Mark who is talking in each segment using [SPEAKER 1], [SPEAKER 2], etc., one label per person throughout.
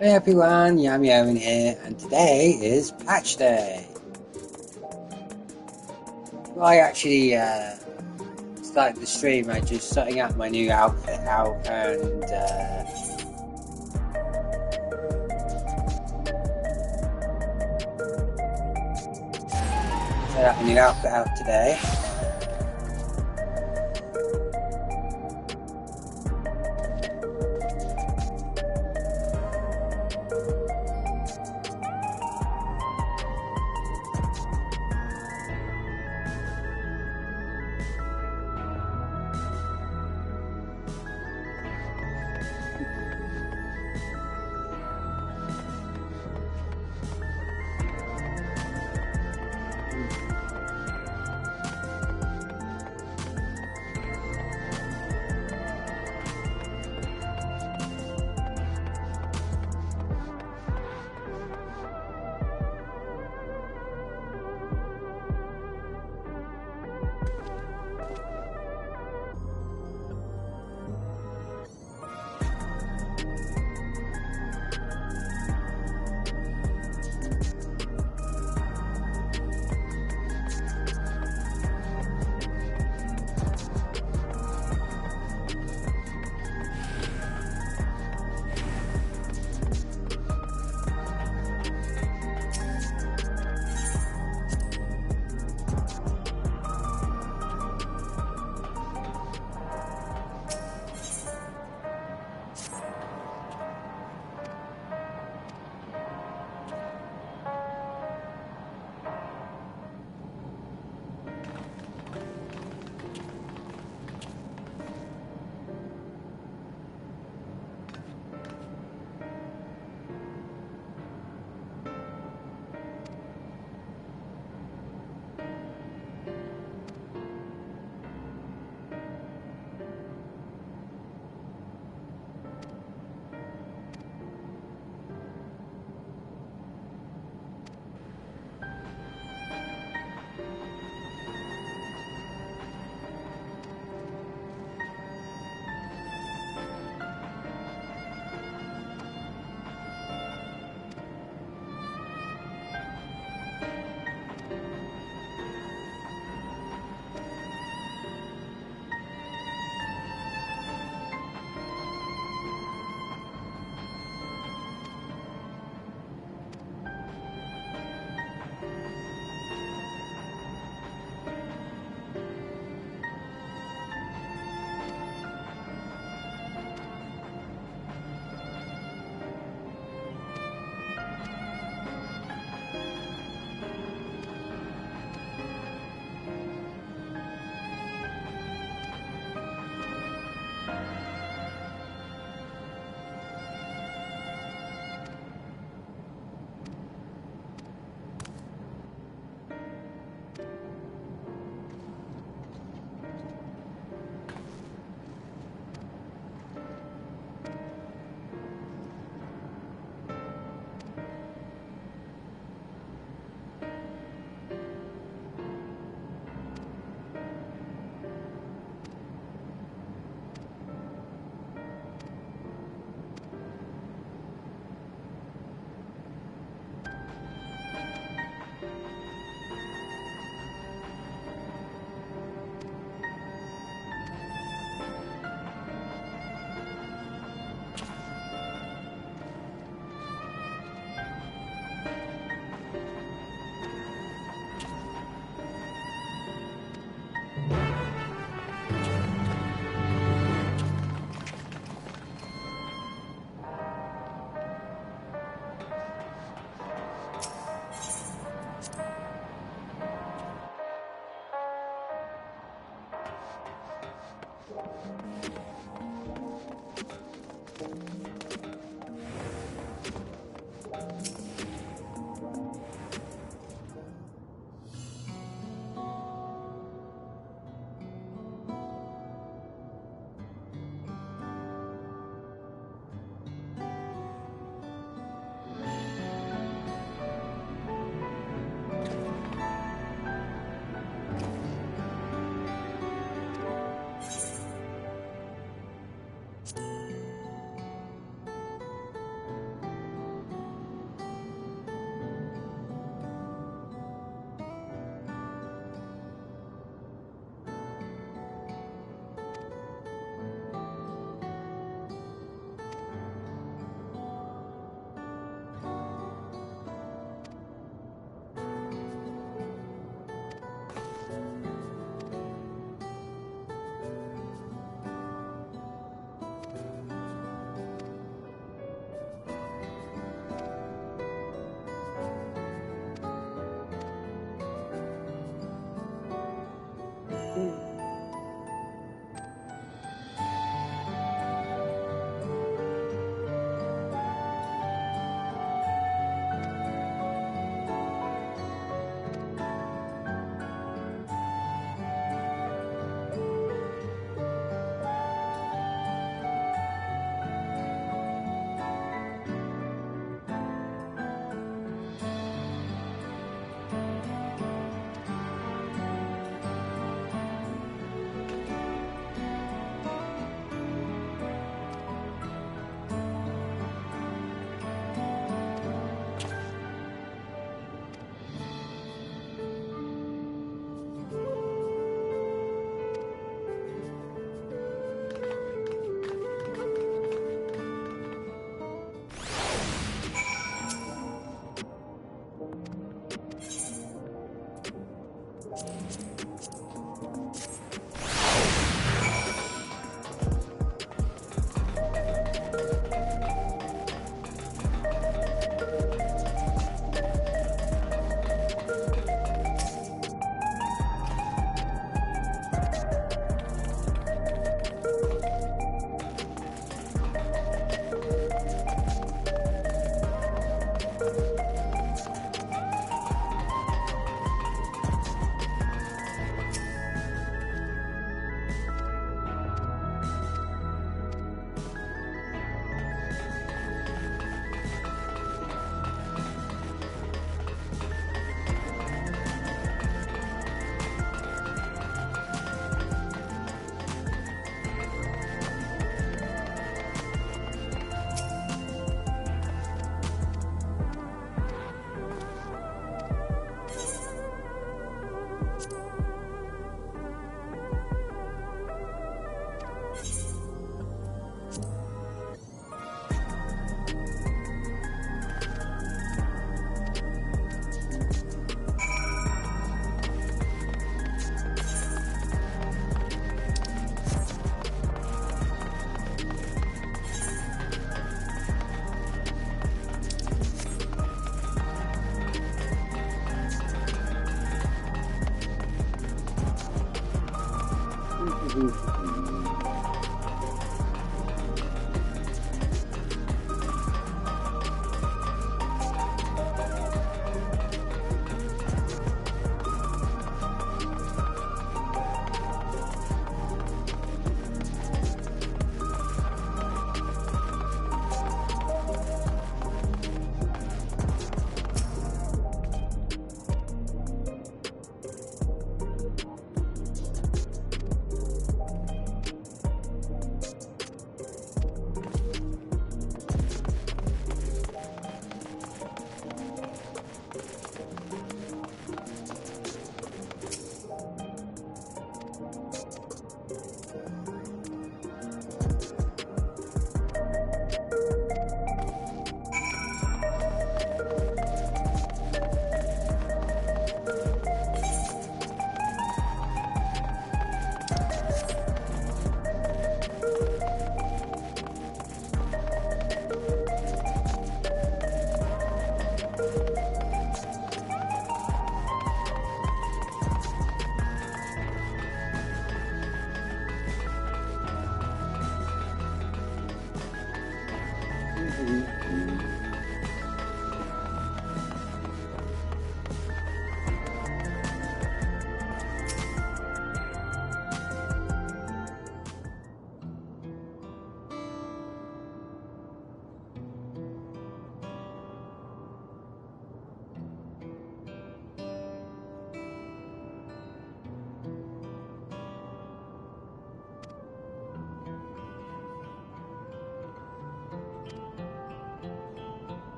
[SPEAKER 1] Hey everyone, Yami Owen here, and today is Patch Day. Well, I actually started the stream by just sorting out my new outfit out and set out my new outfit out today.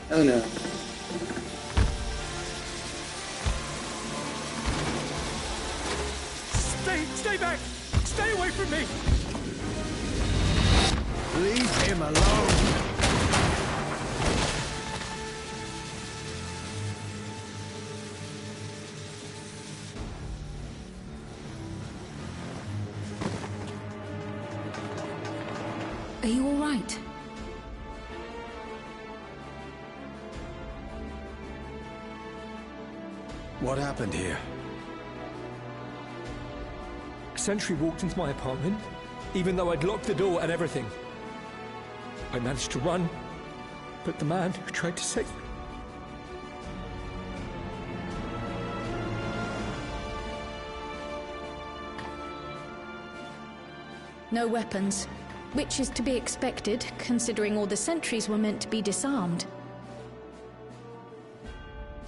[SPEAKER 1] Oh no.
[SPEAKER 2] Stay back! Stay away from me!
[SPEAKER 3] Leave him alone!
[SPEAKER 4] Are you all right?
[SPEAKER 3] What happened here?
[SPEAKER 2] A sentry walked into my apartment, even though I'd locked the door and everything. I managed to run, but the man who tried to save me...
[SPEAKER 4] No weapons, which is to be expected, considering all the sentries were meant to be disarmed.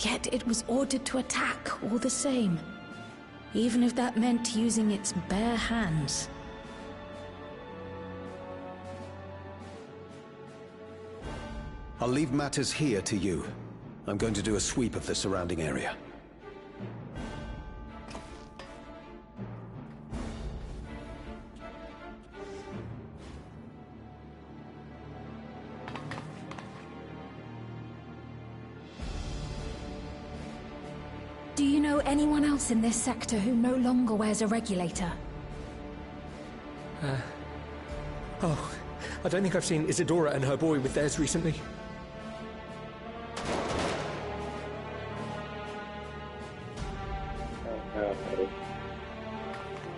[SPEAKER 4] Yet it was ordered to attack all the same, even if that meant using its bare hands.
[SPEAKER 3] I'll leave matters here to you. I'm going to do a sweep of the surrounding area.
[SPEAKER 4] Do you know anyone else in this sector who no longer wears a regulator?
[SPEAKER 2] Oh, I don't think I've seen Isadora and her boy with theirs recently.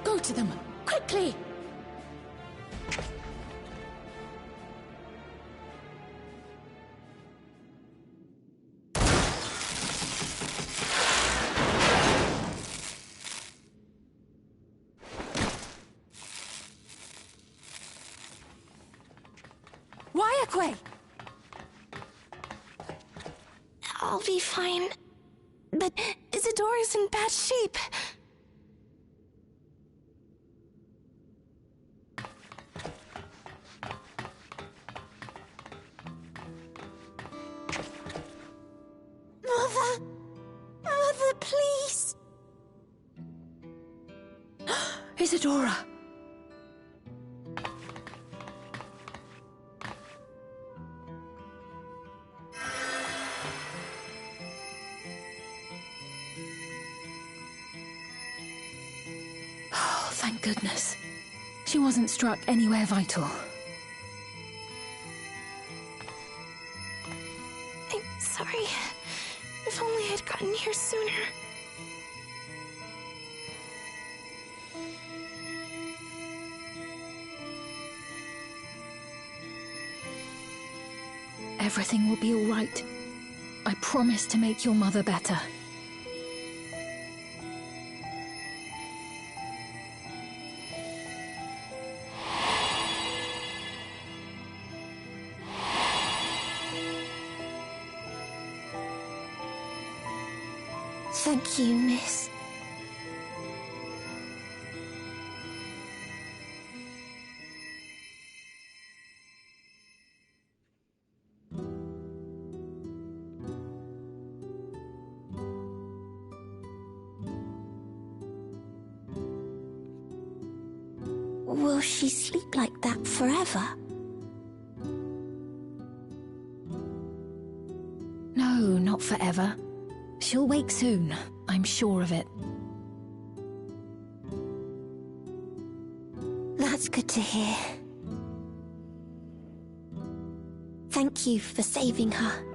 [SPEAKER 4] Go to them, quickly! Wayakwe!
[SPEAKER 5] I'll be fine. But Isadora's in bad shape. Mother! Mother, please!
[SPEAKER 4] Isadora! Oh, thank goodness. She wasn't struck anywhere vital.
[SPEAKER 5] I'm sorry. If only I'd gotten here sooner.
[SPEAKER 4] Everything will be all right. I promise to make your mother better.
[SPEAKER 5] Thank you, miss. Will she sleep like that forever?
[SPEAKER 4] No, not forever. She'll wake soon, I'm sure of it.
[SPEAKER 5] That's good to hear. Thank you for saving her.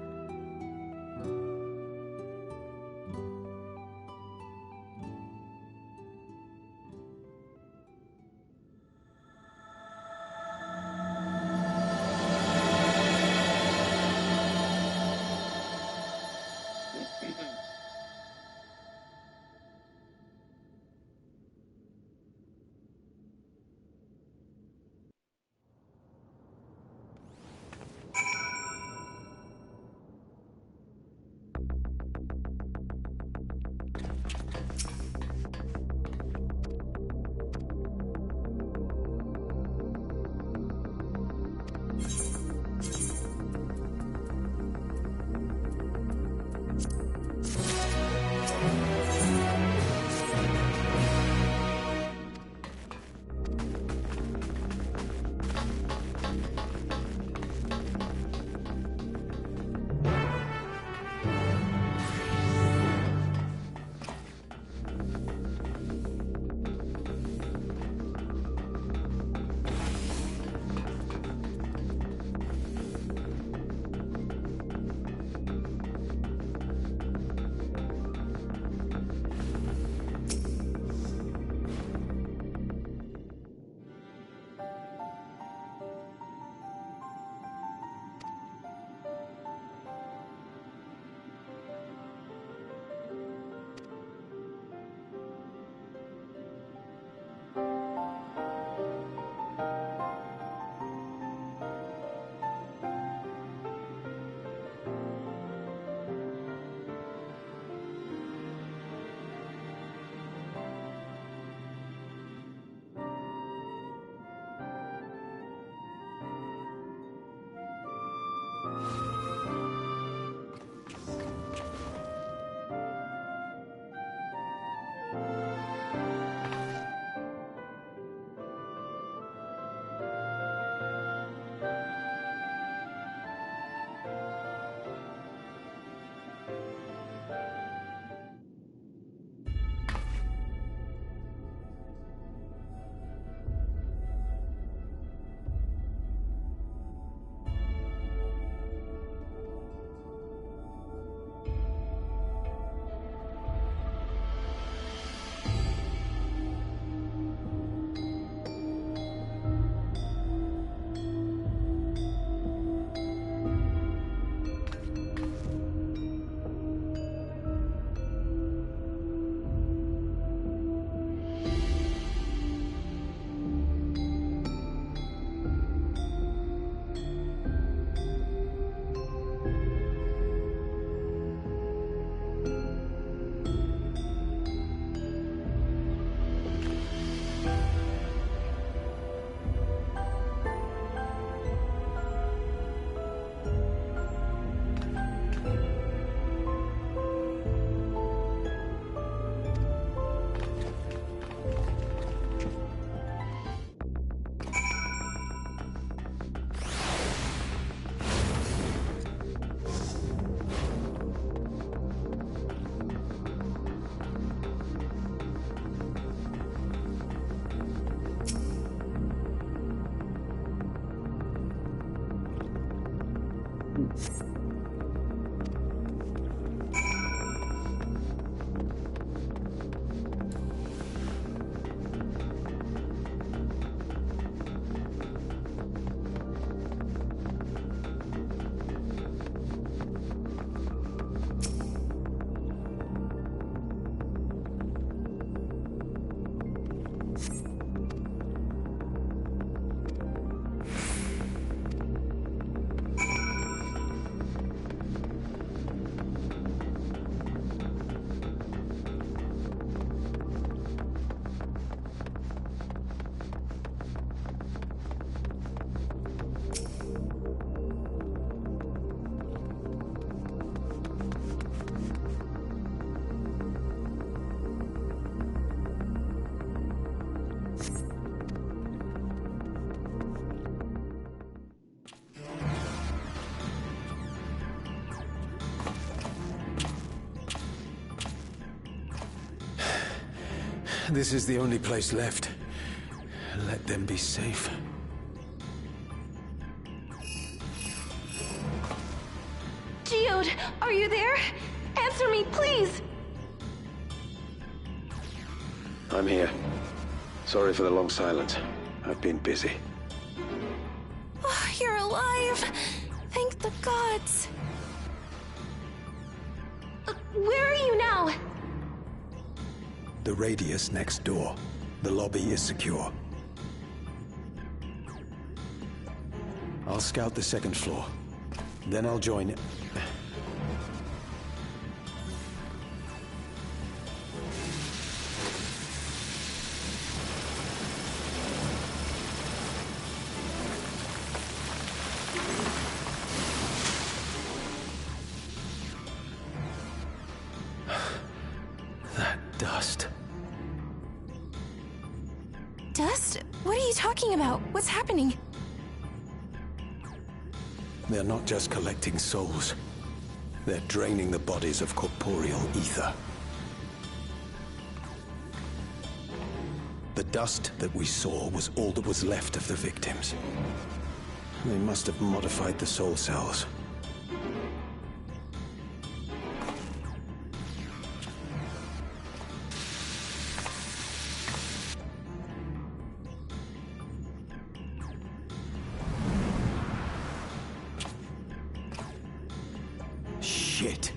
[SPEAKER 3] This is the only place left. Let them be safe.
[SPEAKER 5] Geode, are you there? Answer me, please!
[SPEAKER 3] I'm here. Sorry for the long silence. I've been busy.
[SPEAKER 5] Oh, you're alive! Thank the gods! Where are you now?
[SPEAKER 3] The radius next door. The lobby is secure. I'll scout the second floor. Then I'll join it. That dust.
[SPEAKER 5] Dust? What are you talking about? What's happening?
[SPEAKER 3] They're not just collecting souls. They're draining the bodies of corporeal ether. The dust that we saw was all that was left of the victims. They must have modified the soul cells. Shit.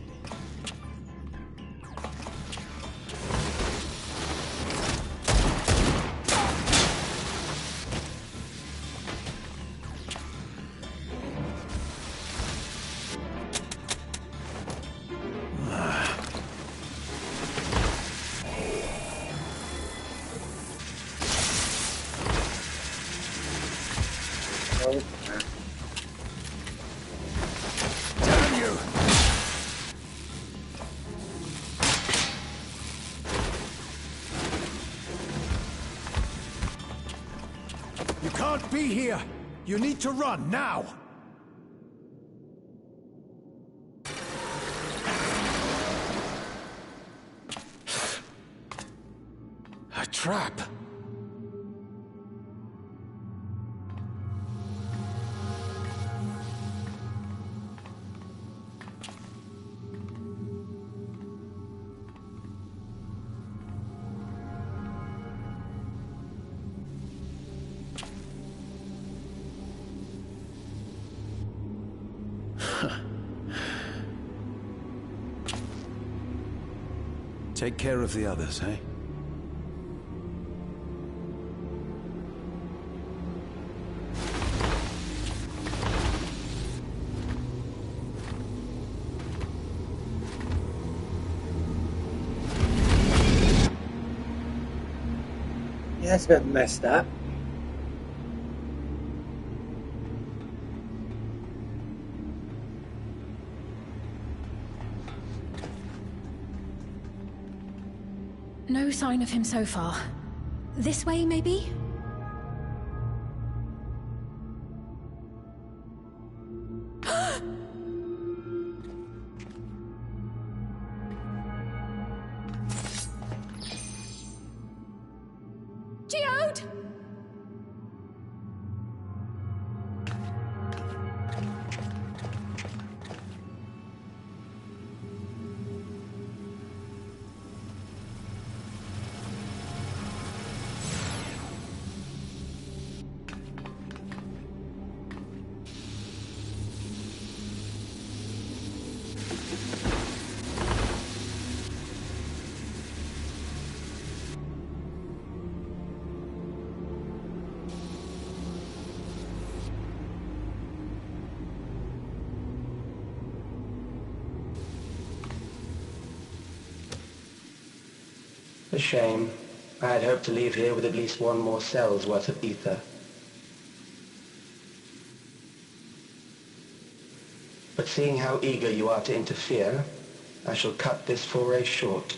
[SPEAKER 3] Damn you!
[SPEAKER 6] You can't be here! You need to run, now!
[SPEAKER 3] A trap! Take care of the others, eh?
[SPEAKER 1] Yeah, that's a bit messed up.
[SPEAKER 4] No sign of him so far. This way, maybe? Geode!
[SPEAKER 7] a shame. I had hoped to leave here with at least one more cell's worth of ether. But seeing how eager you are to interfere, I shall cut this foray short.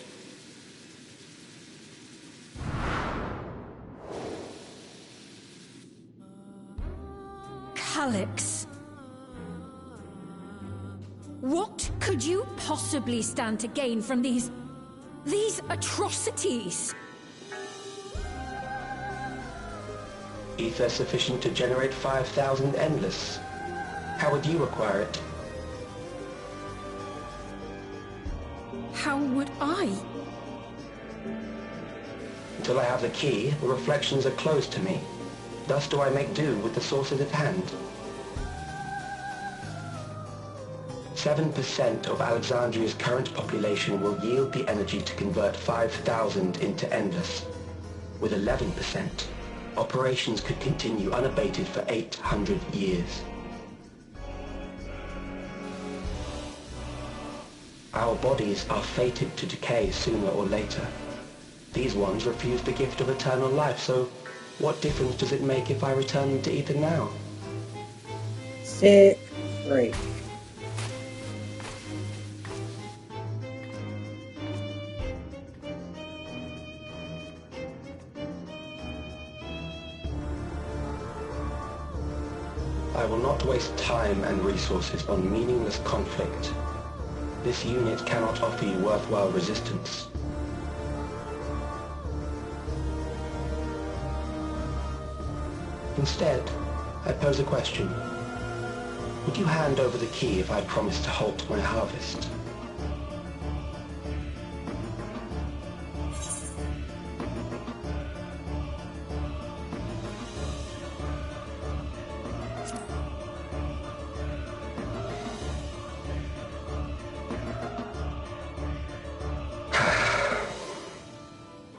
[SPEAKER 8] Calyx. What could you possibly stand to gain from these atrocities?
[SPEAKER 7] Ether sufficient to generate 5,000 endless. How would you acquire it?
[SPEAKER 8] How would I?
[SPEAKER 7] Until I have the key, the reflections are closed to me. Thus do I make do with the sources at hand. 7% of Alexandria's current population will yield the energy to convert 5,000 into endless. With 11%, operations could continue unabated for 800 years. Our bodies are fated to decay sooner or later. These ones refuse the gift of eternal life, so what difference does it make if I return them to ether now?
[SPEAKER 1] Sick freak.
[SPEAKER 7] I will not waste time and resources on meaningless conflict. This unit cannot offer you worthwhile resistance. Instead, I pose a question. Would you hand over the key if I promised to halt my harvest?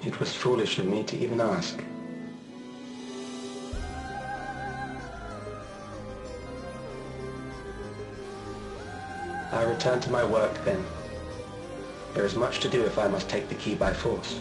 [SPEAKER 7] It was foolish of me to even ask. I return to my work then. There is much to do if I must take the key by force.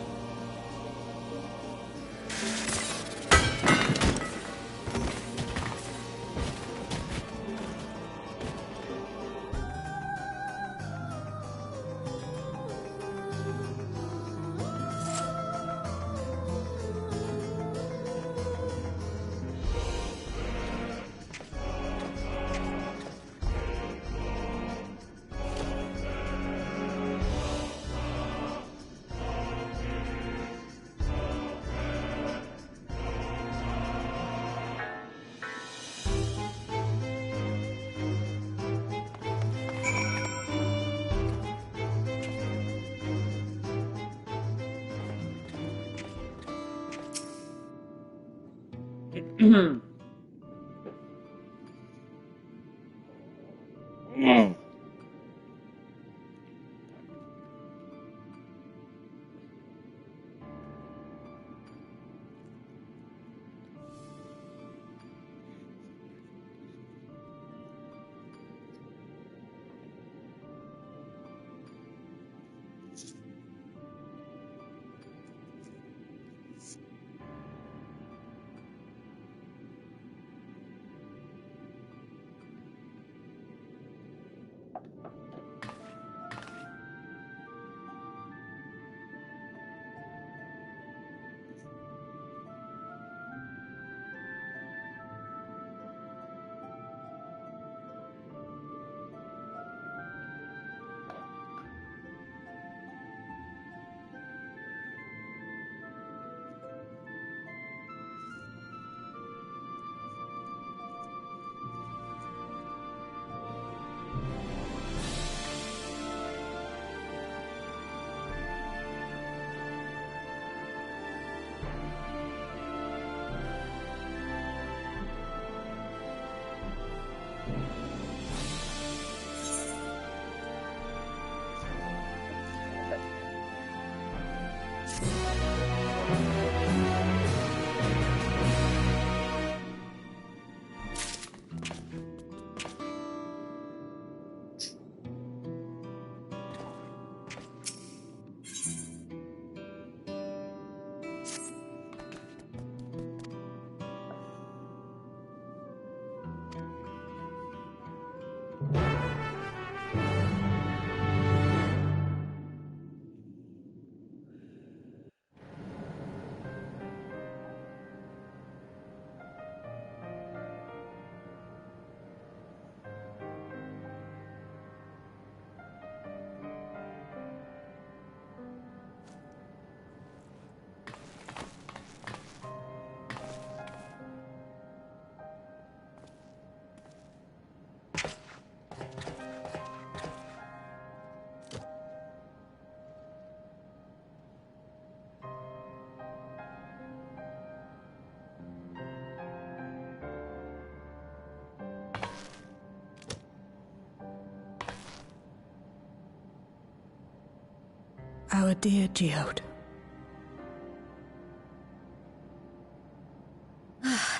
[SPEAKER 9] dear Geode.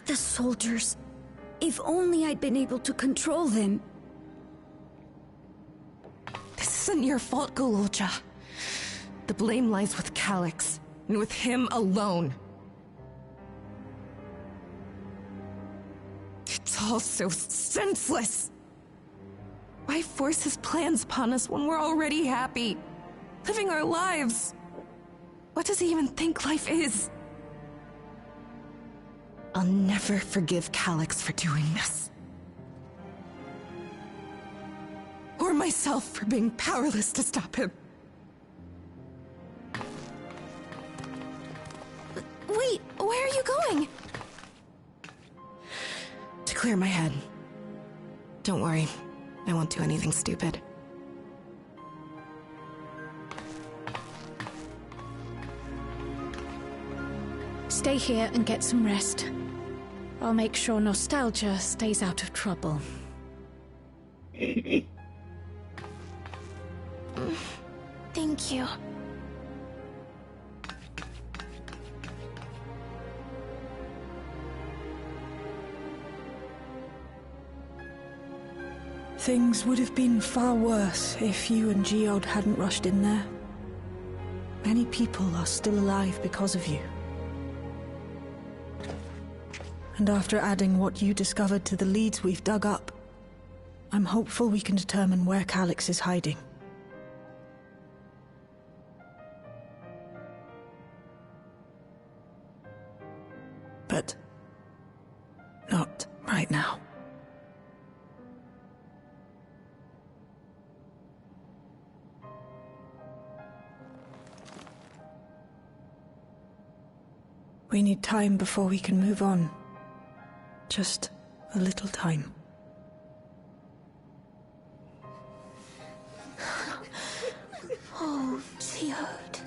[SPEAKER 8] The soldiers. If only I'd been able to control them.
[SPEAKER 5] This isn't your fault, Gololja. The blame lies with Calix, and with him alone. It's all so senseless. Why force his plans upon us when we're already happy, living our lives? What does he even think life is? I'll never forgive Calix for doing this. Or myself for being powerless to stop him. Wait, where are you going? To clear my head. Don't worry, I won't do anything stupid.
[SPEAKER 4] Stay here and get some rest. I'll make sure Nostalgia stays out of trouble.
[SPEAKER 5] Thank you.
[SPEAKER 9] Things would have been far worse if you and Geode hadn't rushed in there. Many people are still alive because of you. And after adding what you discovered to the leads we've dug up, I'm hopeful we can determine where Calix is hiding. But not right now. We need time before we can move on. Just a little time.
[SPEAKER 8] Oh, Geode.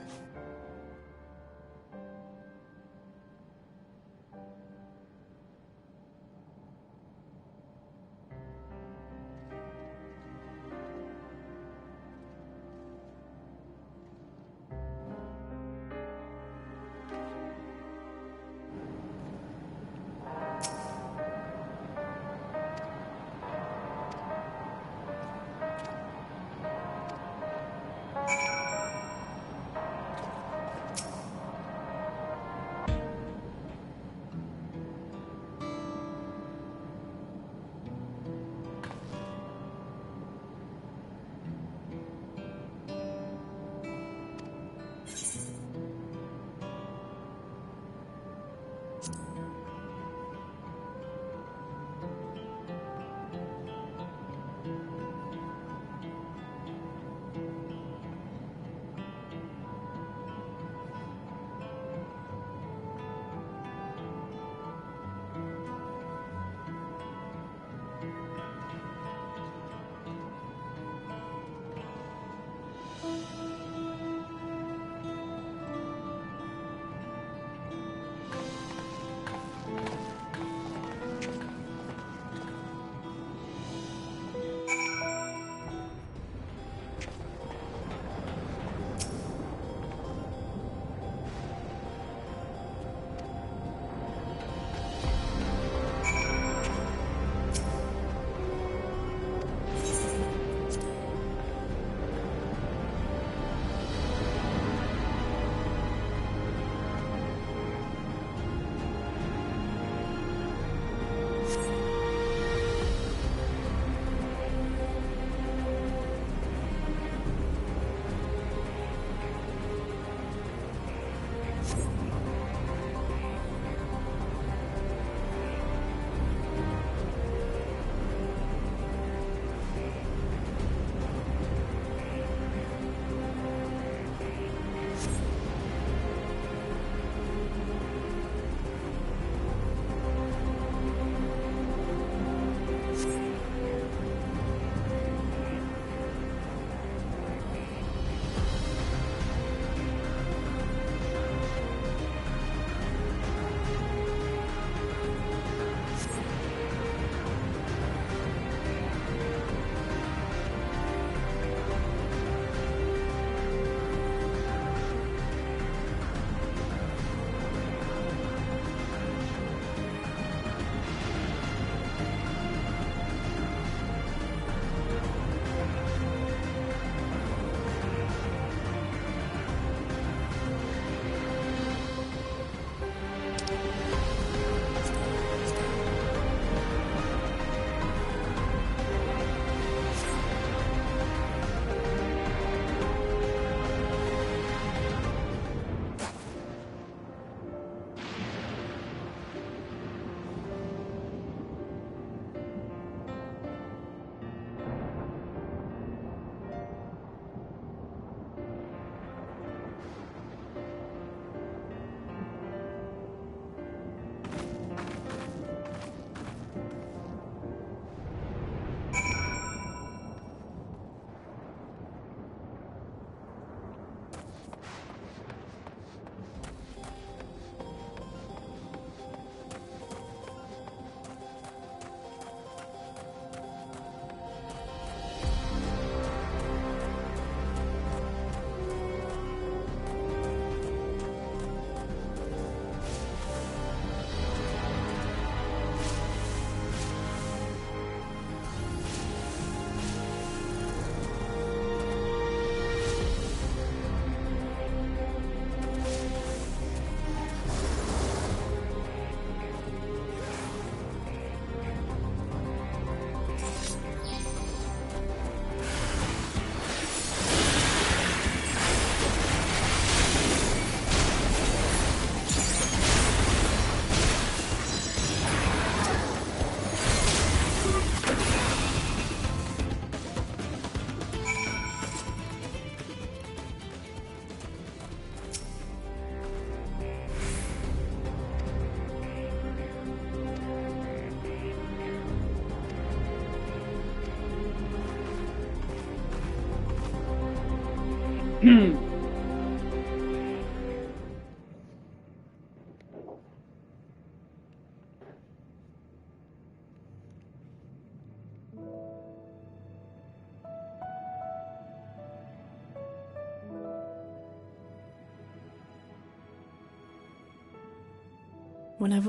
[SPEAKER 9] Whenever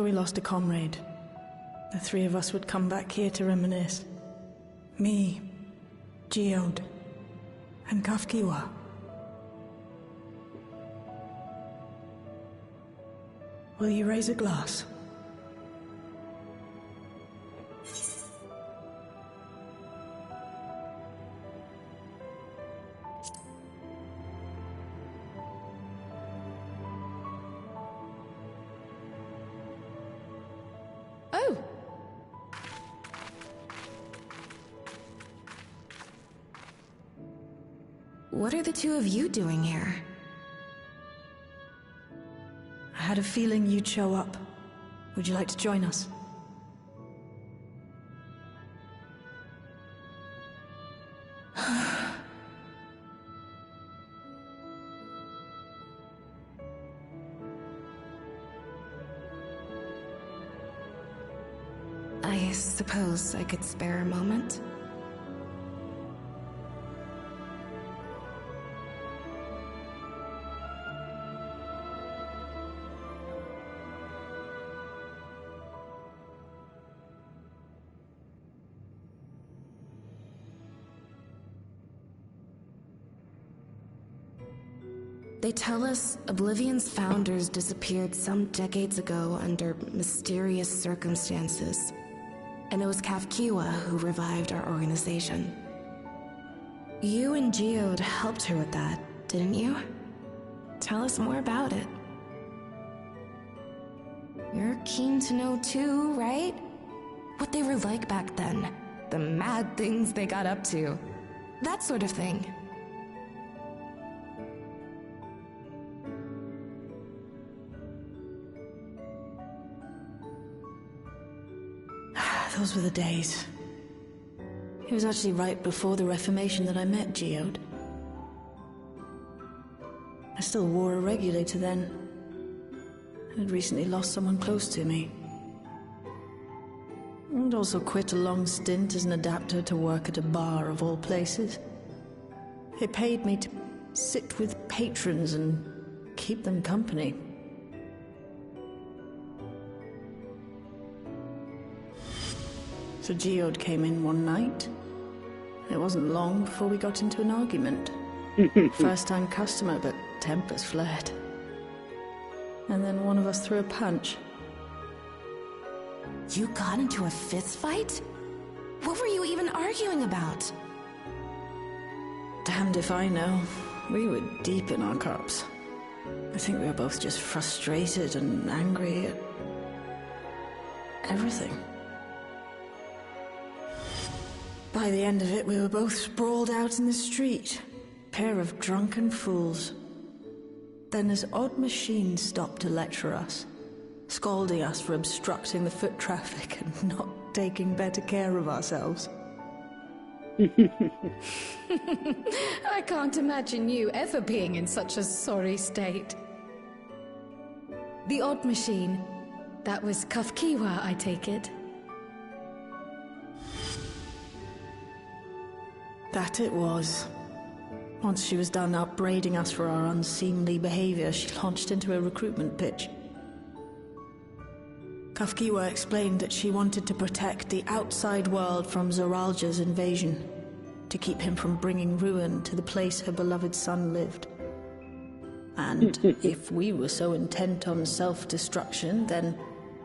[SPEAKER 9] we lost a comrade, the three of us would come back here to reminisce. Me, Geode, and Kafkiwa. Will you raise a glass?
[SPEAKER 5] Oh! What are the two of you doing here?
[SPEAKER 9] I had a feeling you'd show up. Would you like to join us?
[SPEAKER 5] I suppose I could spare a moment. They tell us Oblivion's founders disappeared some decades ago under mysterious circumstances. And it was Kafkiwa who revived our organization. You and Geode helped her with that, didn't you? Tell us more about it. You're keen to know too, right? What they were like back then. The mad things they got up to. That sort of thing.
[SPEAKER 9] Those were the days. It was actually right before the Reformation that I met Geode. I still wore a regulator then. I had recently lost someone close to me. I'd also quit a long stint as an adapter to work at a bar of all places. It paid me to sit with patrons and keep them company. So Geode came in one night. It wasn't long before we got into an argument. First-time customer, but tempers flared. And then one of us threw a punch.
[SPEAKER 5] You got into a fist fight? What were you even arguing about?
[SPEAKER 9] Damned if I know. We were deep in our cups. I think we were both just frustrated and angry at everything. By the end of it, we were both sprawled out in the street. Pair of drunken fools. Then this odd machine stopped to lecture us, scolding us for obstructing the foot traffic and not taking better care of ourselves.
[SPEAKER 4] I can't imagine you ever being in such a sorry state. The odd machine. That was Kafkiwa, I take it.
[SPEAKER 9] That it was. Once she was done upbraiding us for our unseemly behavior, she launched into a recruitment pitch. Kafkiwa explained that she wanted to protect the outside world from Zoralja's invasion, to keep him from bringing ruin to the place her beloved son lived. And if we were so intent on self-destruction, then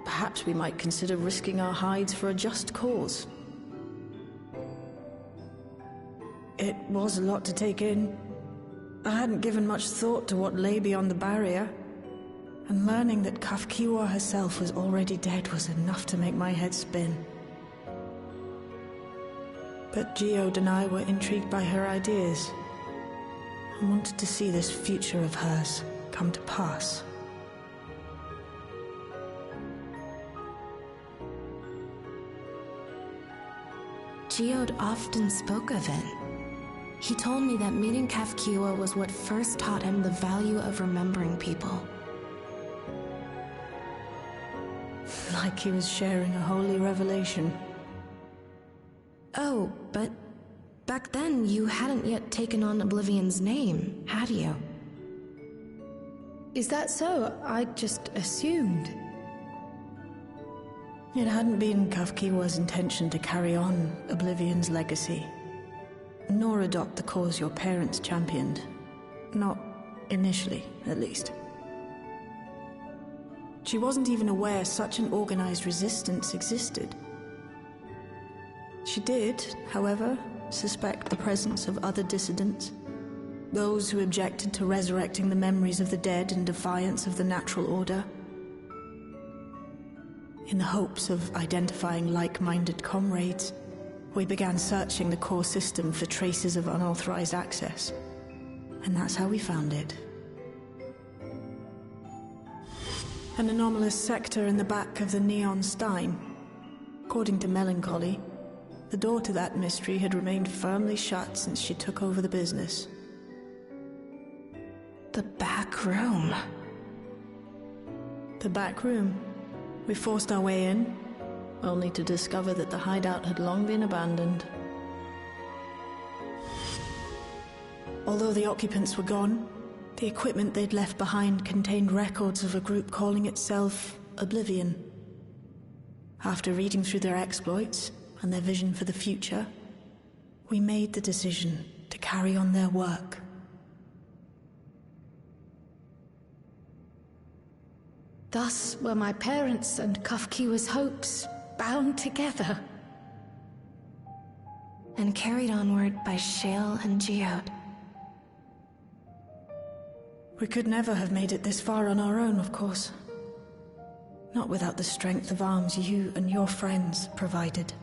[SPEAKER 9] perhaps we might consider risking our hides for a just cause. It was a lot to take in. I hadn't given much thought to what lay beyond the barrier, and learning that Kafkiwa herself was already dead was enough to make my head spin. But Geode and I were intrigued by her ideas, and wanted to see this future of hers come to pass.
[SPEAKER 5] Geode often spoke of it. He told me that meeting Kafkiwa was what first taught him the value of remembering people.
[SPEAKER 9] Like he was sharing a holy revelation.
[SPEAKER 5] Oh, but back then you hadn't yet taken on Oblivion's name, had you?
[SPEAKER 4] Is that so? I just assumed.
[SPEAKER 9] It hadn't been Kafkiwa's intention to carry on Oblivion's legacy, nor adopt the cause your parents championed. Not initially, at least. She wasn't even aware such an organized resistance existed. She did, however, suspect the presence of other dissidents, those who objected to resurrecting the memories of the dead in defiance of the natural order. In the hopes of identifying like-minded comrades, we began searching the core system for traces of unauthorized access. And that's how we found it. An anomalous sector in the back of the Neon Stein. According to Melancholy, the door to that mystery had remained firmly shut since she took over the business.
[SPEAKER 5] The back room.
[SPEAKER 9] The back room. We forced our way in, only to discover that the hideout had long been abandoned. Although the occupants were gone, the equipment they'd left behind contained records of a group calling itself Oblivion. After reading through their exploits and their vision for the future, we made the decision to carry on their work.
[SPEAKER 4] Thus were my parents' and Kafkiwa's hopes bound together.
[SPEAKER 5] And carried onward by Shale and Geode.
[SPEAKER 9] We could never have made it this far on our own, of course. Not without the strength of arms you and your friends provided.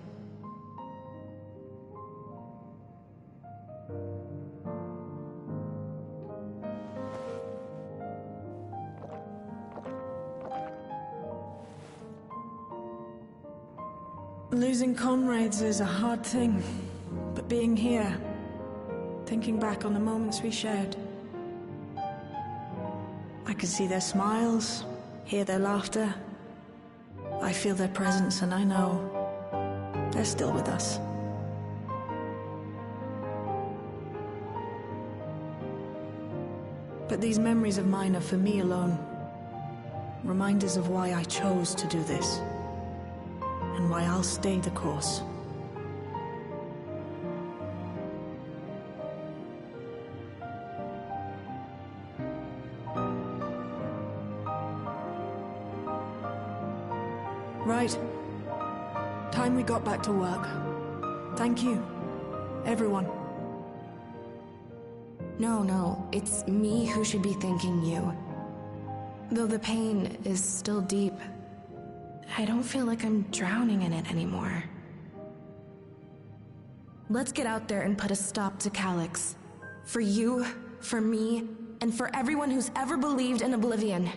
[SPEAKER 9] Losing comrades is a hard thing, but being here, thinking back on the moments we shared, I can see their smiles, hear their laughter. I feel their presence, and I know they're still with us. But these memories of mine are for me alone. Reminders of why I chose to do this. And why I'll stay the course. Right. Time we got back to work. Thank you, everyone.
[SPEAKER 5] No, it's me who should be thanking you. Though the pain is still deep, I don't feel like I'm drowning in it anymore. Let's get out there and put a stop to Calyx. For you, for me, and for everyone who's ever believed in Oblivion.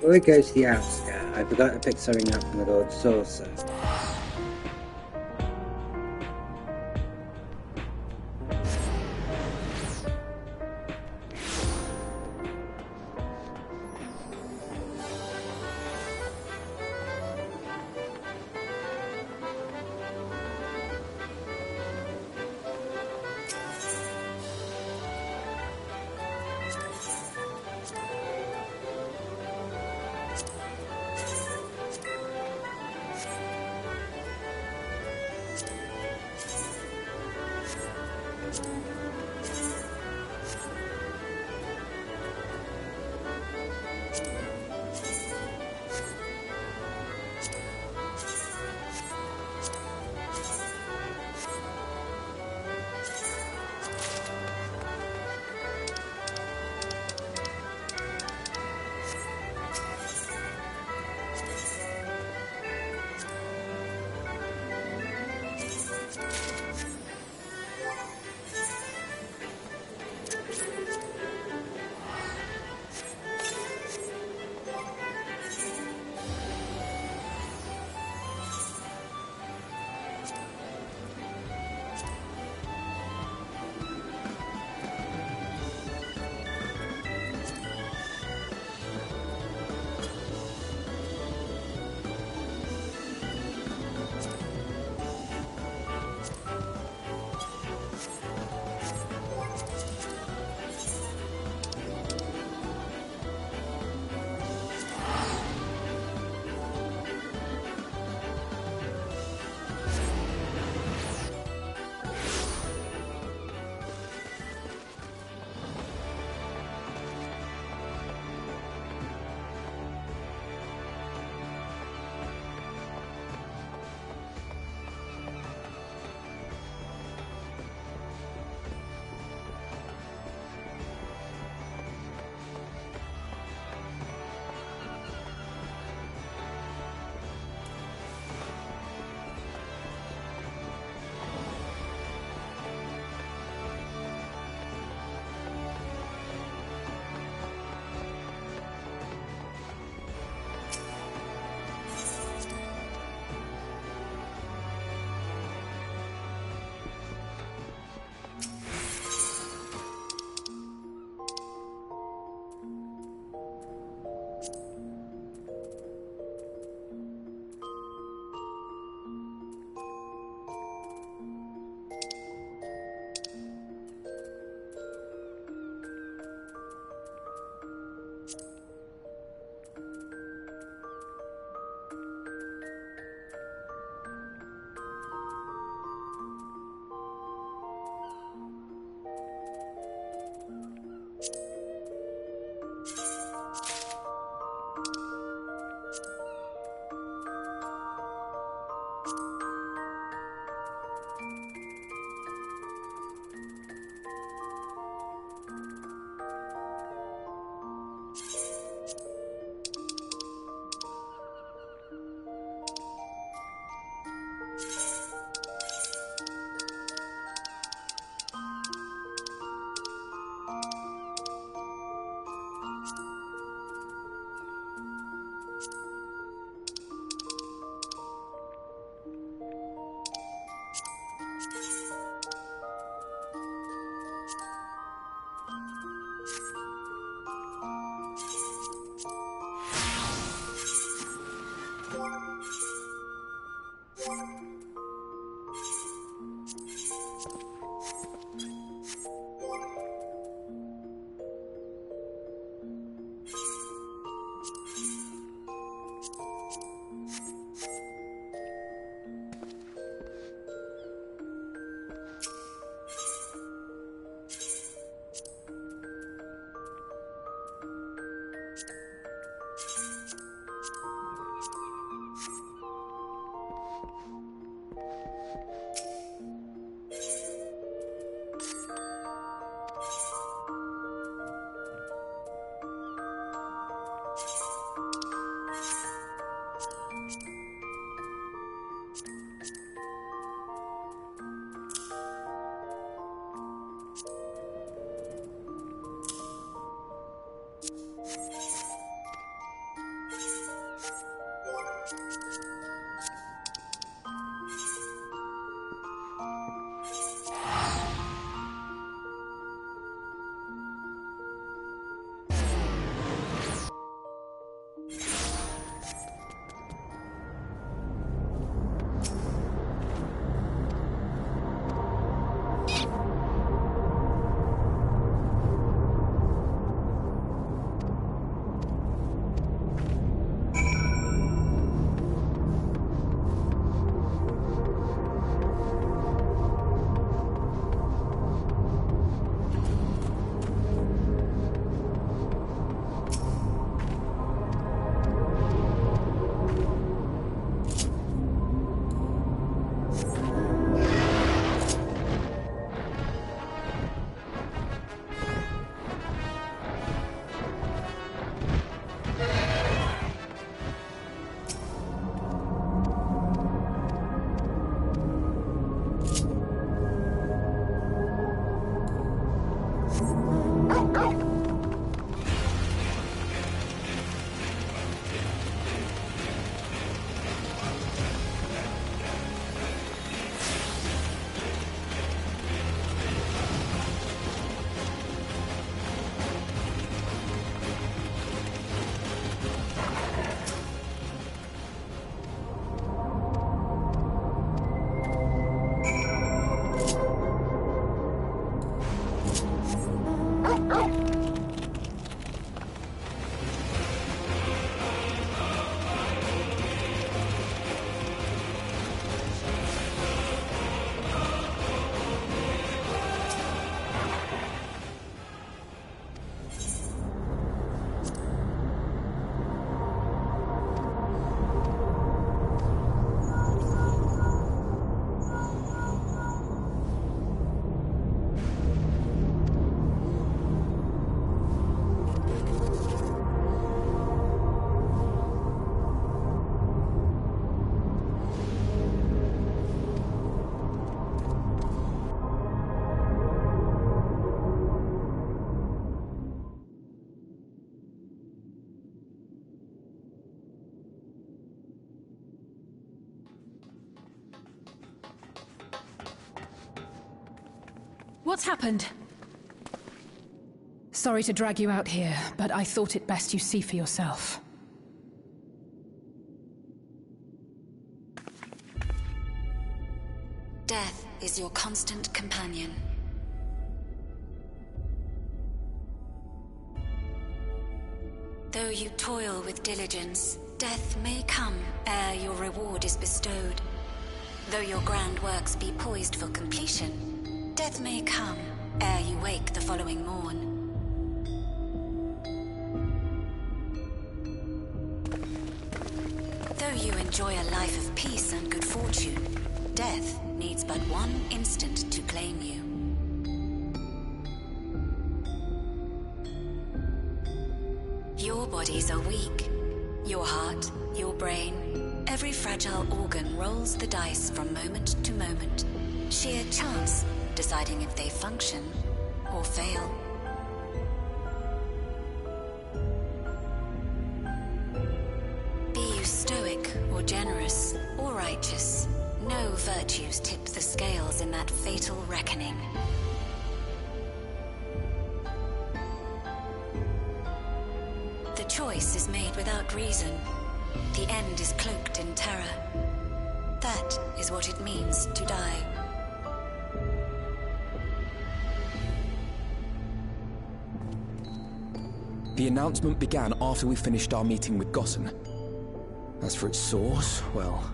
[SPEAKER 1] Before we go to the outskirt, I forgot to pick something up from the Lord Saucer.
[SPEAKER 10] What's happened? Sorry to drag you out here, but I thought it best you see for yourself.
[SPEAKER 11] Death is your constant companion. Though you toil with diligence, death may come ere your reward is bestowed. Though your grand works be poised for completion, death may come ere you wake the following morn. Though you enjoy a life of peace and good fortune, death needs but one instant to claim you. Your bodies are weak. Your heart, your brain, every fragile organ rolls the dice from moment to moment. Sheer chance deciding if they function or fail. Be you stoic or generous or righteous, no virtues tip the scales in that fatal reckoning. The choice is made without reason. The end is cloaked in terror. That is what it means to die.
[SPEAKER 12] The announcement began after we finished our meeting with Gossen. As for its source, well...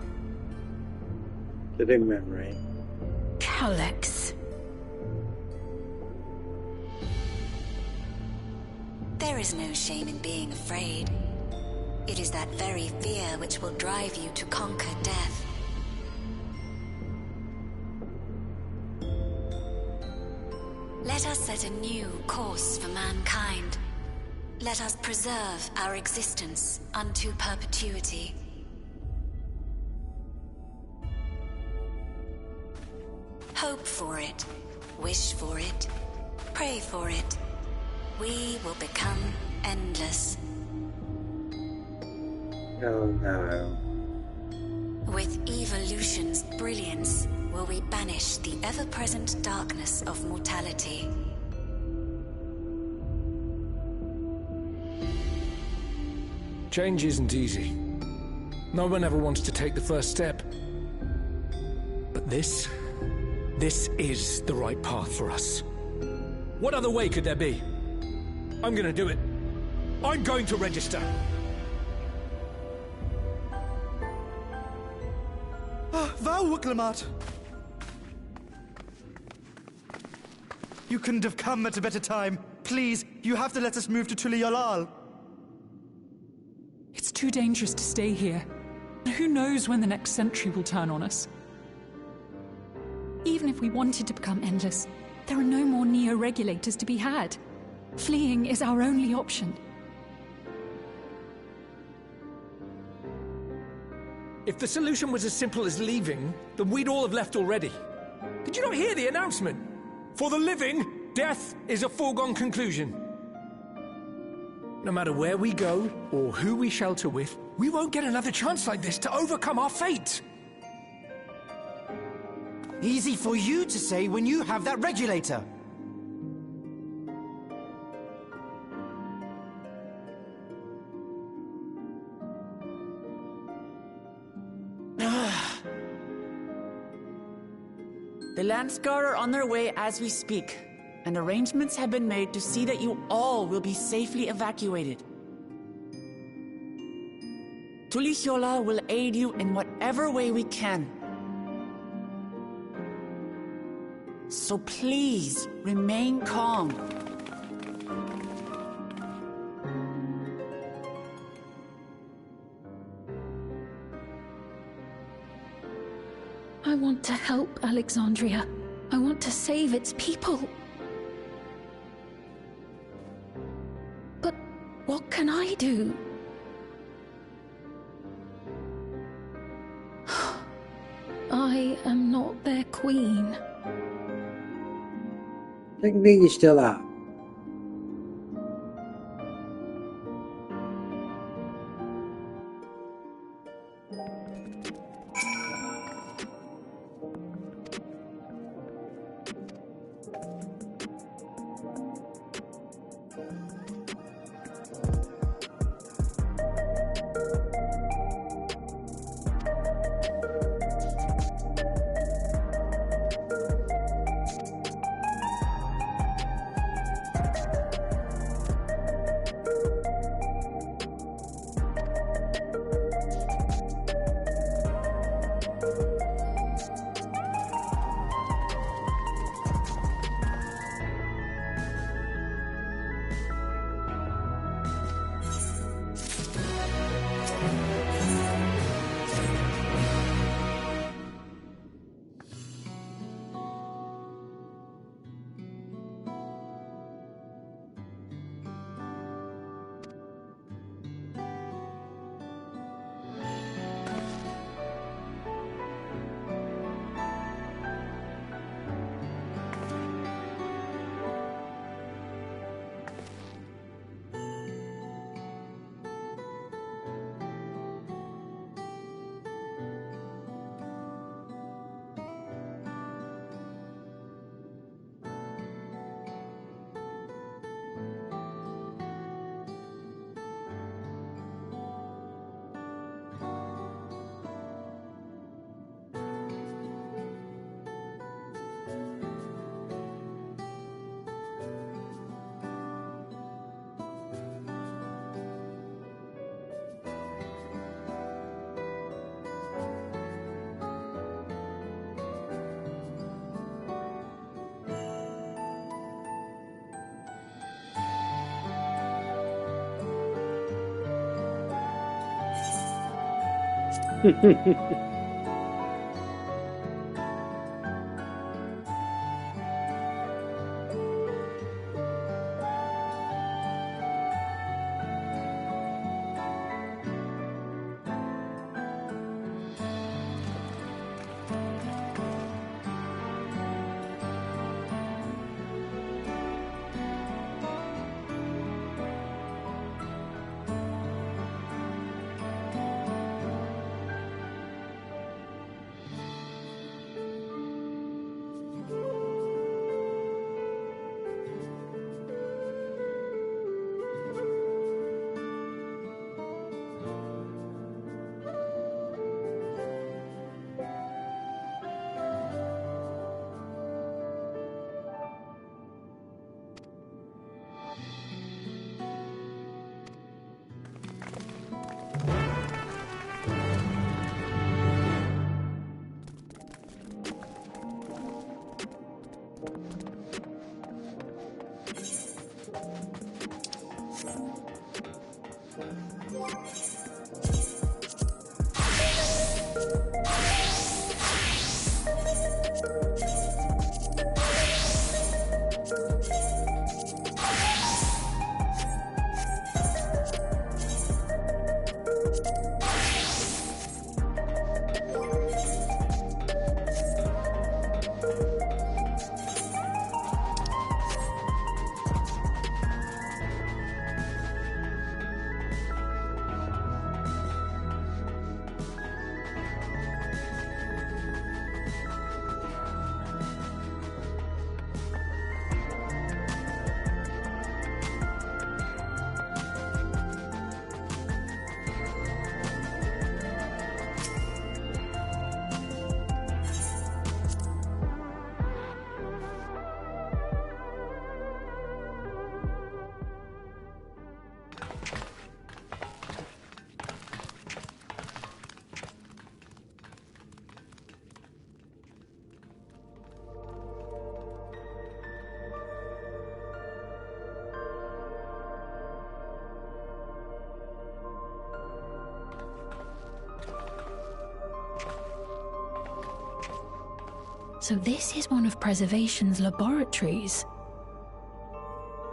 [SPEAKER 1] Living memory.
[SPEAKER 10] Calyx.
[SPEAKER 11] There is no shame in being afraid. It is that very fear which will drive you to conquer death. Let us set a new course for mankind. Let us preserve our existence unto perpetuity. Hope for it, wish for it, pray for it. We will become endless.
[SPEAKER 1] Oh no.
[SPEAKER 11] With evolution's brilliance, will we banish the ever-present darkness of mortality.
[SPEAKER 2] Change isn't easy. No one ever wants to take the first step. But this is the right path for us. What other way could there be? I'm gonna do it. I'm going to register.
[SPEAKER 13] Val Wuklemat! You couldn't have come at a better time. Please, you have to let us move to Tuliolal.
[SPEAKER 14] It's too dangerous to stay here. Who knows when the next century will turn on us? Even if we wanted to become endless, there are no more Neo-regulators to be had. Fleeing is our only option.
[SPEAKER 2] If the solution was as simple as leaving, then we'd all have left already. Did you not hear the announcement? For the living, death is a foregone conclusion. No matter where we go, or who we shelter with, we won't get another chance like this to overcome our fate.
[SPEAKER 15] Easy for you to say when you have that regulator.
[SPEAKER 16] The Landsguard are on their way as we speak, and arrangements have been made to see that you all will be safely evacuated. Tuliyola will aid you in whatever way we can. So please, remain calm.
[SPEAKER 8] I want to help Alexandria. I want to save its people. But what can I do? I am not their queen.
[SPEAKER 1] I think you're still out.
[SPEAKER 8] So this is one of Preservation's laboratories.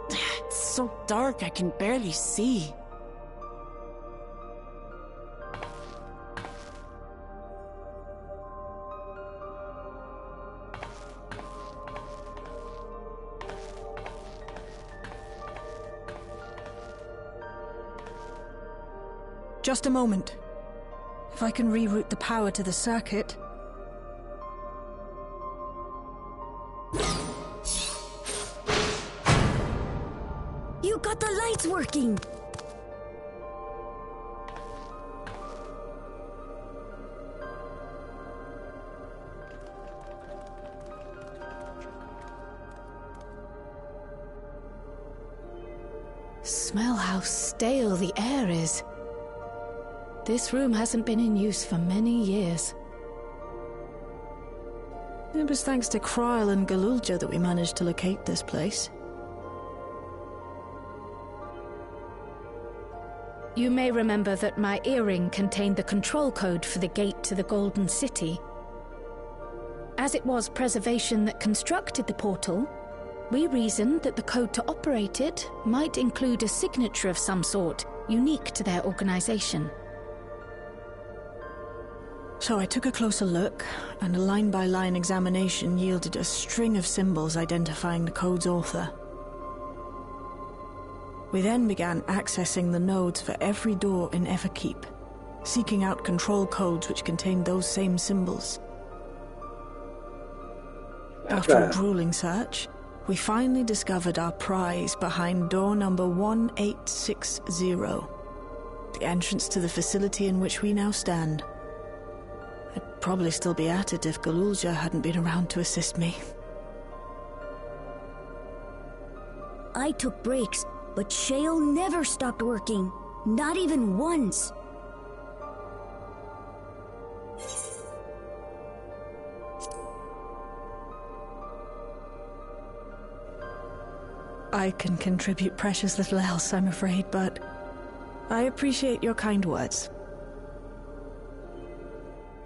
[SPEAKER 16] It's so dark I can barely see.
[SPEAKER 9] Just a moment. If I can reroute the power to the circuit...
[SPEAKER 17] You got the lights working!
[SPEAKER 4] Smell how stale the air is. This room hasn't been in use for many years.
[SPEAKER 9] It was thanks to Krile and Galulja that we managed to locate this place.
[SPEAKER 4] You may remember that my earring contained the control code for the gate to the Golden City. As it was Preservation that constructed the portal, we reasoned that the code to operate it might include a signature of some sort, unique to their organization.
[SPEAKER 9] So I took a closer look, and a line-by-line examination yielded a string of symbols identifying the code's author. We then began accessing the nodes for every door in Everkeep, seeking out control codes which contained those same symbols. After a grueling search, we finally discovered our prize behind door number 1860, the entrance to the facility in which we now stand. I'd probably still be at it if Galulja hadn't been around to assist me.
[SPEAKER 17] I took breaks, but Shale never stopped working. Not even once.
[SPEAKER 9] I can contribute precious little else, I'm afraid, but I appreciate your kind words.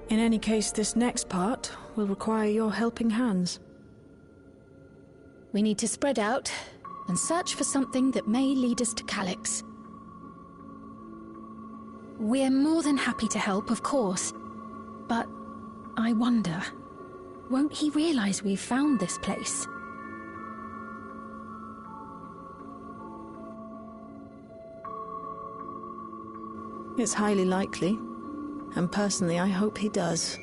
[SPEAKER 9] In any case, this next part will require your helping hands.
[SPEAKER 4] We need to spread out and search for something that may lead us to Calyx.
[SPEAKER 14] We're more than happy to help, of course. But I wonder, won't he realize we've found this place?
[SPEAKER 9] It's highly likely, and personally I hope he does.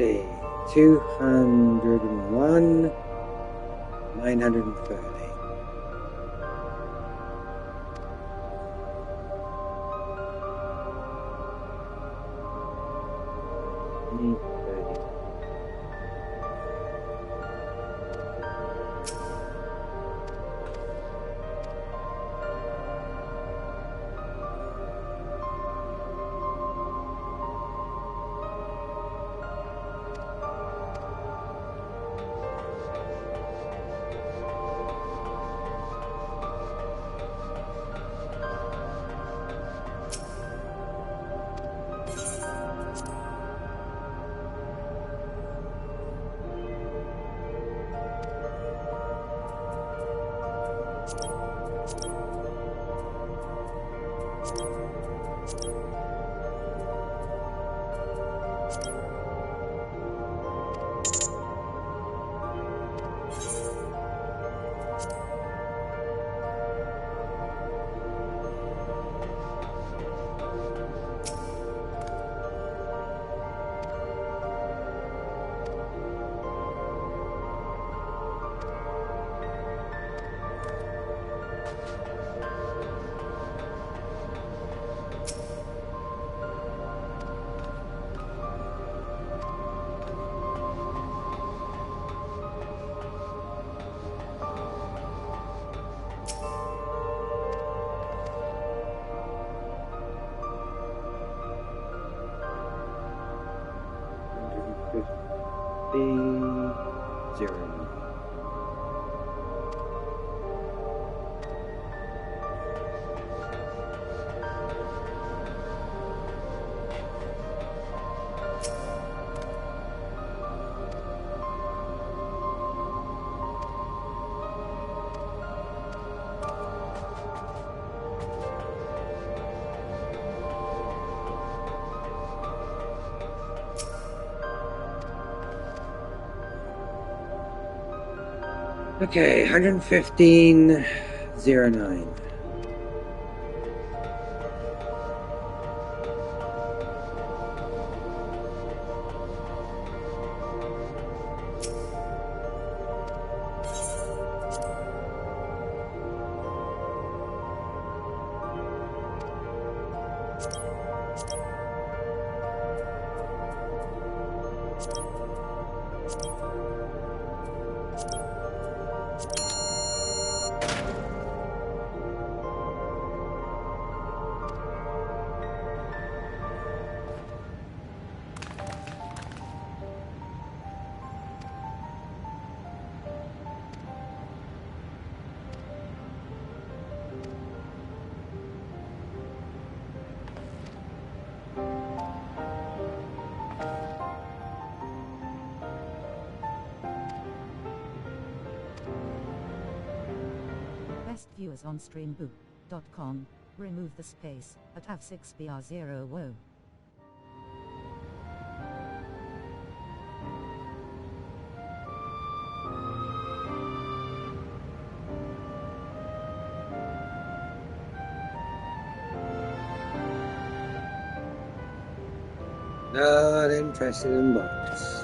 [SPEAKER 1] see. 201, 930. Okay, 115.09.
[SPEAKER 18] Viewers on streamboot.com. Remove the space at F6BR0 WO.
[SPEAKER 1] Not interested in bots.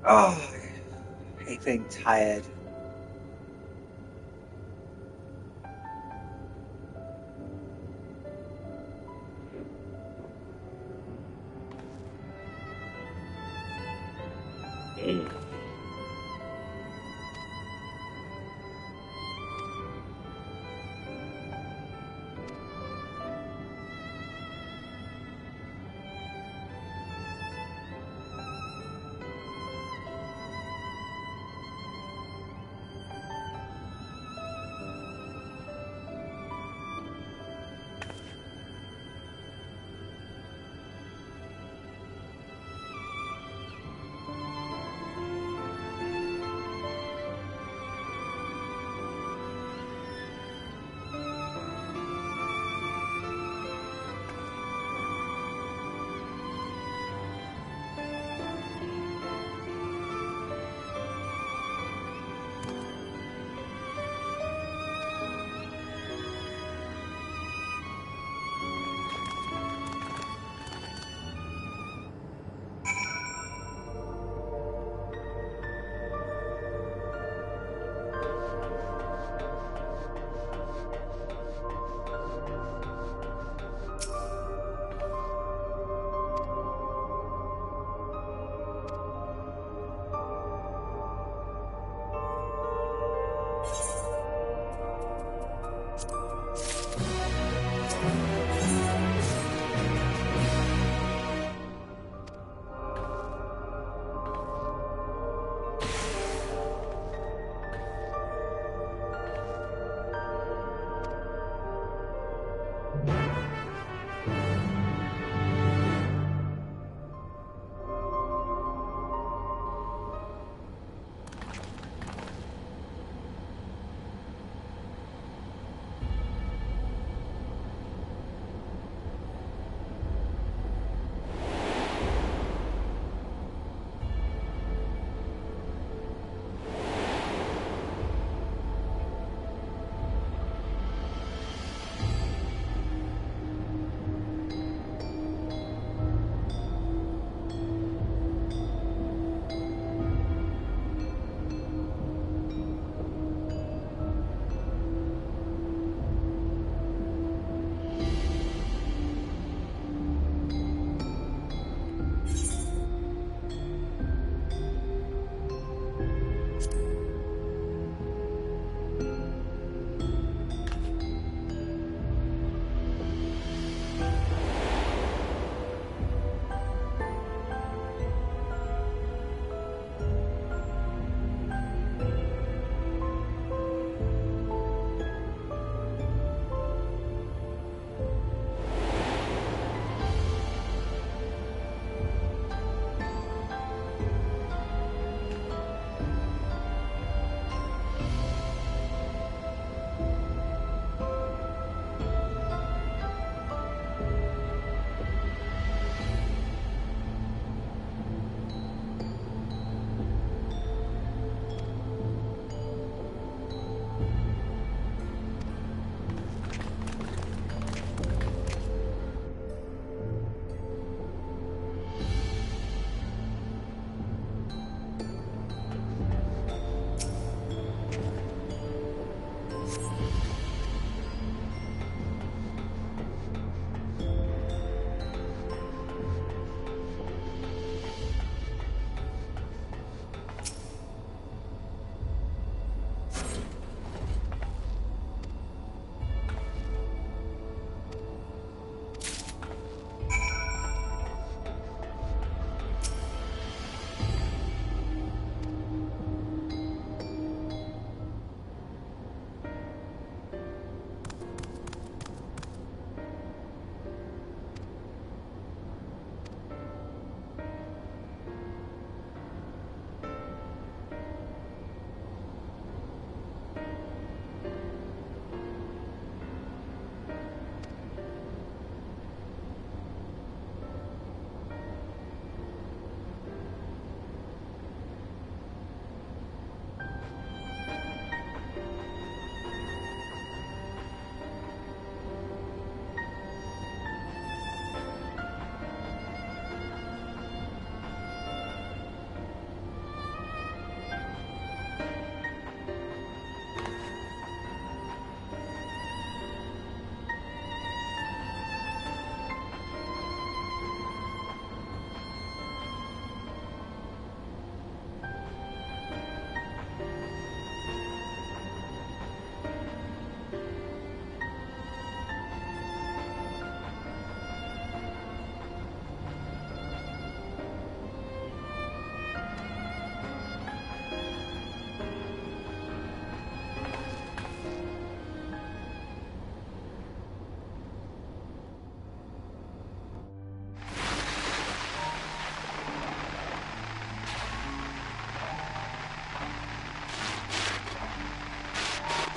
[SPEAKER 1] Oh, I hate being tired.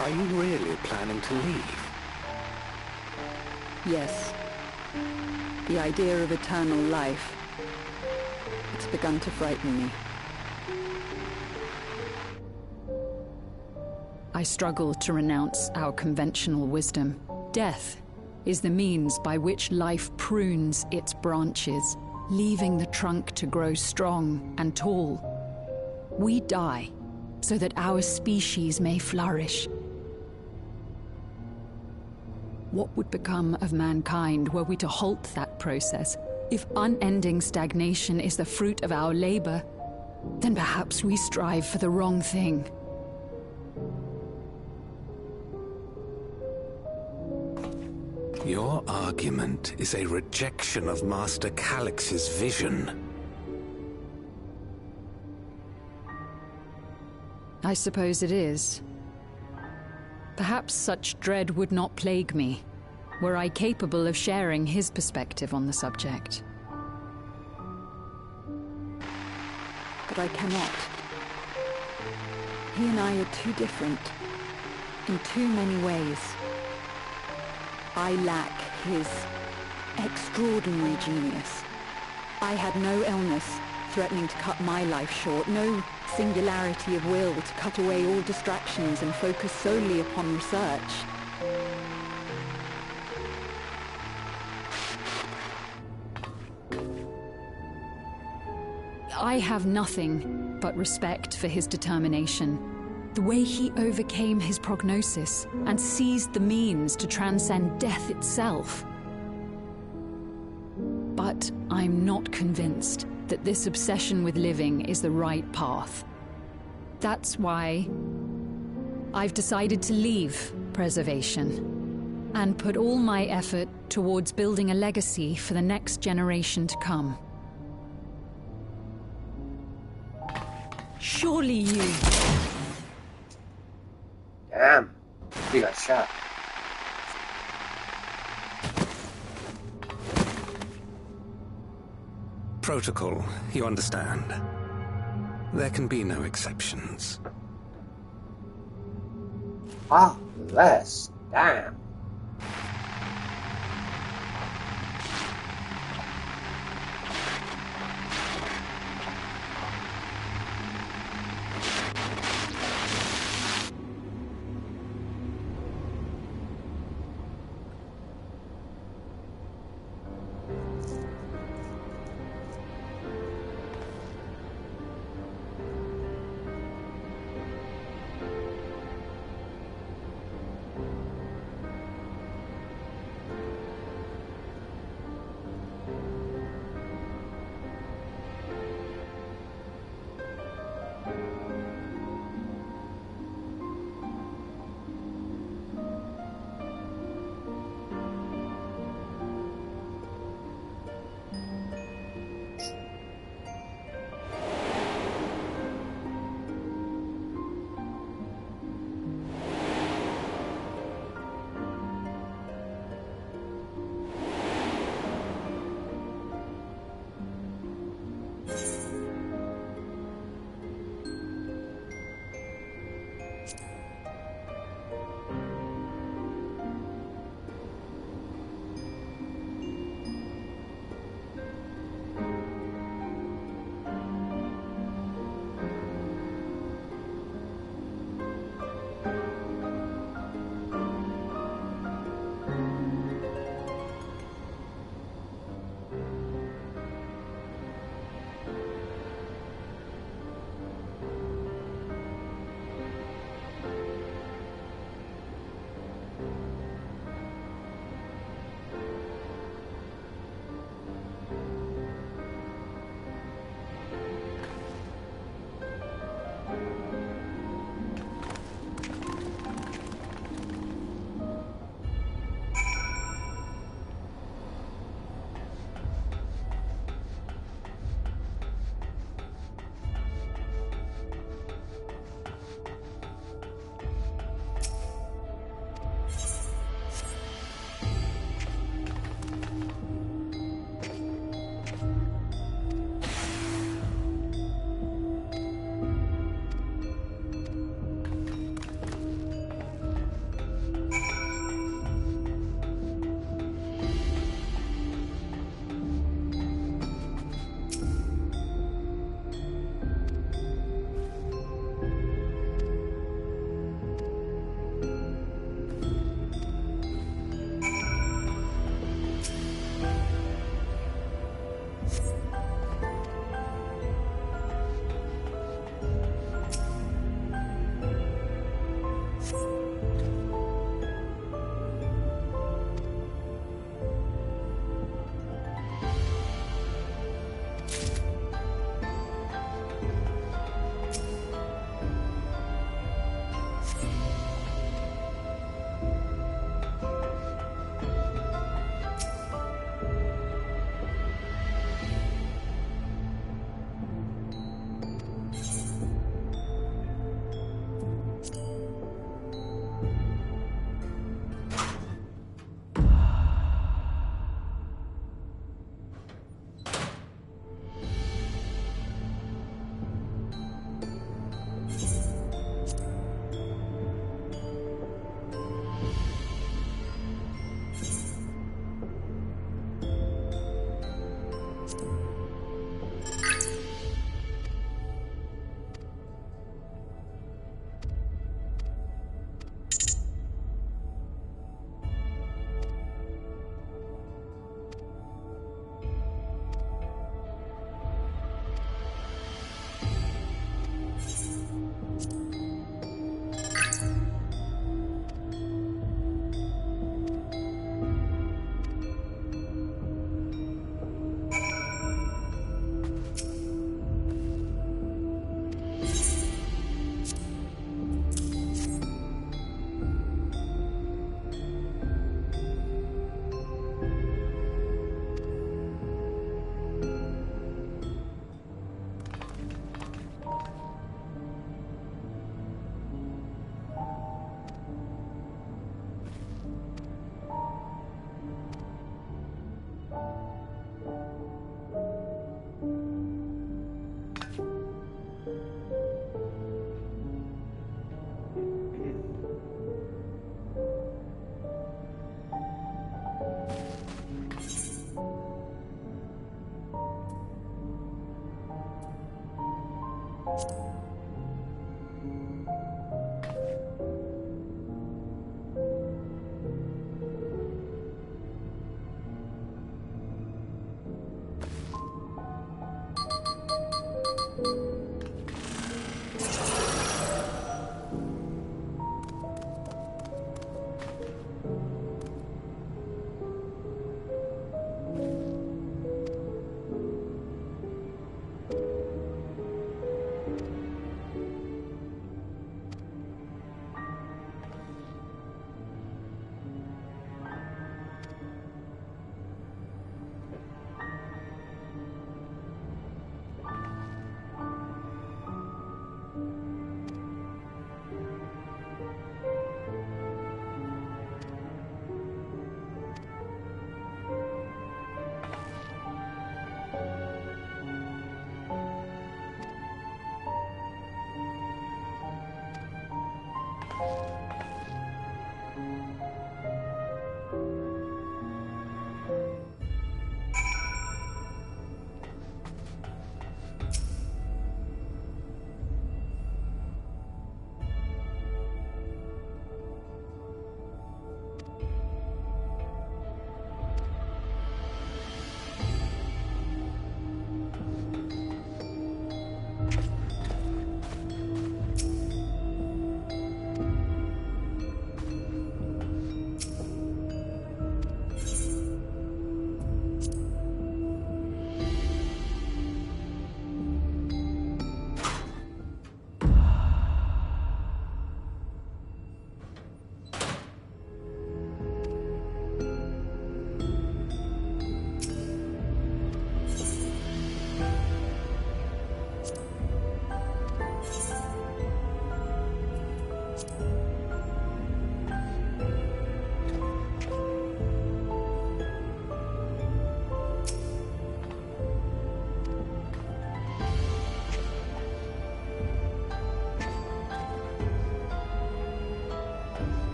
[SPEAKER 3] Are you really planning to leave?
[SPEAKER 19] Yes. The idea of eternal life, it's begun to frighten me. I struggle to renounce our conventional wisdom. Death is the means by which life prunes its branches, leaving the trunk to grow strong and tall. We die so that our species may flourish. What would become of mankind were we to halt that process? If unending stagnation is the fruit of our labor, then perhaps we strive for the wrong thing.
[SPEAKER 3] Your argument is a rejection of Master Calix's vision.
[SPEAKER 19] I suppose it is. Perhaps such dread would not plague me, were I capable of sharing his perspective on the subject. But I cannot. He and I are too different, in too many ways. I lack his extraordinary genius. I had no illness threatening to cut my life short, no singularity of will to cut away all distractions and focus solely upon research. I have nothing but respect for his determination. The way he overcame his prognosis and seized the means to transcend death itself. But I'm not convinced that this obsession with living is the right path. That's why I've decided to leave preservation and put all my effort towards building a legacy for the next generation to come. Surely you...
[SPEAKER 1] Damn, we got shot.
[SPEAKER 3] Protocol, you understand. There can be no exceptions.
[SPEAKER 1] Ah, less. Damn.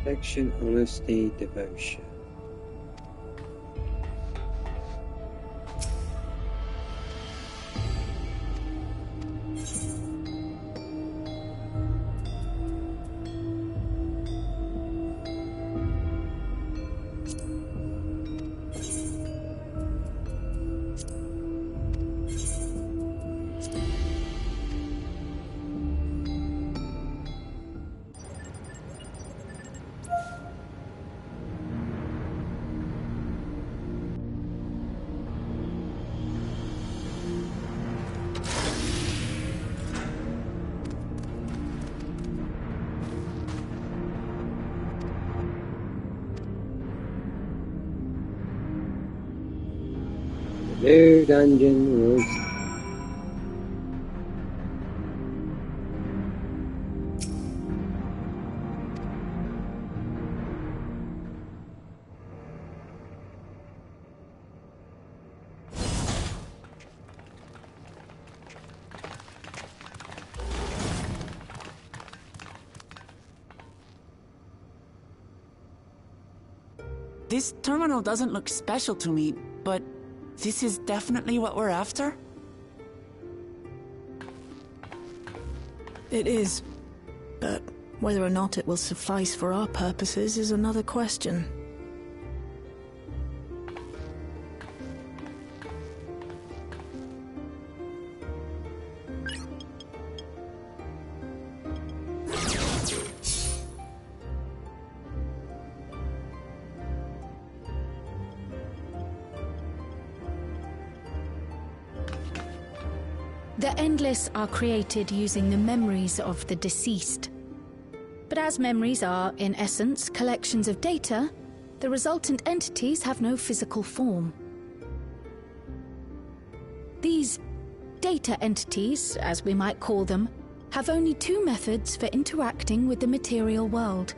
[SPEAKER 1] Affection, honesty, devotion. New dungeon was
[SPEAKER 16] This terminal doesn't look special to me, but this is definitely what we're after?
[SPEAKER 9] It is. But whether or not it will suffice for our purposes is another question.
[SPEAKER 4] The Endless are created using the memories of the deceased. But as memories are, in essence, collections of data, the resultant entities have no physical form. These data entities, as we might call them, have only two methods for interacting with the material world.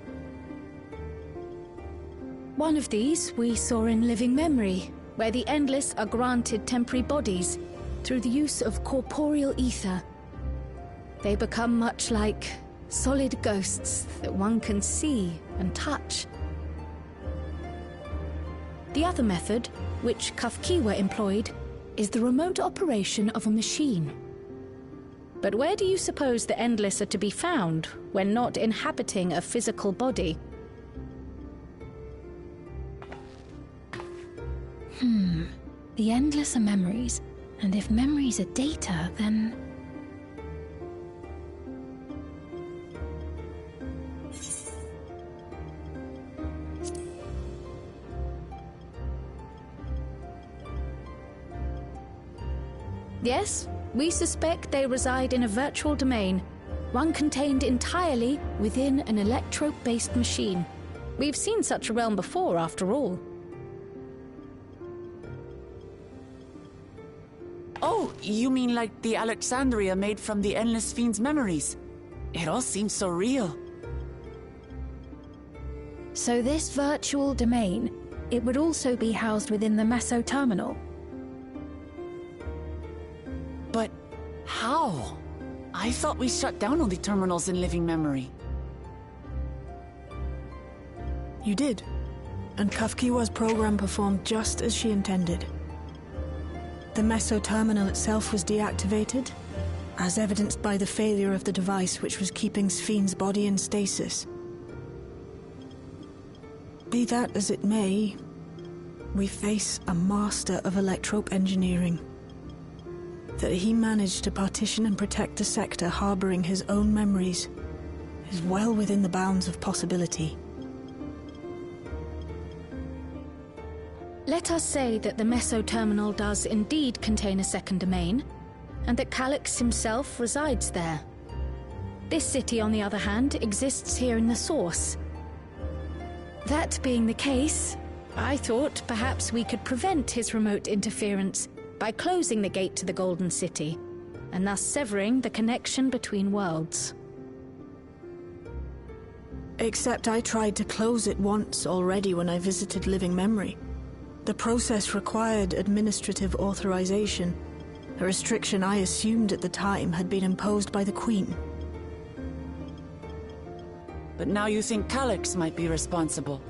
[SPEAKER 4] One of these we saw in Living Memory, where the Endless are granted temporary bodies through the use of corporeal ether. They become much like solid ghosts that one can see and touch. The other method, which Kafkiwa employed, is the remote operation of a machine. But where do you suppose the Endless are to be found when not inhabiting a physical body?
[SPEAKER 14] The Endless are memories. And if memories are data, then...
[SPEAKER 4] Yes, we suspect they reside in a virtual domain, one contained entirely within an electrope-based machine. We've seen such a realm before, after all.
[SPEAKER 16] Oh, you mean like the Alexandria made from the Endless Fiend's memories? It all seems so real.
[SPEAKER 14] So this virtual domain, it would also be housed within the Meso Terminal?
[SPEAKER 16] But how? I thought we shut down all the terminals in living memory.
[SPEAKER 9] You did. And Kafkiwa's program performed just as she intended. The Meso Terminal itself was deactivated, as evidenced by the failure of the device which was keeping Spheen's body in stasis. Be that as it may, we face a master of electrope engineering. That he managed to partition and protect a sector harboring his own memories is well within the bounds of possibility.
[SPEAKER 4] Let us say that the Meso Terminal does indeed contain a second domain, and that Calyx himself resides there. This city, on the other hand, exists here in the Source. That being the case, I thought perhaps we could prevent his remote interference by closing the gate to the Golden City, and thus severing the connection between worlds.
[SPEAKER 9] Except I tried to close it once already when I visited Living Memory. The process required administrative authorization, a restriction I assumed at the time had been imposed by the Queen.
[SPEAKER 16] But now you think Calyx might be responsible.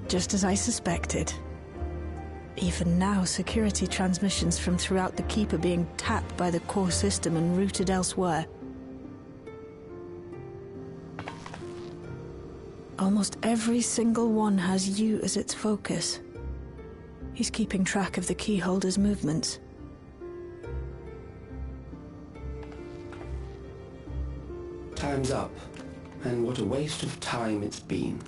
[SPEAKER 9] Just as I suspected. Even now, security transmissions from throughout the Keep are being tapped by the core system and routed elsewhere. Almost every single one has you as its focus. He's keeping track of the keyholder's movements.
[SPEAKER 7] Time's up, and what a waste of time it's been.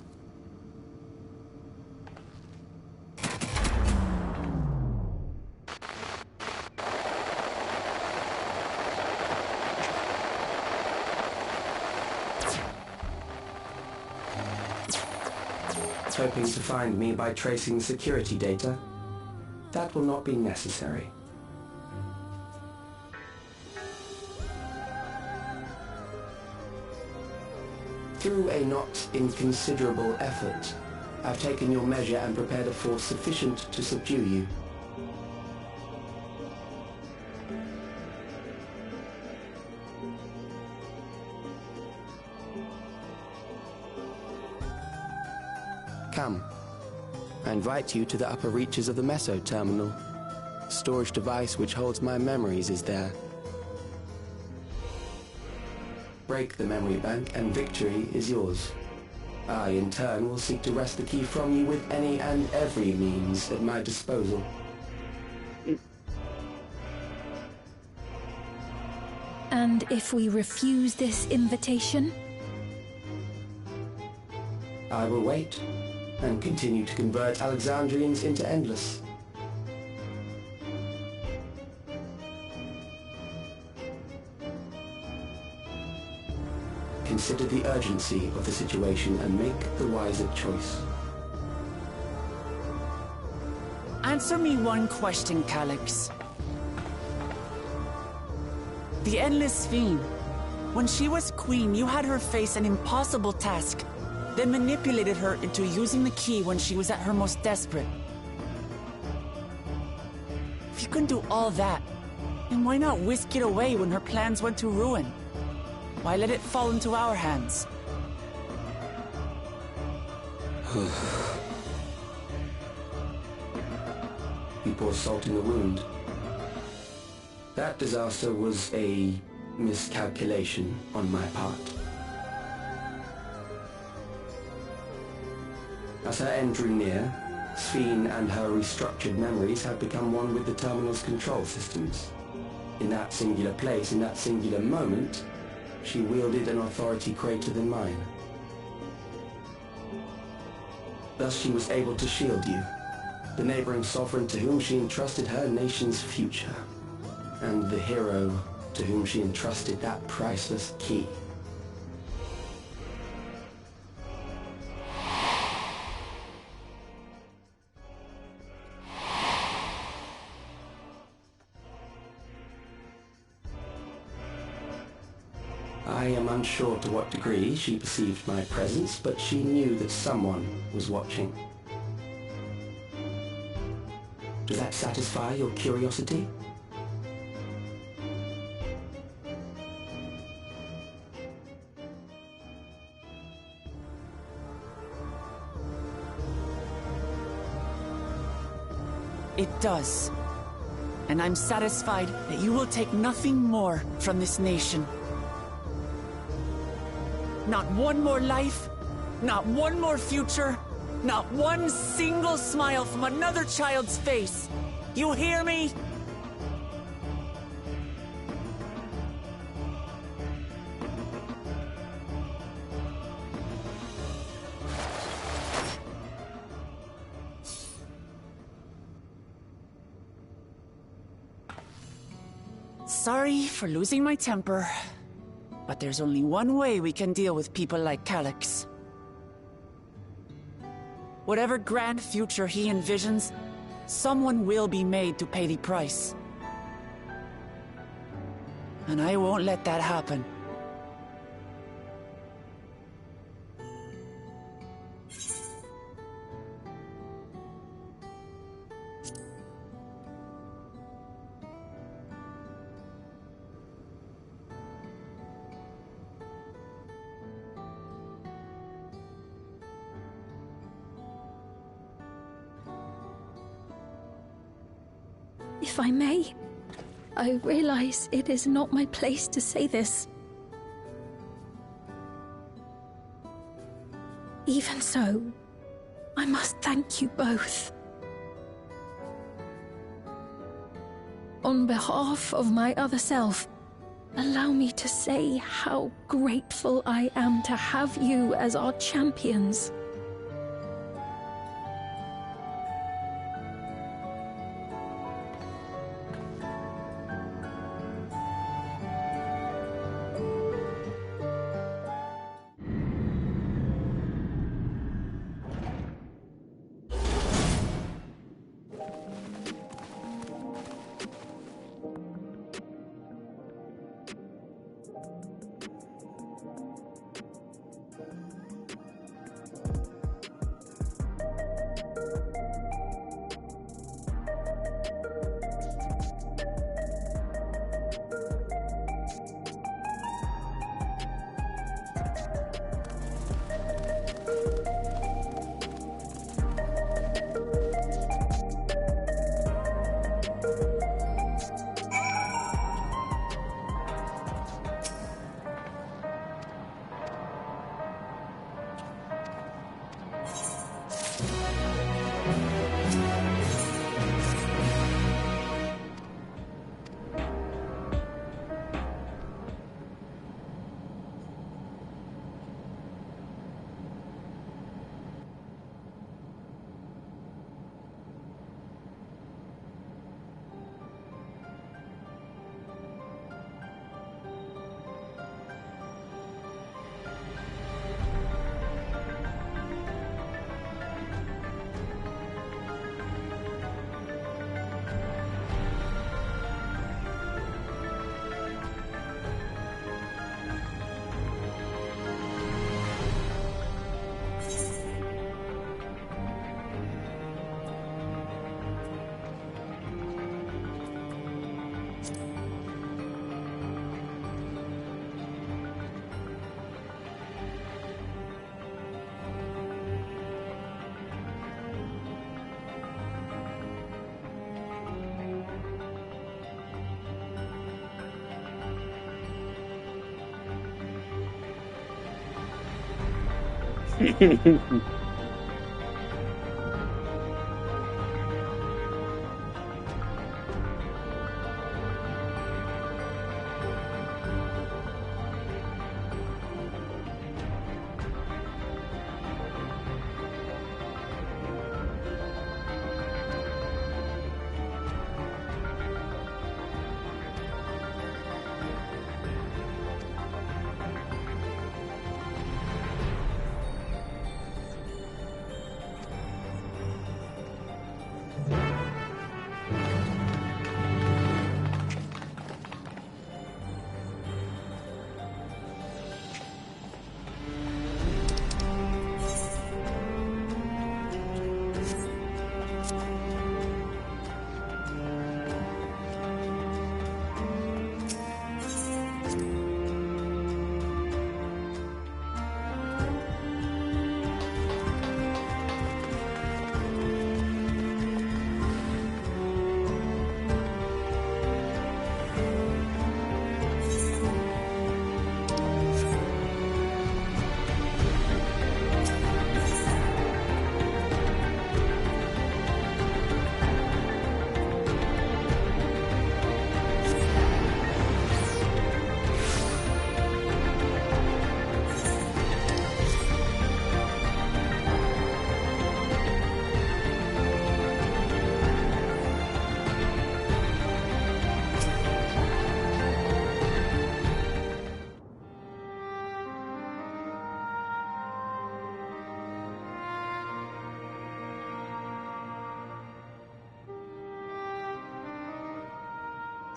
[SPEAKER 7] Hoping to find me by tracing security data? That will not be necessary. Through a not inconsiderable effort, I've taken your measure and prepared a force sufficient to subdue you. Come. I invite you to the upper reaches of the Meso Terminal. The storage device which holds my memories is there. Break the memory bank and victory is yours. I, in turn, will seek to wrest the key from you with any and every means at my disposal.
[SPEAKER 14] And if we refuse this invitation?
[SPEAKER 7] I will wait and continue to convert Alexandrians into Endless. Consider the urgency of the situation and make the wiser choice.
[SPEAKER 16] Answer me one question, Calyx. The Endless Fiend. When she was queen, you had her face an impossible task, then manipulated her into using the key when she was at her most desperate. If you can do all that, then why not whisk it away when her plans went to ruin? Why let it fall into our hands?
[SPEAKER 7] You pour salt in the wound. That disaster was a miscalculation on my part. As her end drew near, Sphene and her restructured memories had become one with the terminal's control systems. In that singular place, in that singular moment, she wielded an authority greater than mine. Thus she was able to shield you, the neighboring sovereign to whom she entrusted her nation's future, and the hero to whom she entrusted that priceless key. I am unsure to what degree she perceived my presence, but she knew that someone was watching. Does that satisfy your curiosity?
[SPEAKER 16] It does. And I'm satisfied that you will take nothing more from this nation. Not one more life, not one more future, not one single smile from another child's face. You hear me? Sorry for losing my temper, but there's only one way we can deal with people like Calyx. Whatever grand future he envisions, someone will be made to pay the price. And I won't let that happen.
[SPEAKER 8] If I may, I realize it is not my place to say this. Even so, I must thank you both. On behalf of my other self, allow me to say how grateful I am to have you as our champions.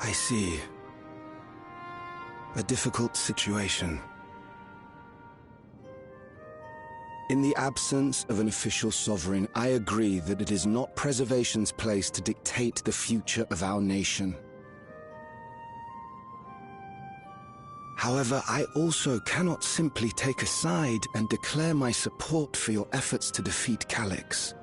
[SPEAKER 3] I see. A difficult situation. In the absence of an official sovereign, I agree that it is not Preservation's place to dictate the future of our nation. However, I also cannot simply take a side and declare my support for your efforts to defeat Calyx.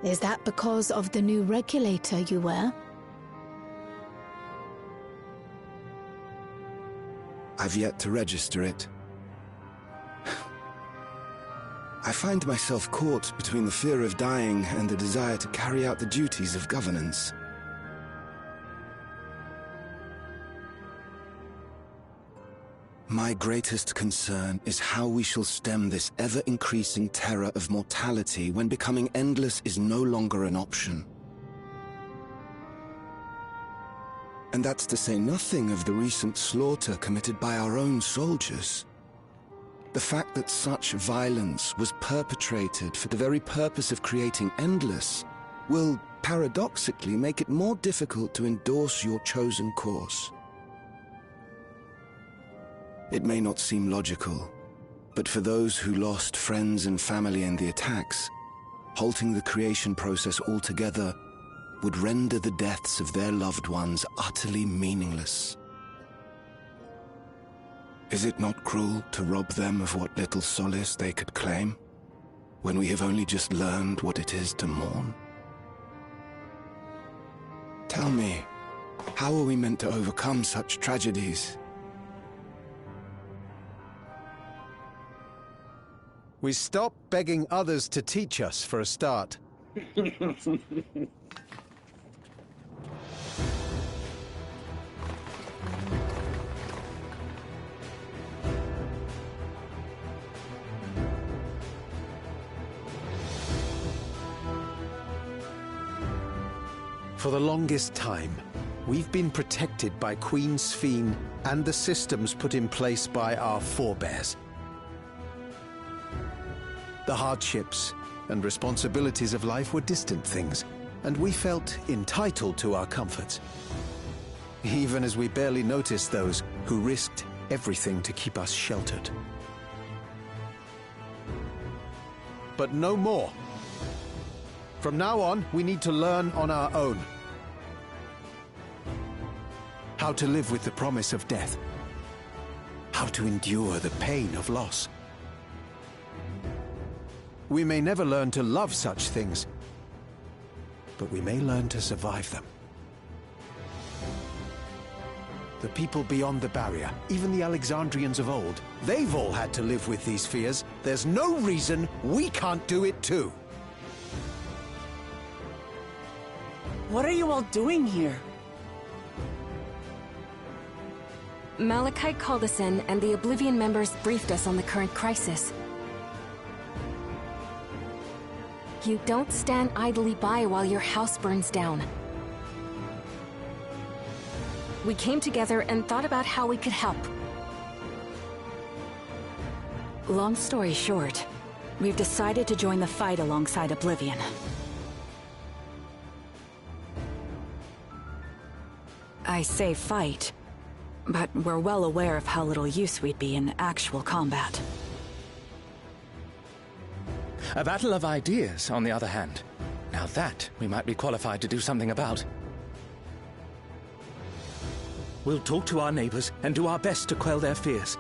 [SPEAKER 4] Is that because of the new regulator you wear?
[SPEAKER 3] I've yet to register it. I find myself caught between the fear of dying and the desire to carry out the duties of governance. My greatest concern is how we shall stem this ever-increasing terror of mortality when becoming endless is no longer an option. And that's to say nothing of the recent slaughter committed by our own soldiers. The fact that such violence was perpetrated for the very purpose of creating endless will, paradoxically, make it more difficult to endorse your chosen course. It may not seem logical, but for those who lost friends and family in the attacks, halting the creation process altogether would render the deaths of their loved ones utterly meaningless. Is it not cruel to rob them of what little solace they could claim, when we have only just learned what it is to mourn? Tell me, how are we meant to overcome such tragedies?
[SPEAKER 6] We stop begging others to teach us for a start. For the longest time, we've been protected by Queen Sphene and the systems put in place by our forebears. The hardships and responsibilities of life were distant things, and we felt entitled to our comforts, even as we barely noticed those who risked everything to keep us sheltered. But no more. From now on, we need to learn on our own. How to live with the promise of death. How to endure the pain of loss. We may never learn to love such things, but we may learn to survive them. The people beyond the barrier, even the Alexandrians of old, they've all had to live with these fears. There's no reason we can't do it too.
[SPEAKER 16] What are you all doing here?
[SPEAKER 20] Malachite called us in, and the Oblivion members briefed us on the current crisis. You don't stand idly by while your house burns down. We came together and thought about how we could help.
[SPEAKER 21] Long story short, we've decided to join the fight alongside Oblivion. I say fight, but we're well aware of how little use we'd be in actual combat.
[SPEAKER 12] A battle of ideas, on the other hand. Now that we might be qualified to do something about. We'll talk to our neighbors and do our best to quell their fears.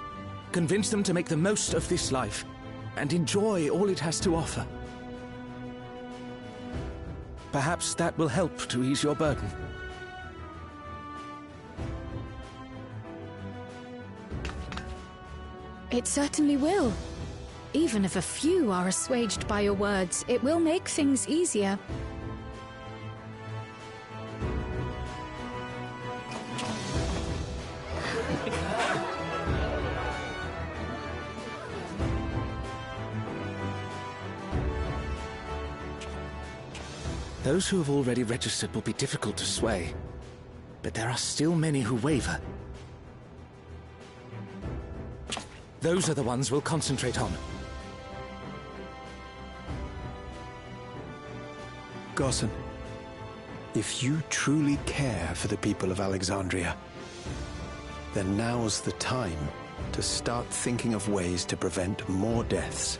[SPEAKER 12] Convince them to make the most of this life and enjoy all it has to offer. Perhaps that will help to ease your burden.
[SPEAKER 4] It certainly will. Even if a few are assuaged by your words, it will make things easier.
[SPEAKER 12] Those who have already registered will be difficult to sway, but there are still many who waver. Those are the ones we'll concentrate on.
[SPEAKER 6] Gossen, if you truly care for the people of Alexandria, then now's the time to start thinking of ways to prevent more deaths.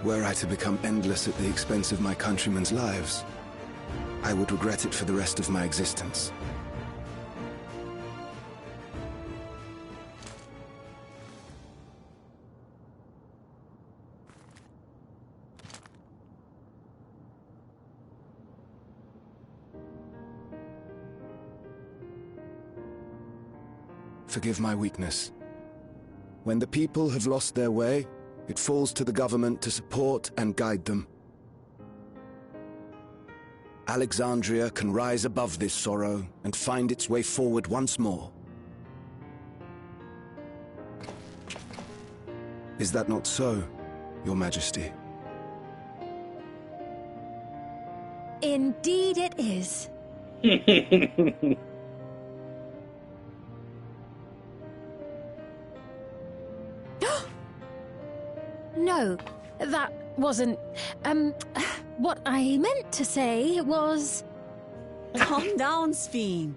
[SPEAKER 3] Were I to become endless at the expense of my countrymen's lives, I would regret it for the rest of my existence. Forgive my weakness. When the people have lost their way, it falls to the government to support and guide them. Alexandria can rise above this sorrow and find its way forward once more. Is that not so, Your Majesty?
[SPEAKER 4] Indeed it is. No, that wasn't... what I meant to say was...
[SPEAKER 16] Calm down, Sphene.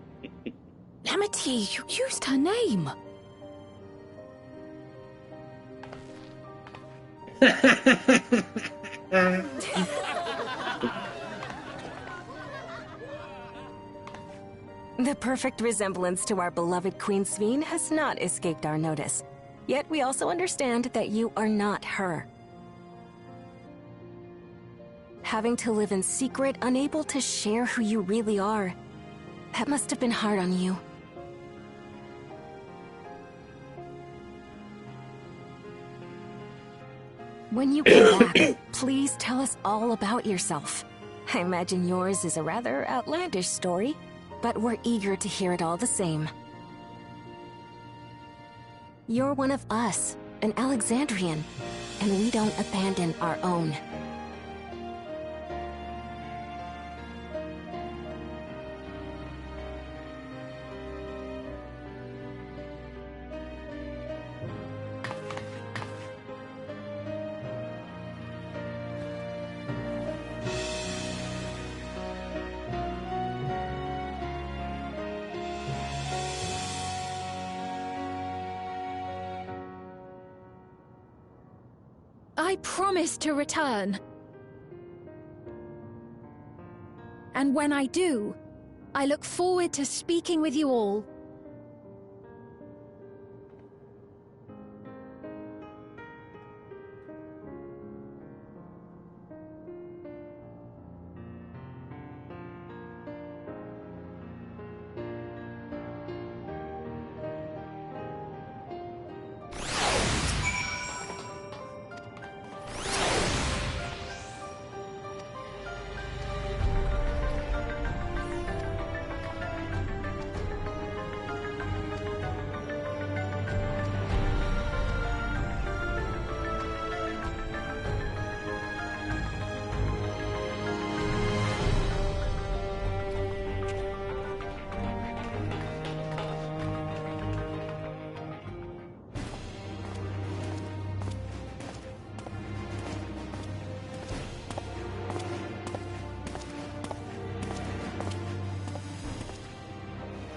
[SPEAKER 4] Amity, you used her name.
[SPEAKER 20] The perfect resemblance to our beloved Queen Sphene has not escaped our notice. Yet we also understand that you are not her. Having to live in secret, unable to share who you really are, that must have been hard on you. When you come back, please tell us all about yourself. I imagine yours is a rather outlandish story, but we're eager to hear it all the same. You're one of us, an Alexandrian, and we don't abandon our own.
[SPEAKER 4] I promise to return. And when I do, I look forward to speaking with you all.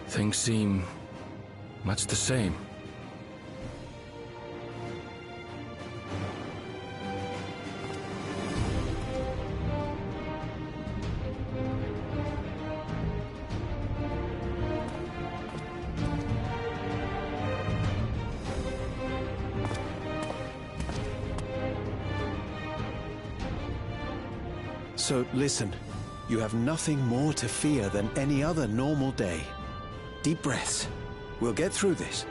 [SPEAKER 5] Things seem much the same.
[SPEAKER 6] So listen, you have nothing more to fear than any other normal day. Deep breaths. We'll get through this.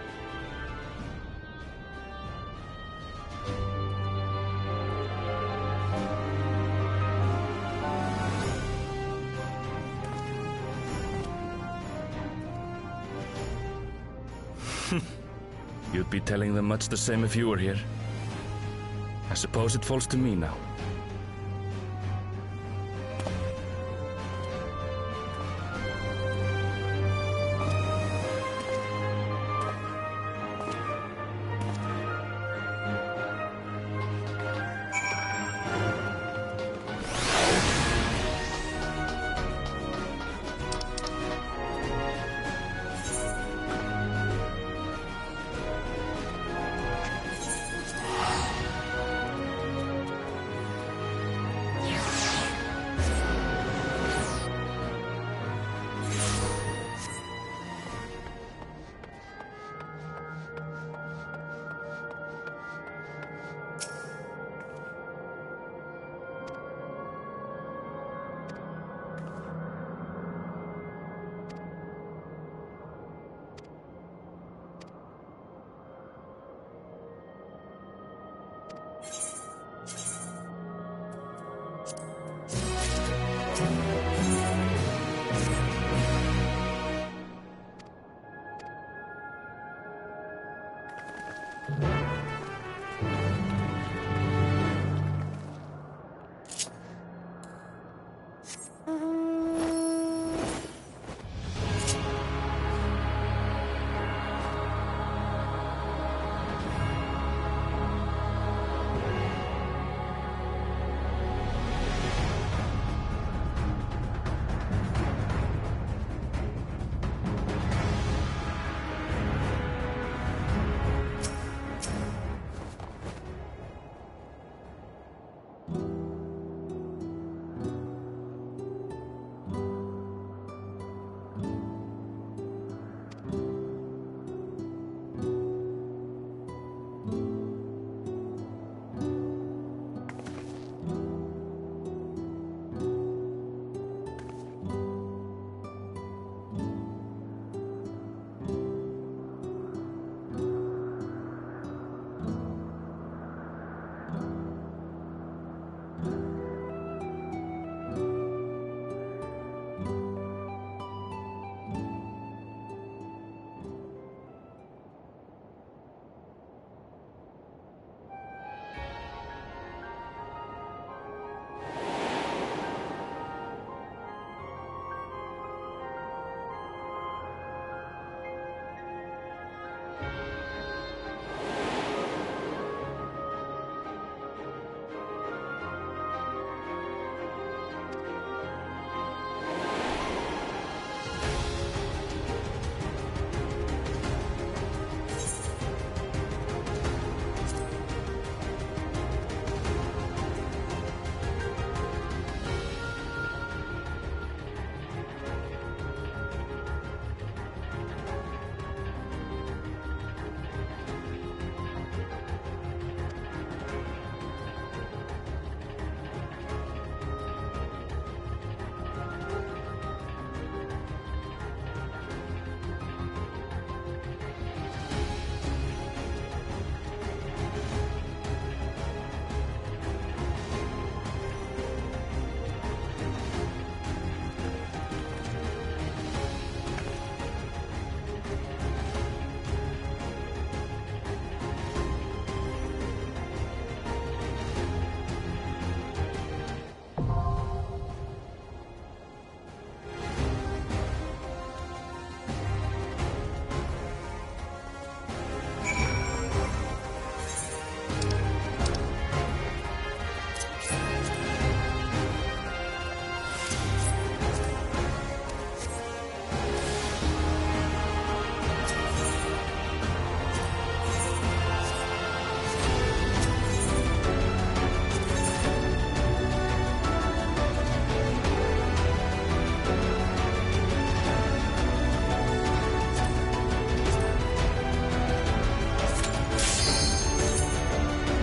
[SPEAKER 5] You'd be telling them much the same if you were here. I suppose it falls to me now.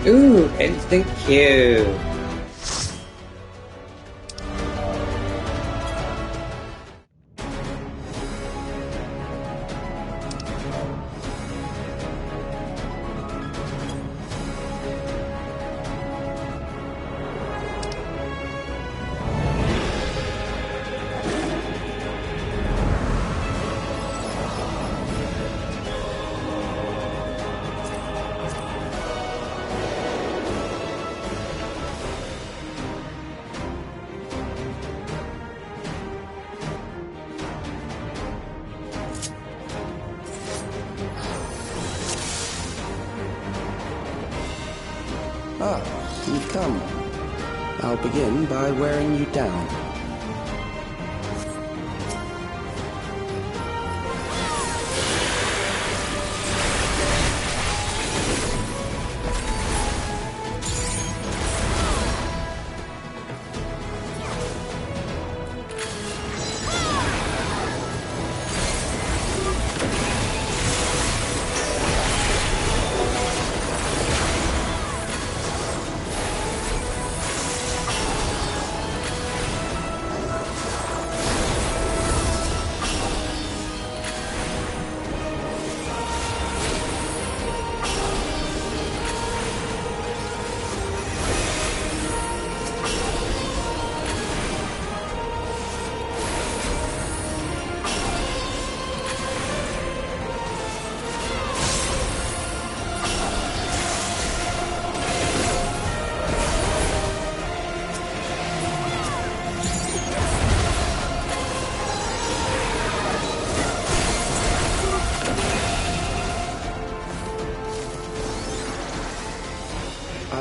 [SPEAKER 1] Ooh, instant queue.
[SPEAKER 10] Ah, you've come. I'll begin by wearing you down.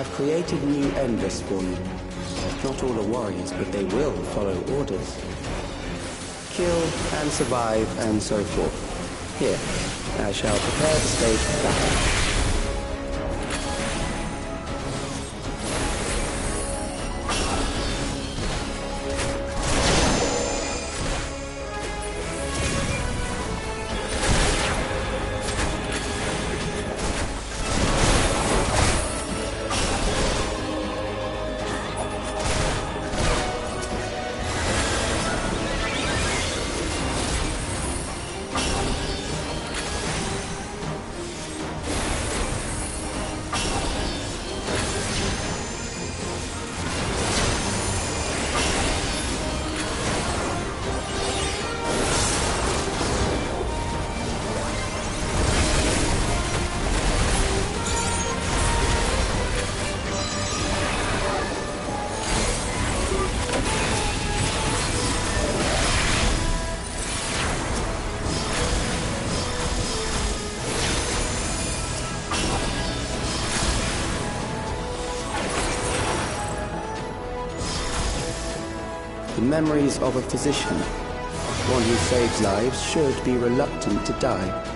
[SPEAKER 10] I've created new Endless for you. Not all are warriors, but they will follow orders. Kill and survive and so forth. Here, I shall prepare the stage for battle. The memories of a physician. One who saves lives should be reluctant to die.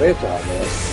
[SPEAKER 1] Regardless.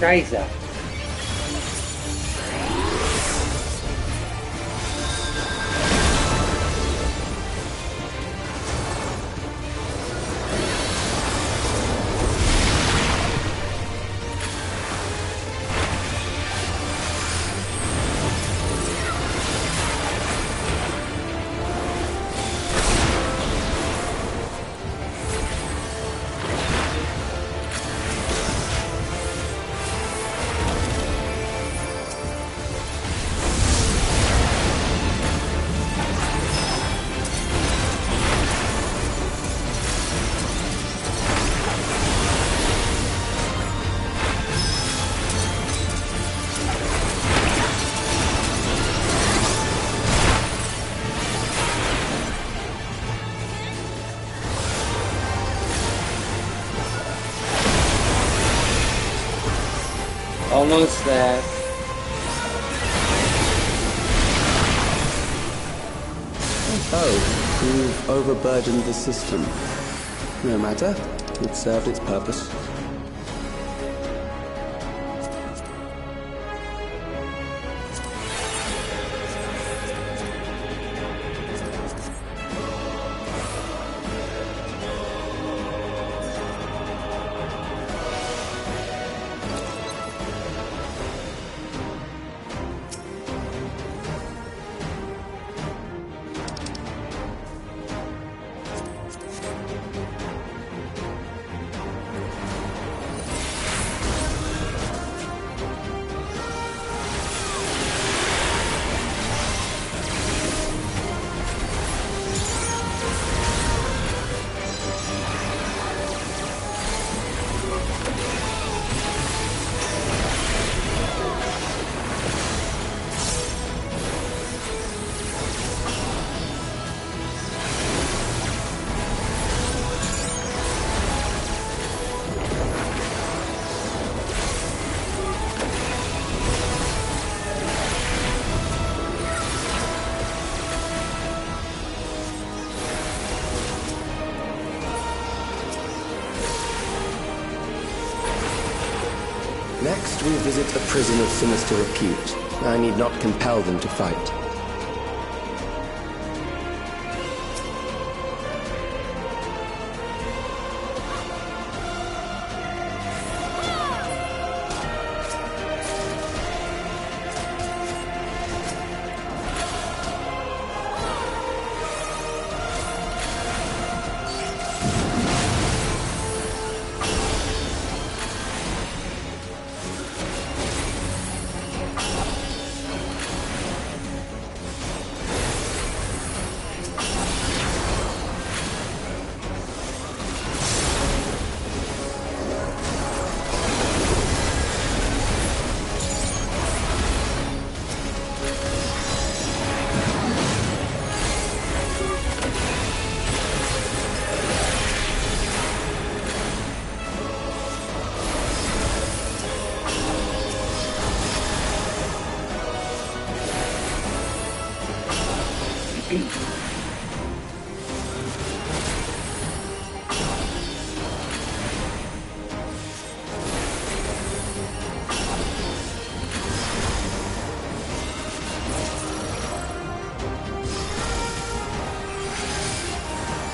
[SPEAKER 1] Tracer. Almost there.
[SPEAKER 10] Oh, you've overburdened the system. No matter. It served its purpose. Next, we visit a prison of sinister repute. I need not compel them to fight.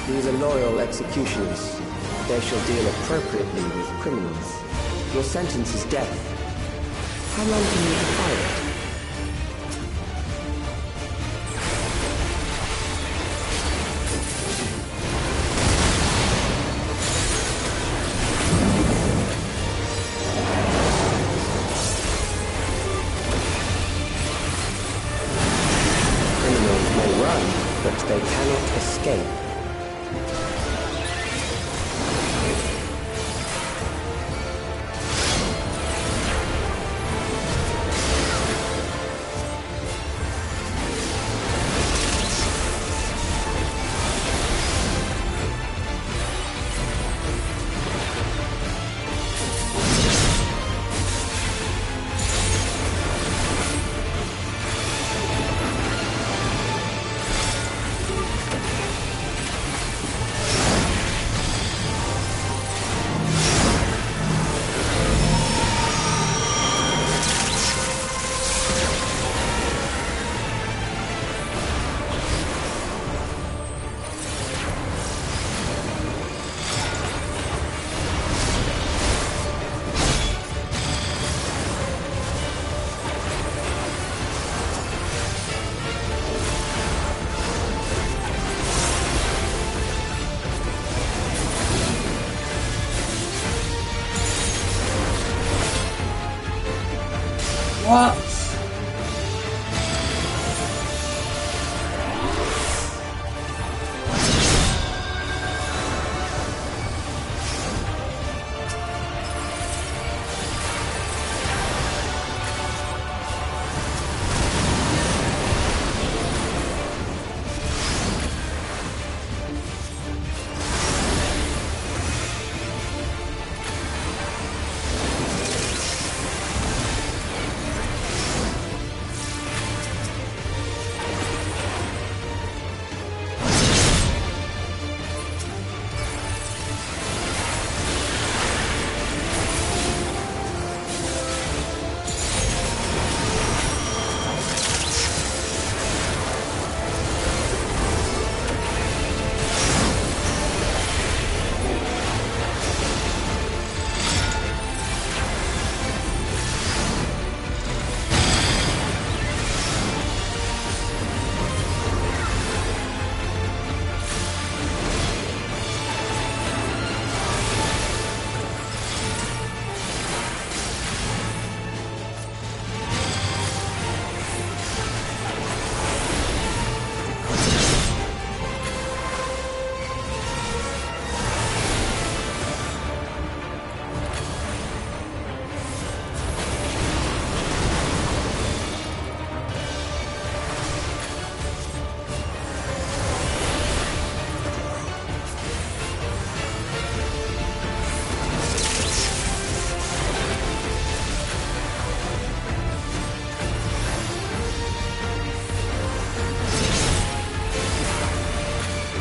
[SPEAKER 10] These are loyal executioners. They shall deal appropriately with criminals. Your sentence is death. How long can you defy it? Criminals may run, but they cannot escape.
[SPEAKER 1] What?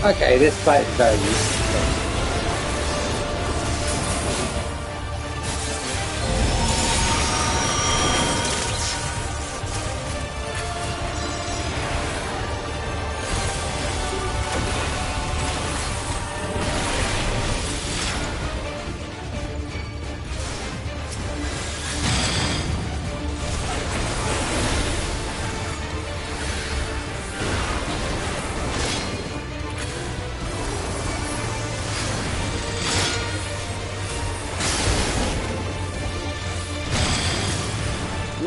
[SPEAKER 1] Okay, this fight is very useful.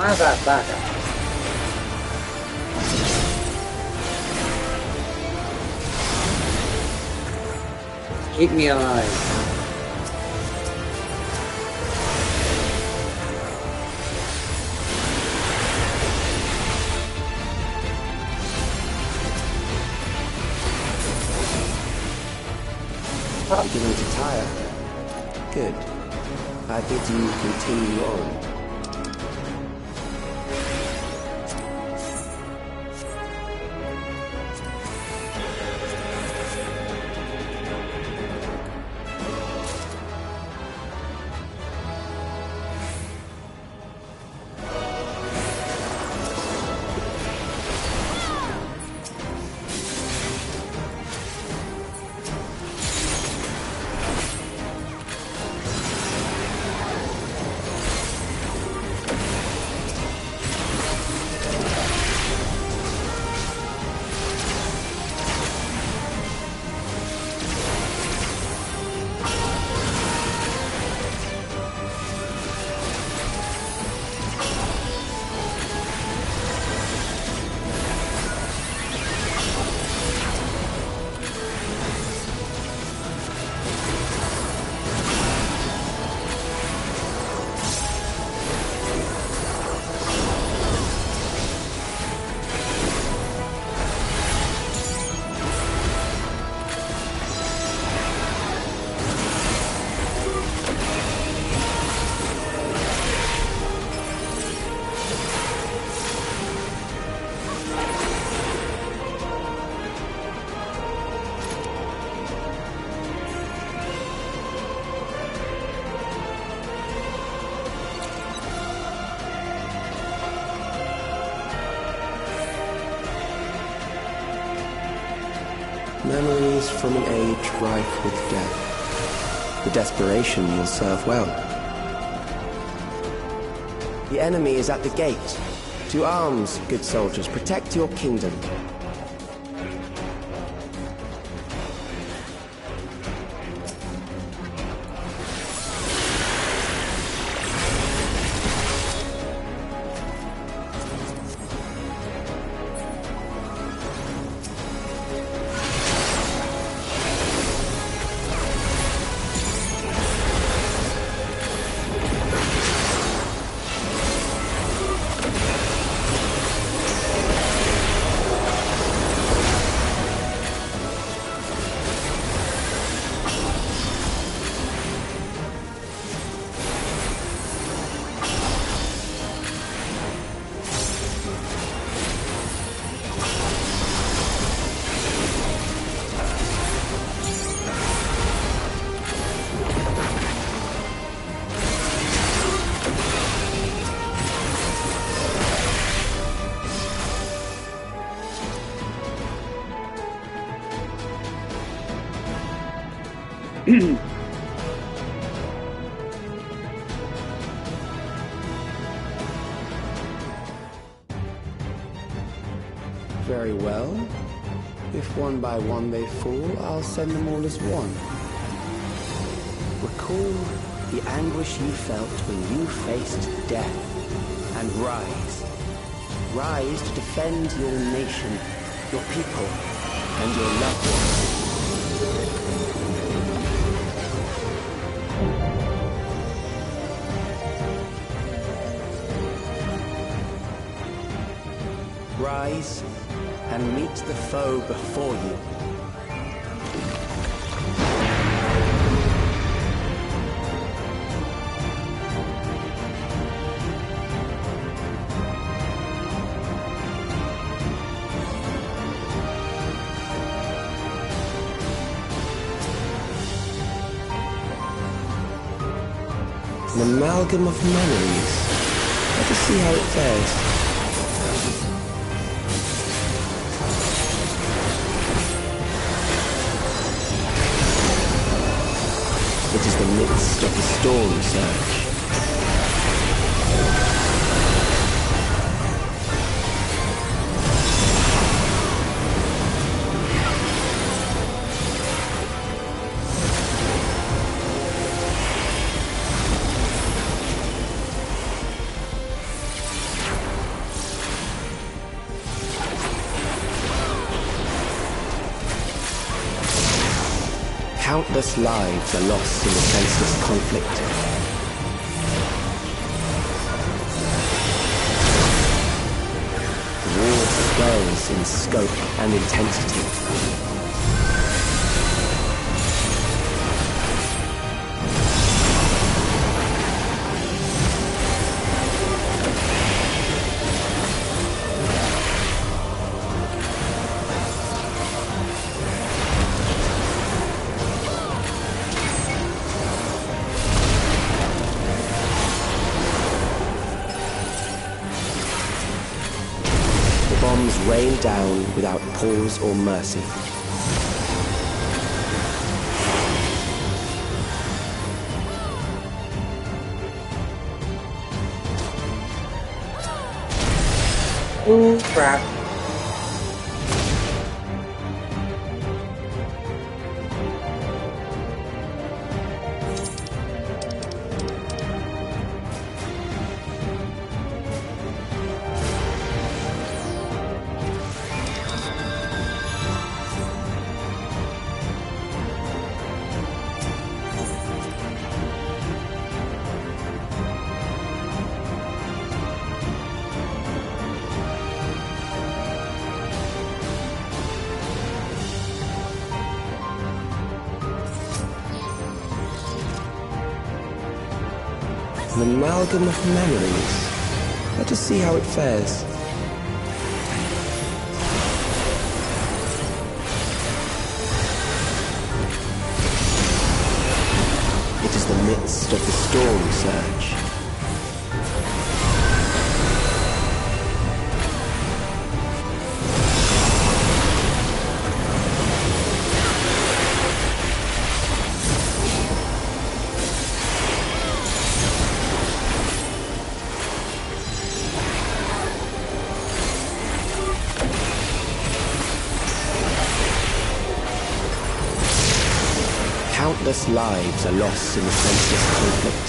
[SPEAKER 1] Motherfucker. Keep me alive.
[SPEAKER 10] Beginning to tire. Good. I bid you continue on. Memories from an age rife with death. The desperation will serve well. The enemy is at the gate. To arms, good soldiers, protect your kingdom. Very well. If one by one they fall, I'll send them all as one. Recall the anguish you felt when you faced death, and rise. Rise to defend your nation, your people, and your loved ones. Rise and meet the foe before you. An amalgam of memories. Let us see how it fares. It is the midst of the storm surge. Countless lives are lost in the senseless conflict. The war swells in scope and intensity. Bombs rain down without pause or mercy.
[SPEAKER 1] Oh crap. An amalgam of memories. Let us see how it fares. It is the midst of the storm surge. Countless lives are lost in the senseless conflict.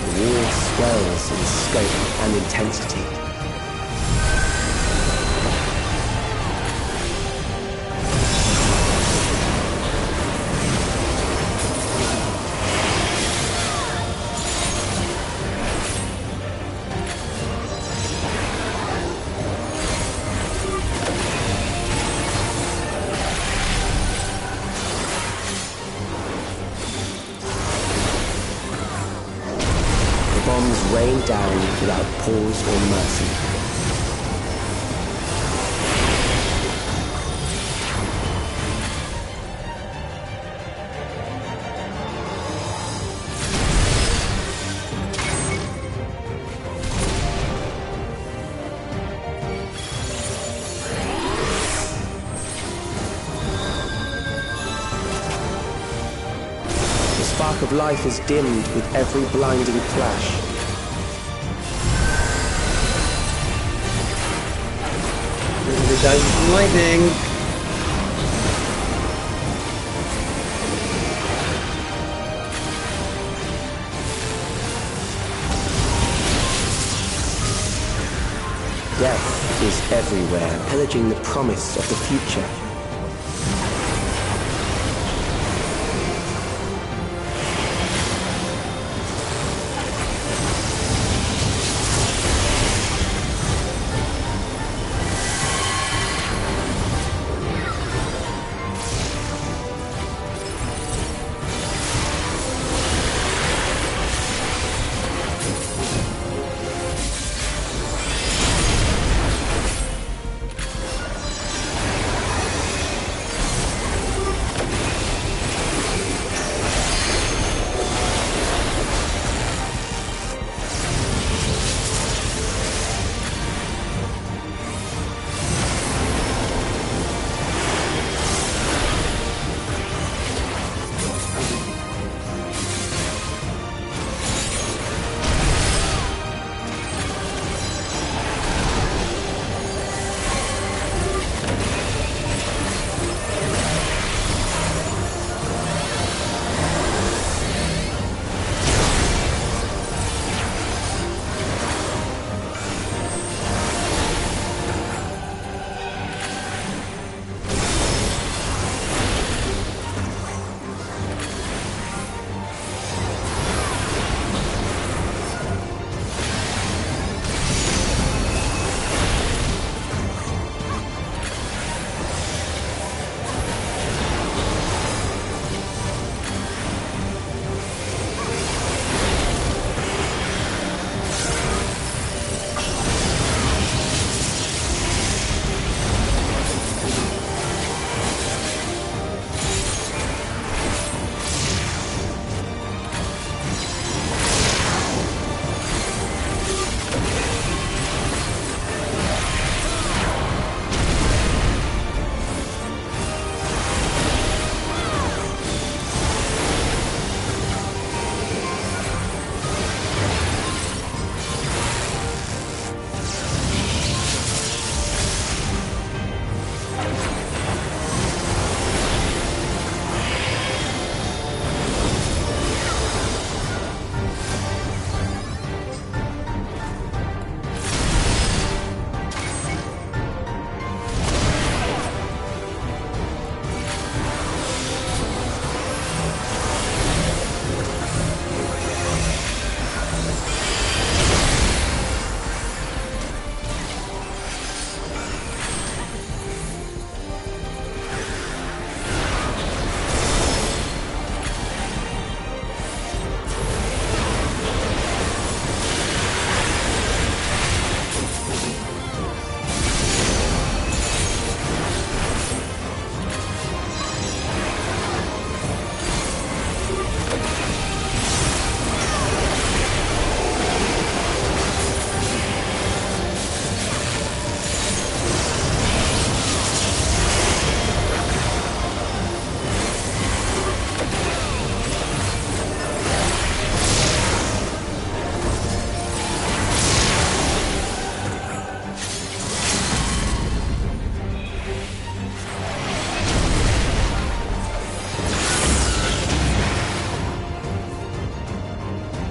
[SPEAKER 1] The war swells in scope and intensity. Bombs rain down without pause or mercy.
[SPEAKER 10] spark of life is dimmed with every blinding flash.
[SPEAKER 1] The Dungeon Lightning.
[SPEAKER 10] Death is everywhere, pillaging the promise of the future.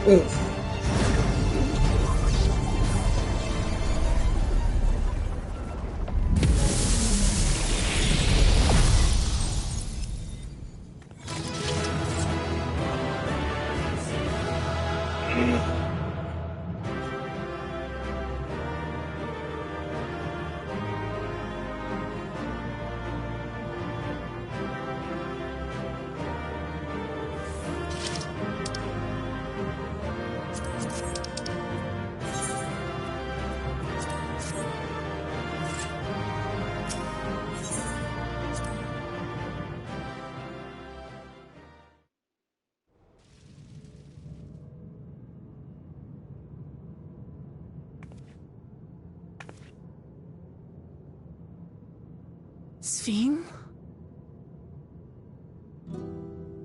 [SPEAKER 1] Oof.
[SPEAKER 16] Sphene?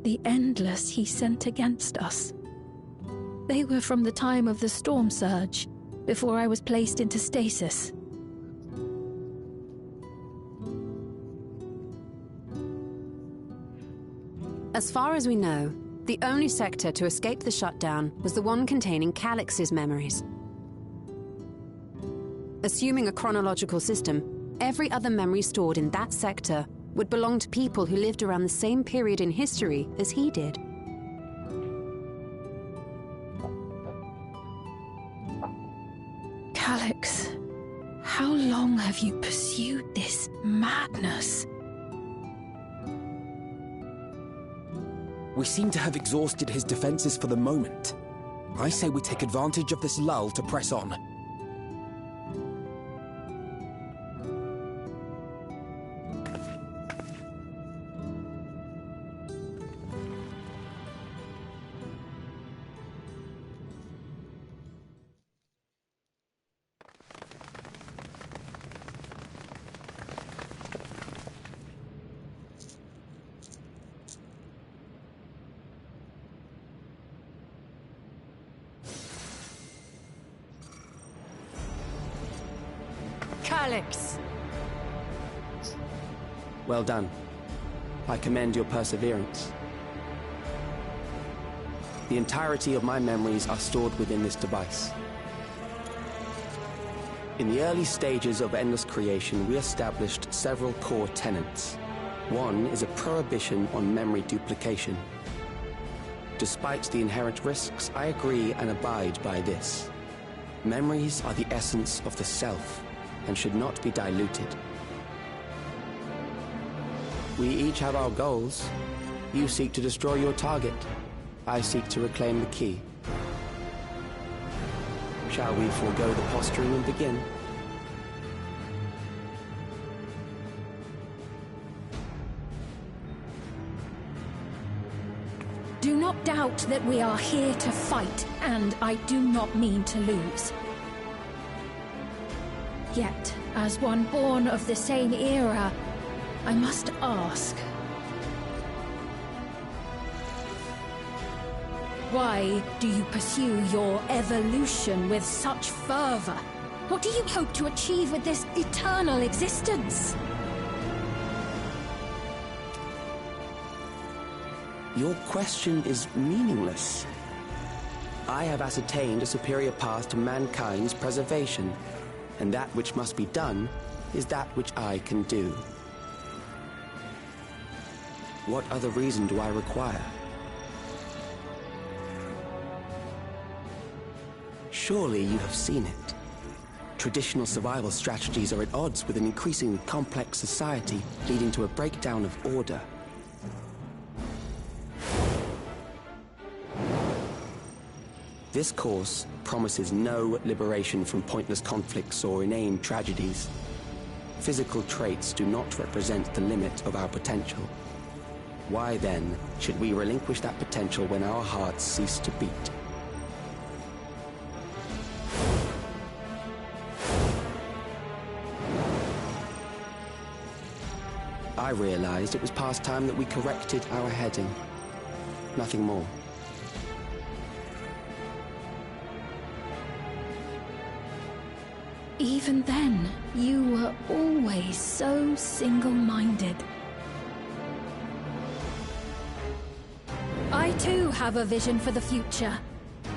[SPEAKER 8] The Endless he sent against us. They were from the time of the storm surge, before I was placed into stasis.
[SPEAKER 11] As far as we know, the only sector to escape the shutdown was the one containing Calix's memories. Assuming a chronological system, every other memory stored in that sector would belong to people who lived around the same period in history as he did.
[SPEAKER 8] Calix, how long have you pursued this madness?
[SPEAKER 22] We seem to have exhausted his defenses for the moment. I say we take advantage of this lull to press on.
[SPEAKER 11] Calix!
[SPEAKER 10] Well done. I commend your perseverance. The entirety of my memories are stored within this device. In the early stages of Endless creation, we established several core tenets. One is a prohibition on memory duplication. Despite the inherent risks, I agree and abide by this. Memories are the essence of the self, and should not be diluted. We each have our goals. You seek to destroy your target. I seek to reclaim the key. Shall we forego the posturing and begin?
[SPEAKER 4] Do not doubt that we are here to fight, and I do not mean to lose. Yet, as one born of the same era, I must ask, why do you pursue your evolution with such fervor? What do you hope to achieve with this eternal existence?
[SPEAKER 10] Your question is meaningless. I have ascertained a superior path to mankind's preservation, and that which must be done is that which I can do. What other reason do I require? Surely you have seen it. Traditional survival strategies are at odds with an increasingly complex society, leading to a breakdown of order. This course promises no liberation from pointless conflicts or inane tragedies. Physical traits do not represent the limit of our potential. Why then should we relinquish that potential when our hearts cease to beat? I realized it was past time that we corrected our heading. Nothing more.
[SPEAKER 8] Even then, you were always so single-minded.
[SPEAKER 4] I too have a vision for the future,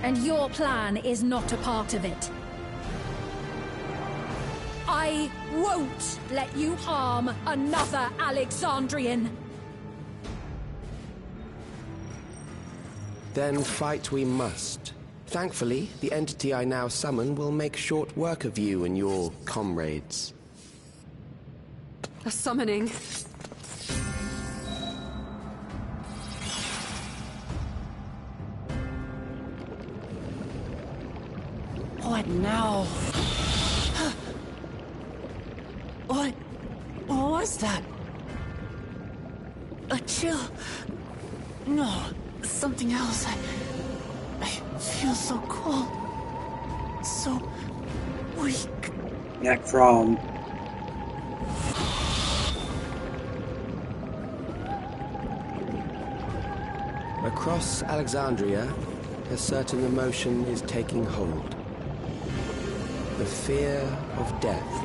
[SPEAKER 4] and your plan is not a part of it. I won't let you harm another Alexandrian.
[SPEAKER 10] Then fight we must. Thankfully, the entity I now summon will make short work of you and your comrades.
[SPEAKER 11] A summoning.
[SPEAKER 16] What now? What was that? A chill? No, something else. I feel so cold. So weak.
[SPEAKER 1] Necrom.
[SPEAKER 10] Across Alexandria, a certain emotion is taking hold. The fear of death.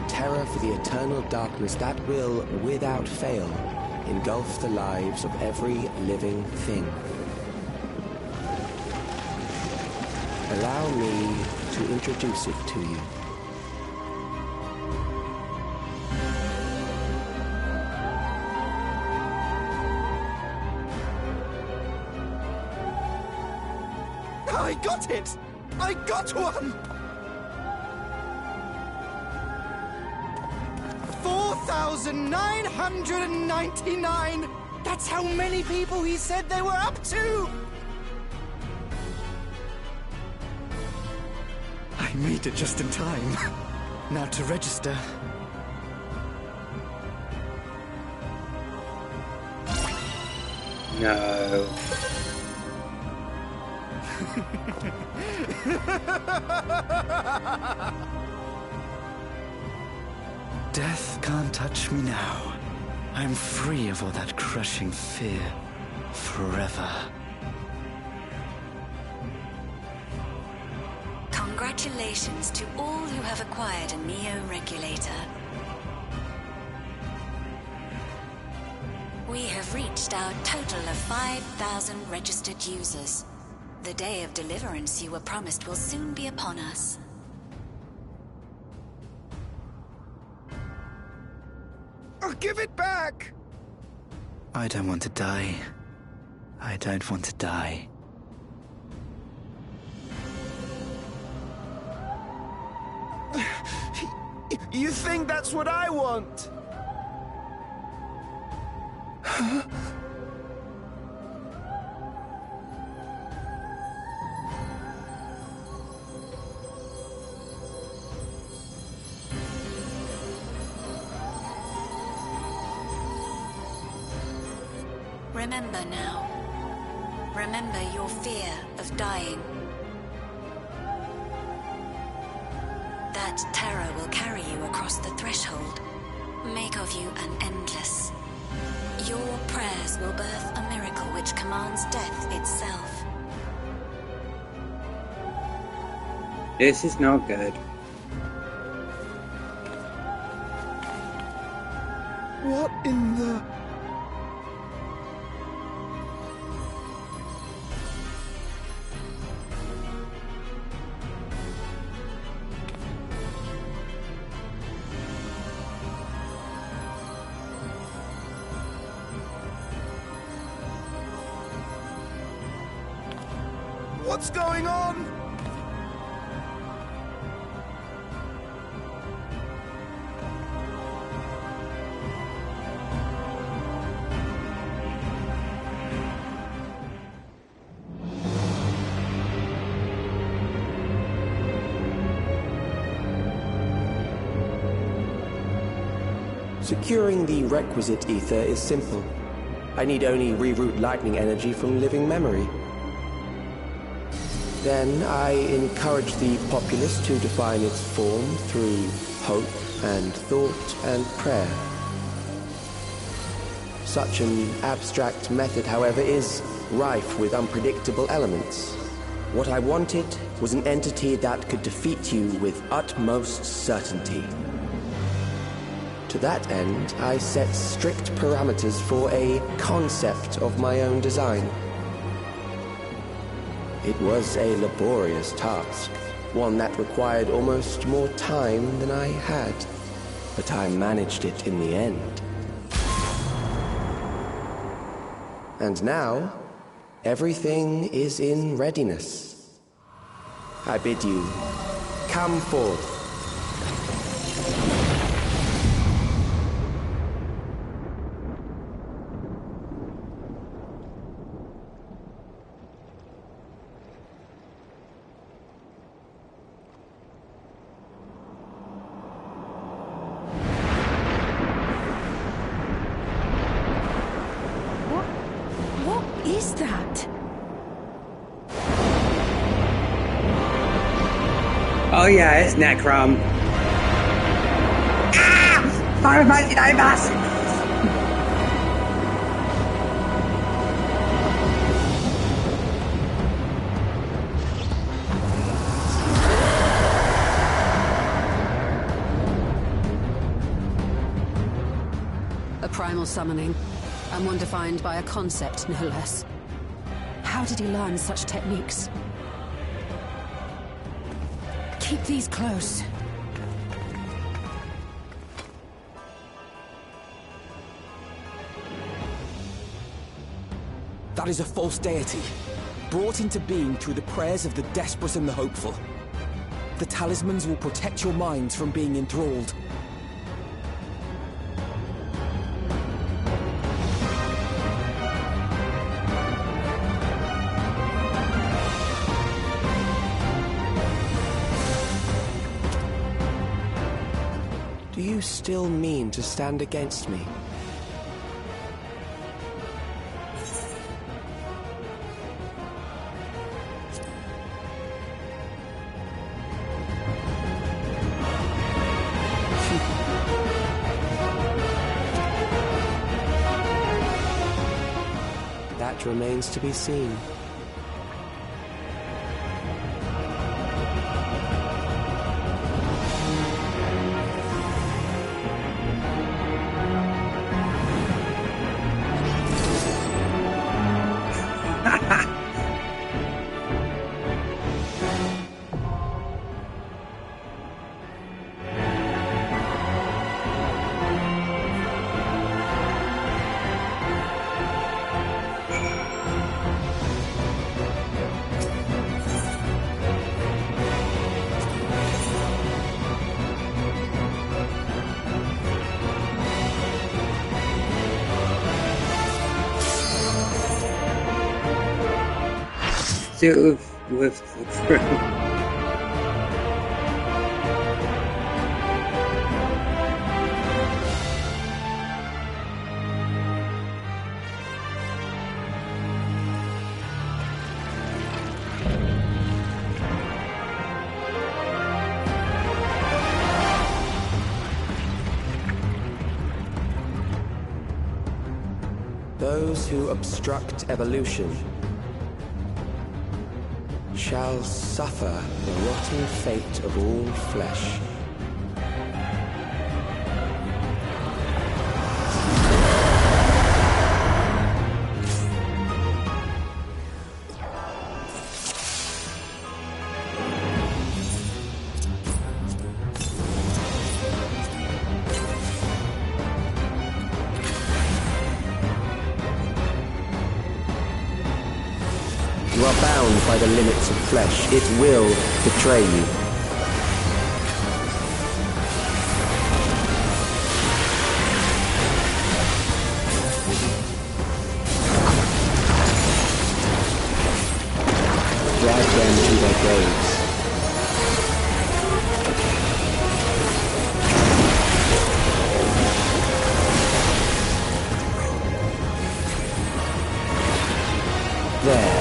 [SPEAKER 10] Terror for the eternal darkness that will, without fail, engulf the lives of every living thing. Allow me to introduce it to you.
[SPEAKER 15] I got it! I got one! 4,999! That's how many people he said they were up to! I made it just in time. Now to register.
[SPEAKER 1] No.
[SPEAKER 15] Death can't touch me now. I'm free of all that crushing fear. Forever.
[SPEAKER 2] Congratulations to all who have acquired a Neo-Regulator. We have reached our total of 5,000 registered users. The day of deliverance you were promised will soon be upon us.
[SPEAKER 15] Oh, give it back! I don't want to die. I don't want to die. You think that's what I want? Huh?
[SPEAKER 2] Remember now. Remember your fear of dying. That terror will carry you across the threshold, make of you an endless. Your prayers will birth a miracle which commands death itself.
[SPEAKER 1] This is not good.
[SPEAKER 15] What in the... What's going on?
[SPEAKER 10] Securing the requisite ether is simple. I need only reroute lightning energy from living memory. Then I encourage the populace to define its form through hope and thought and prayer. Such an abstract method, however, is rife with unpredictable elements. What I wanted was an entity that could defeat you with utmost certainty. To that end, I set strict parameters for a concept of my own design. It was a laborious task, one that required almost more time than I had, but I managed it in the end. And now, everything is in readiness. I bid you, come forth.
[SPEAKER 1] Oh yeah, it's Necrom. Ah! Firefighting Ibas!
[SPEAKER 11] A primal summoning, and one defined by a concept, no less. How did he learn such techniques? Keep these close.
[SPEAKER 22] That is a false deity, brought into being through the prayers of the desperate and the hopeful. The talismans will protect your minds from being enthralled.
[SPEAKER 10] Do you still mean to stand against me? That remains to be seen.
[SPEAKER 1] Do it with the crew.
[SPEAKER 10] Those who obstruct evolution shall suffer the rotting fate of all flesh. You are bound by the limits of flesh. It will betray you. Drag them to their graves. There.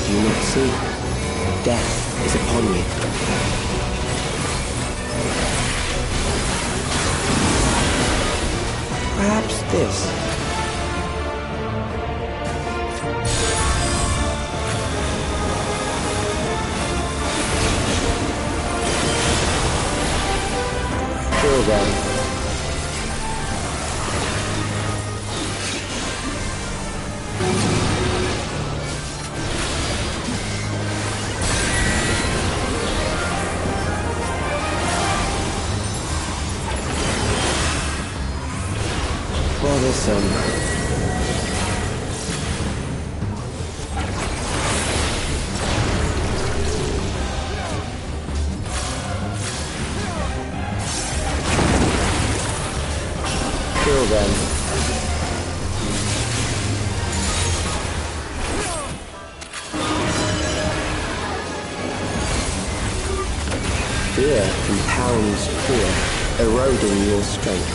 [SPEAKER 10] Do you not see? Death is upon me. Perhaps this. Kill them. Bothersome. Kill them. Fear compounds fear, eroding your strength.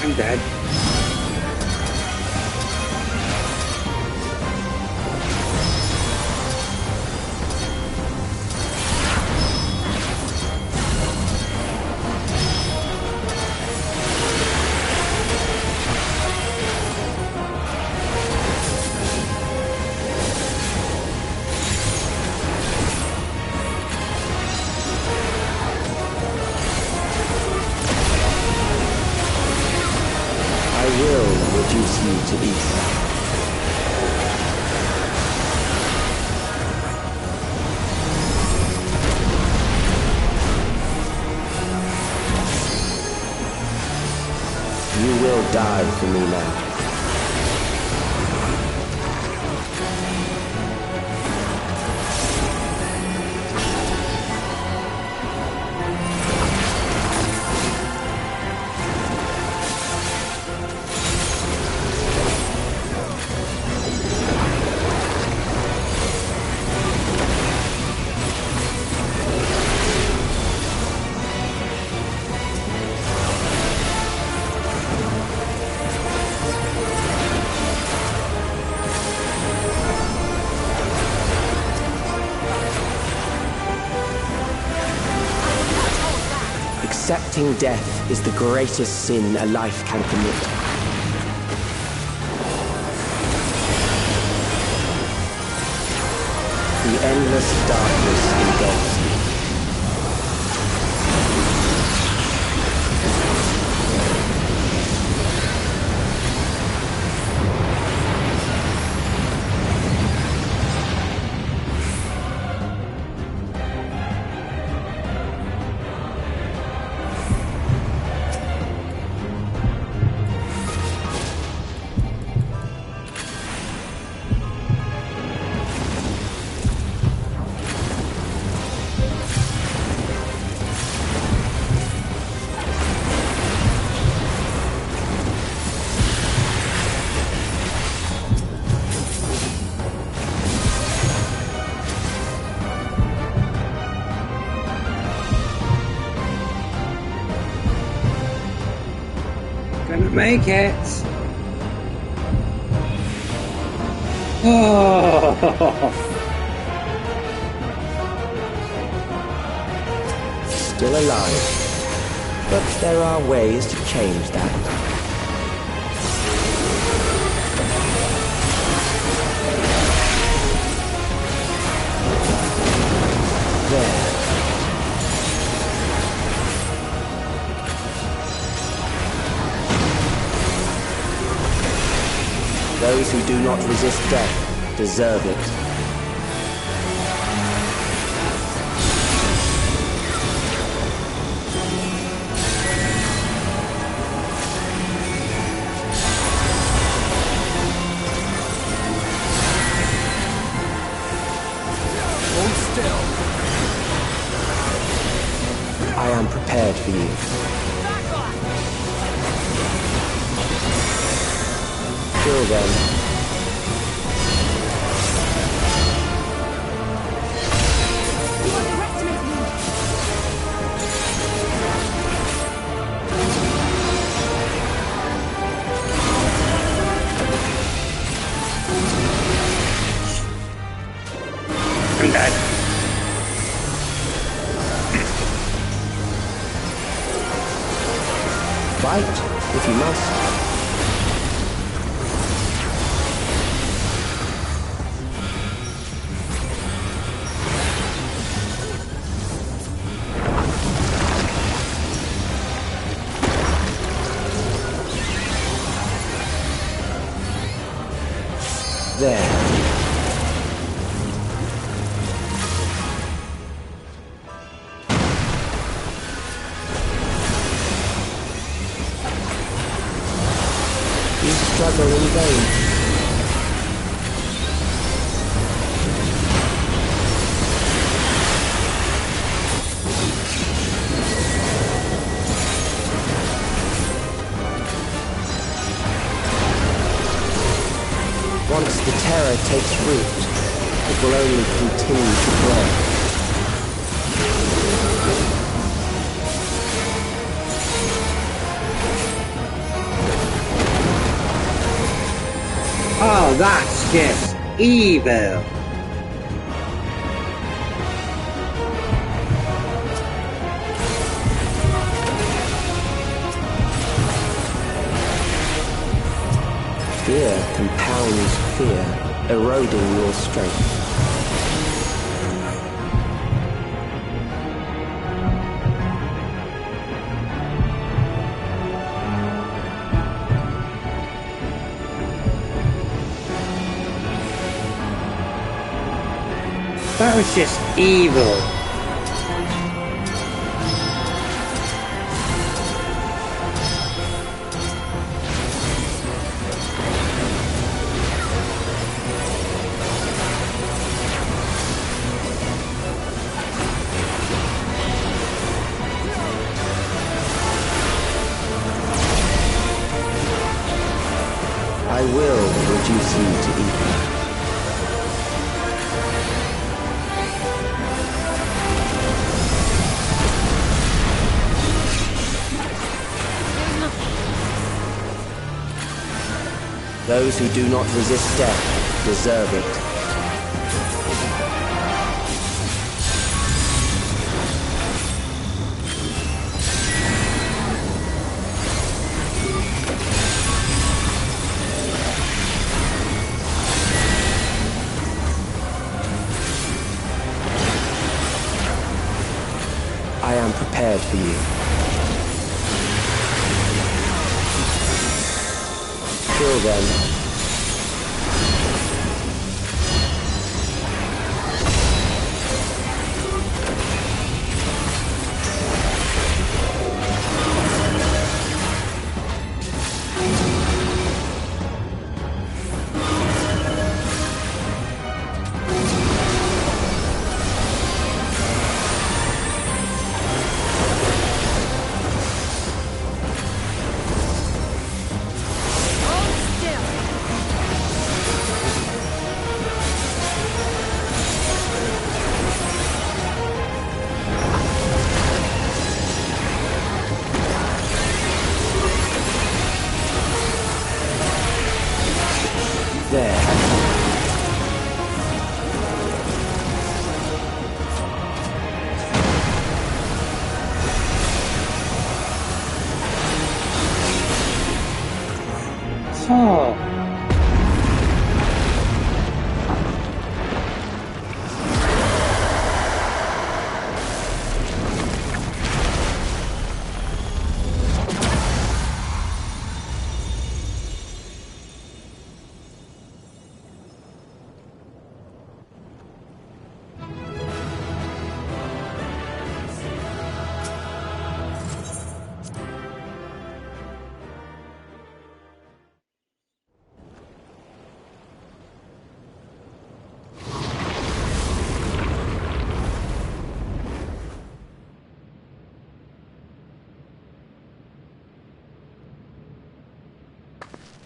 [SPEAKER 1] I'm dead.
[SPEAKER 10] Die for me now. Accepting death is the greatest sin a life can commit. The endless darkness engulfs you.
[SPEAKER 1] Make it. Oh.
[SPEAKER 10] Still alive, but there are ways to change that. There. Those who do not resist death deserve it.
[SPEAKER 12] Hold still.
[SPEAKER 10] I am prepared for you. Kill them.
[SPEAKER 1] I'm dead.
[SPEAKER 10] Fight, if you must. There. You struggle in vain. takes root, it will only continue to grow.
[SPEAKER 1] Oh, that's just evil.
[SPEAKER 10] Fear compounds fear, eroding your strength.
[SPEAKER 1] That was just evil.
[SPEAKER 10] I will reduce you to ether. Those who do not resist death deserve it. I am prepared for you. Kill them.
[SPEAKER 1] Oh.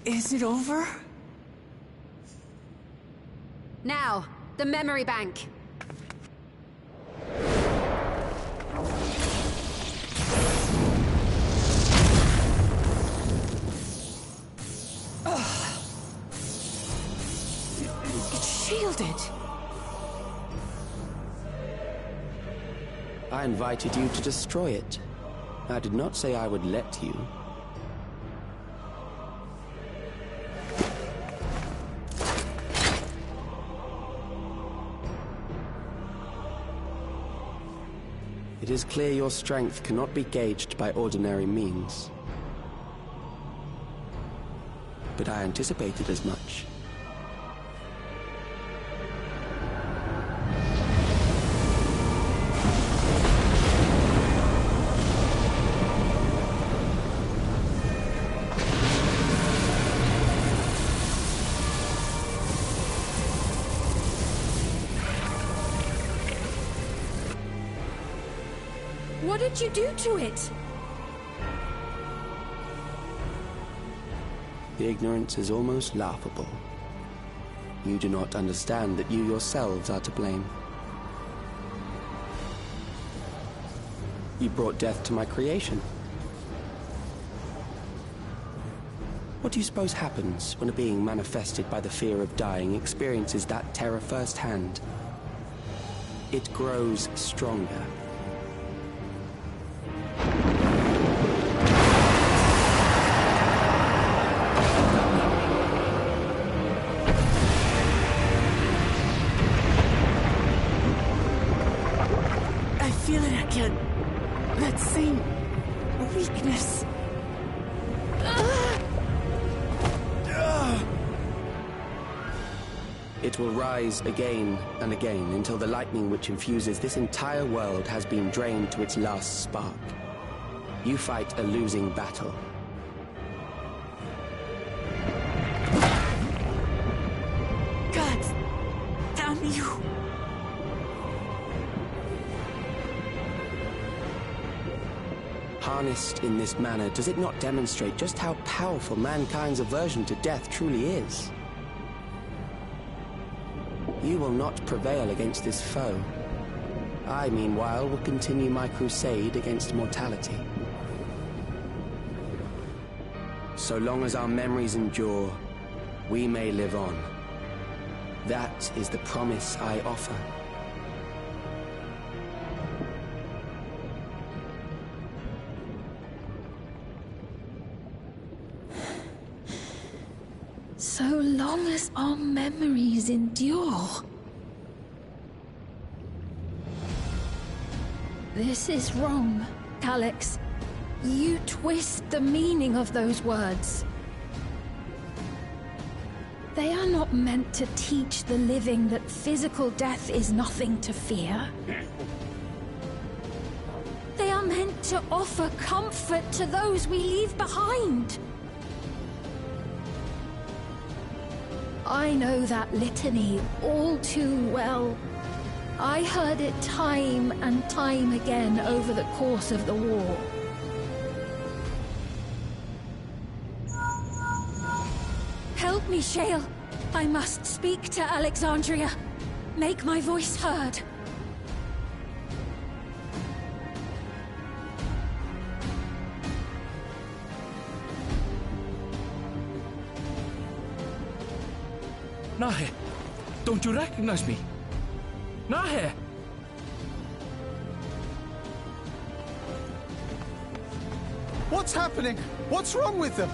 [SPEAKER 16] Is it over?
[SPEAKER 11] Now, the memory bank.
[SPEAKER 16] It's shielded.
[SPEAKER 10] I invited you to destroy it. I did not say I would let you. It is clear your strength cannot be gauged by ordinary means. But I anticipated as much.
[SPEAKER 8] What did you do to it?
[SPEAKER 10] The ignorance is almost laughable. You do not understand that you yourselves are to blame. You brought death to my creation. What do you suppose happens when a being manifested by the fear of dying experiences that terror firsthand? It grows stronger.
[SPEAKER 16] I feel it again. That same weakness.
[SPEAKER 10] It will rise again and again until the lightning which infuses this entire world has been drained to its last spark. You fight a losing battle.
[SPEAKER 16] God damn you!
[SPEAKER 10] Harnessed in this manner, does it not demonstrate just how powerful mankind's aversion to death truly is? You will not prevail against this foe. I, meanwhile, will continue my crusade against mortality. So long as our memories endure, we may live on. That is the promise I offer.
[SPEAKER 8] So long as our memories endure. This is wrong, Alex. You twist the meaning of those words. They are not meant to teach the living that physical death is nothing to fear. They are meant to offer comfort to those we leave behind. I know that litany all too well. I heard it time and time again over the course of the war. Help me, Shale. I must speak to Alexandria. Make my voice heard.
[SPEAKER 5] Nahe, don't you recognize me? Nahe!
[SPEAKER 6] What's happening? What's wrong with them?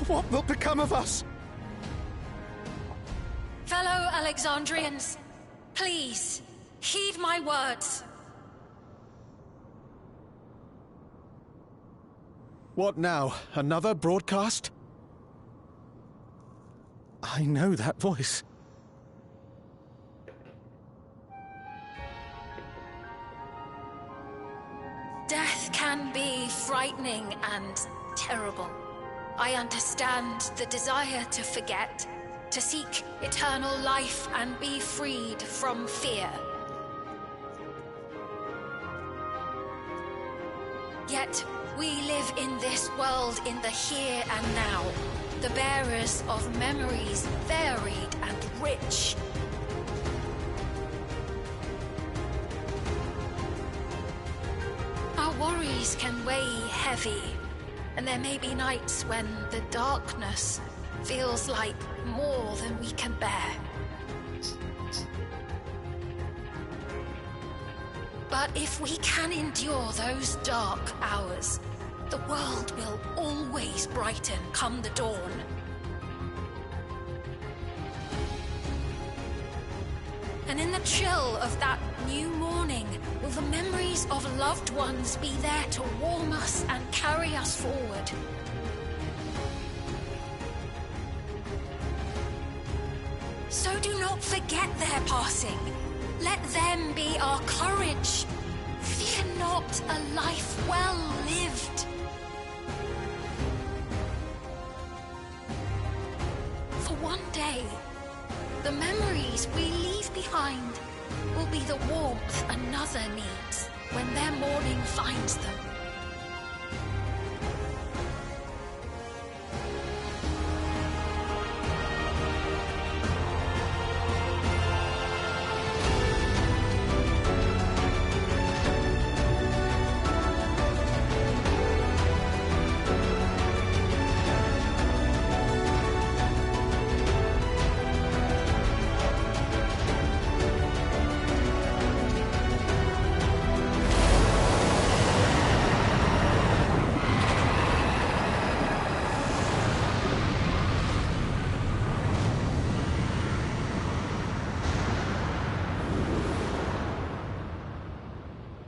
[SPEAKER 6] What will become of us?
[SPEAKER 8] Fellow Alexandrians, please, heed my words.
[SPEAKER 6] What now? Another broadcast? I know that voice.
[SPEAKER 8] Death can be frightening and terrible. I understand the desire to forget, to seek eternal life and be freed from fear. Yet, we live in this world in the here and now, the bearers of memories varied and rich. Our worries can weigh heavy, and there may be nights when the darkness feels like more than we can bear. But if we can endure those dark hours, the world will always brighten come the dawn. And in the chill of that new morning, will the memories of loved ones be there to warm us and carry us forward? So do not forget their passing. Let them be our courage. Fear not a life well lived. For one day, the memories we leave behind will be the warmth another needs when their morning finds them.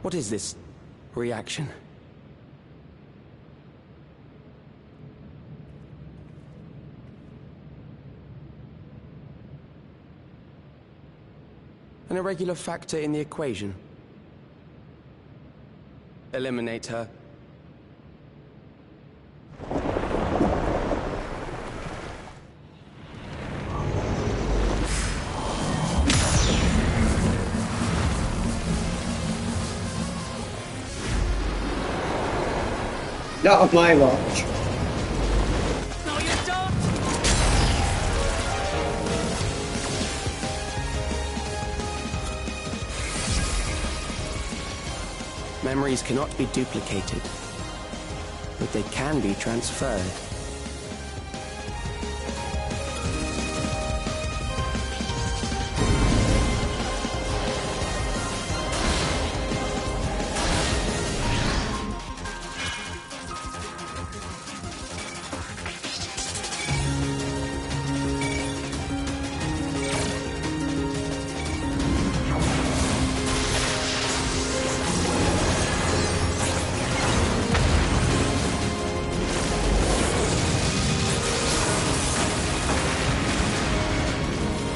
[SPEAKER 10] What is this reaction? An irregular factor in the equation. Eliminate her.
[SPEAKER 1] Not on my watch.
[SPEAKER 16] No, you don't!
[SPEAKER 10] Memories cannot be duplicated, but they can be transferred.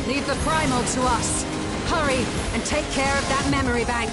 [SPEAKER 11] Leave the primal to us. Hurry and take care of that memory bank.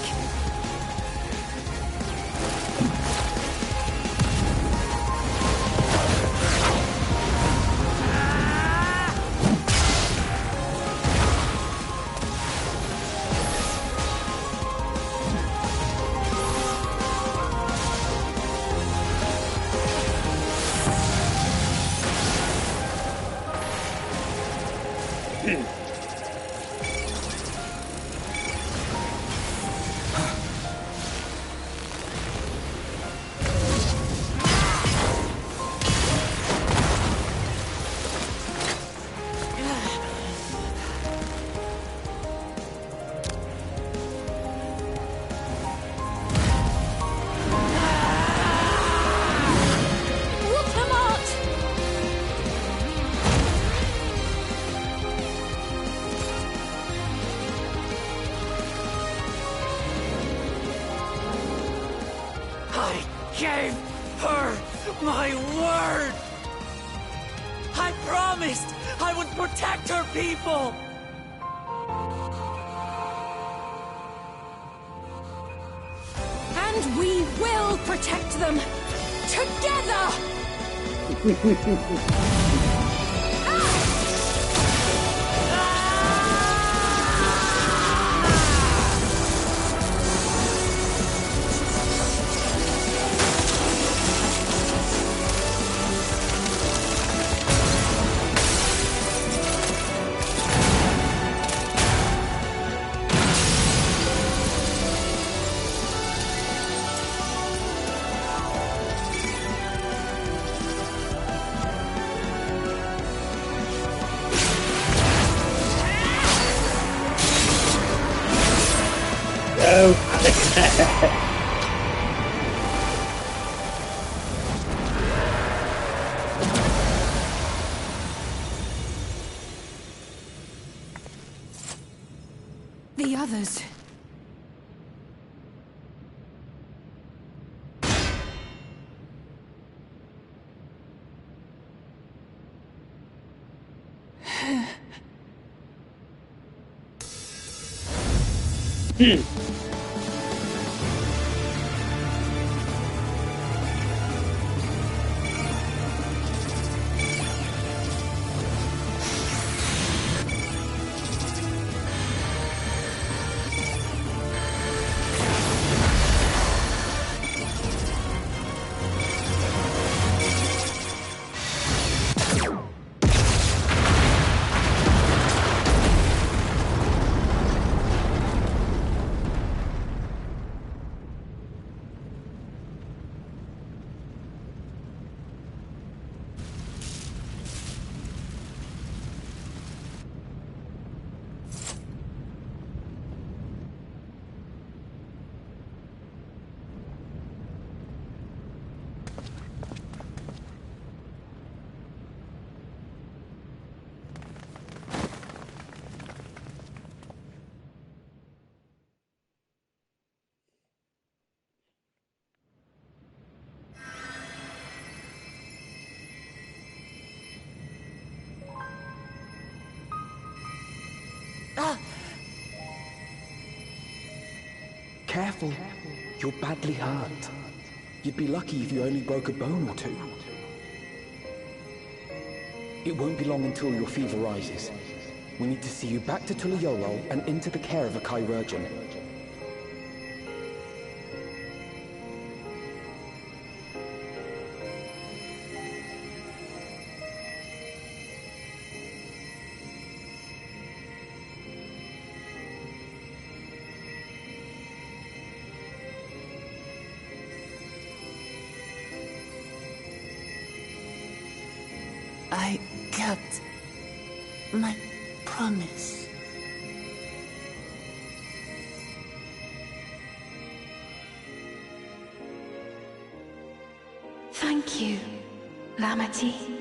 [SPEAKER 16] I gave her my word! I promised I would protect her people!
[SPEAKER 11] And we will protect them! Together!
[SPEAKER 14] The others.
[SPEAKER 12] careful. You're badly hurt. You'd be lucky if you only broke a bone or two. It won't be long until your fever rises. We need to see you back to Tulayolo and into the care of a chirurgeon.
[SPEAKER 13] I kept my promise.
[SPEAKER 14] Thank you, Lamati.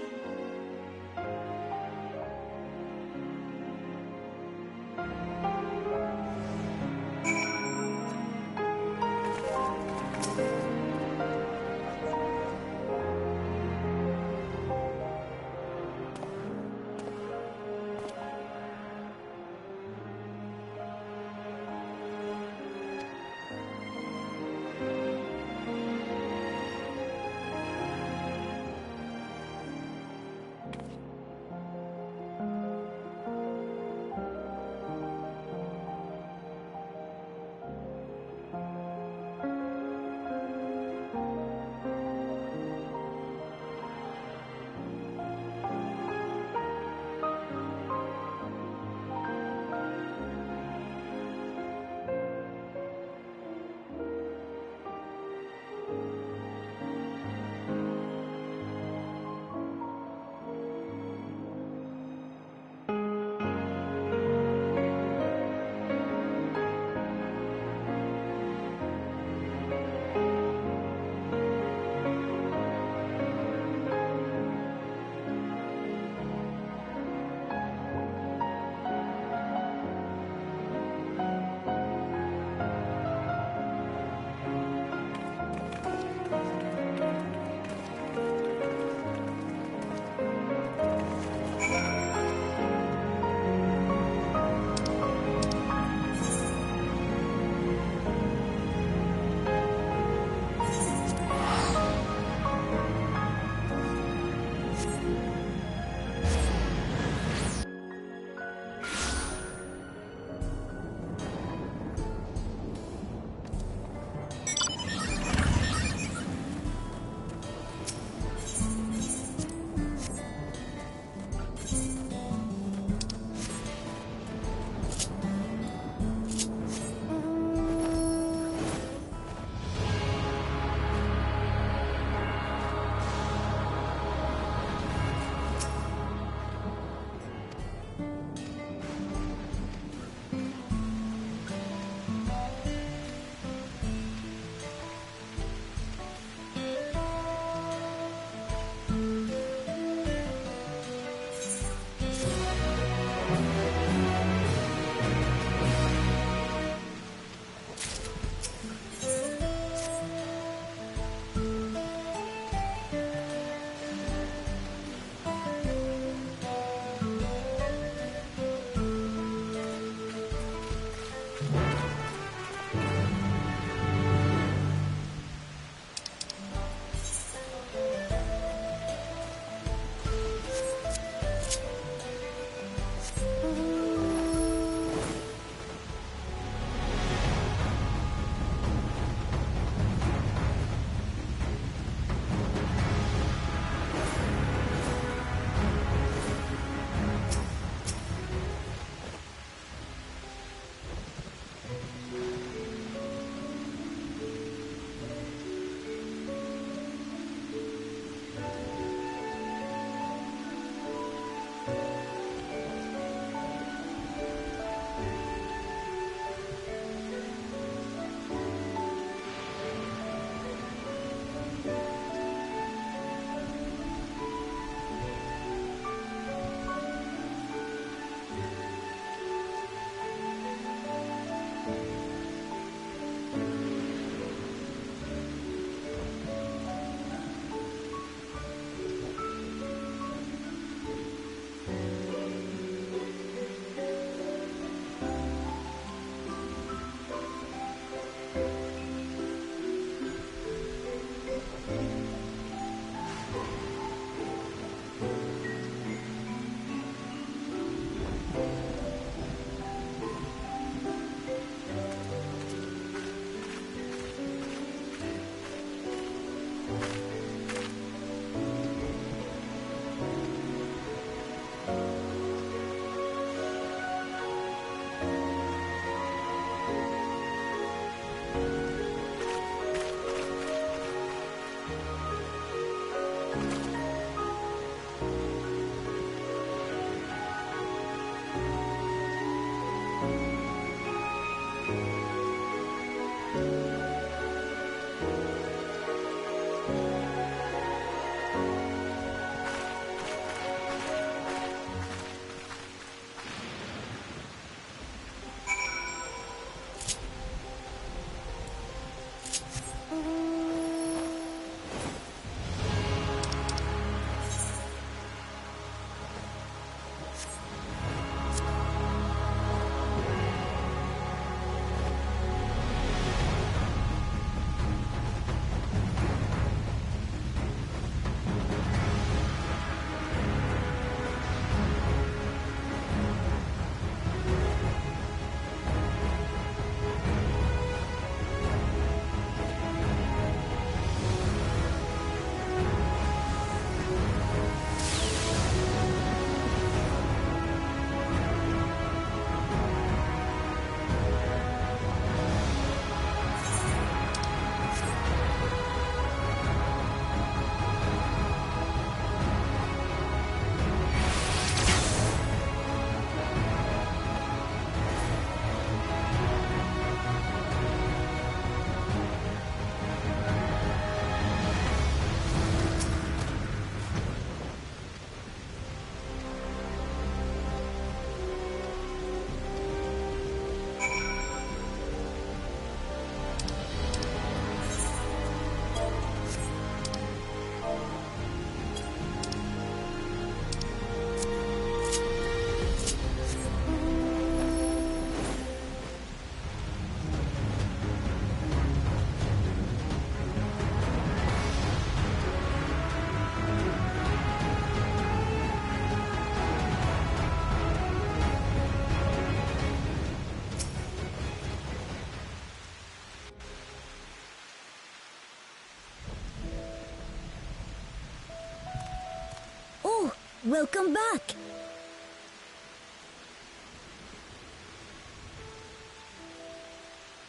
[SPEAKER 17] Welcome back.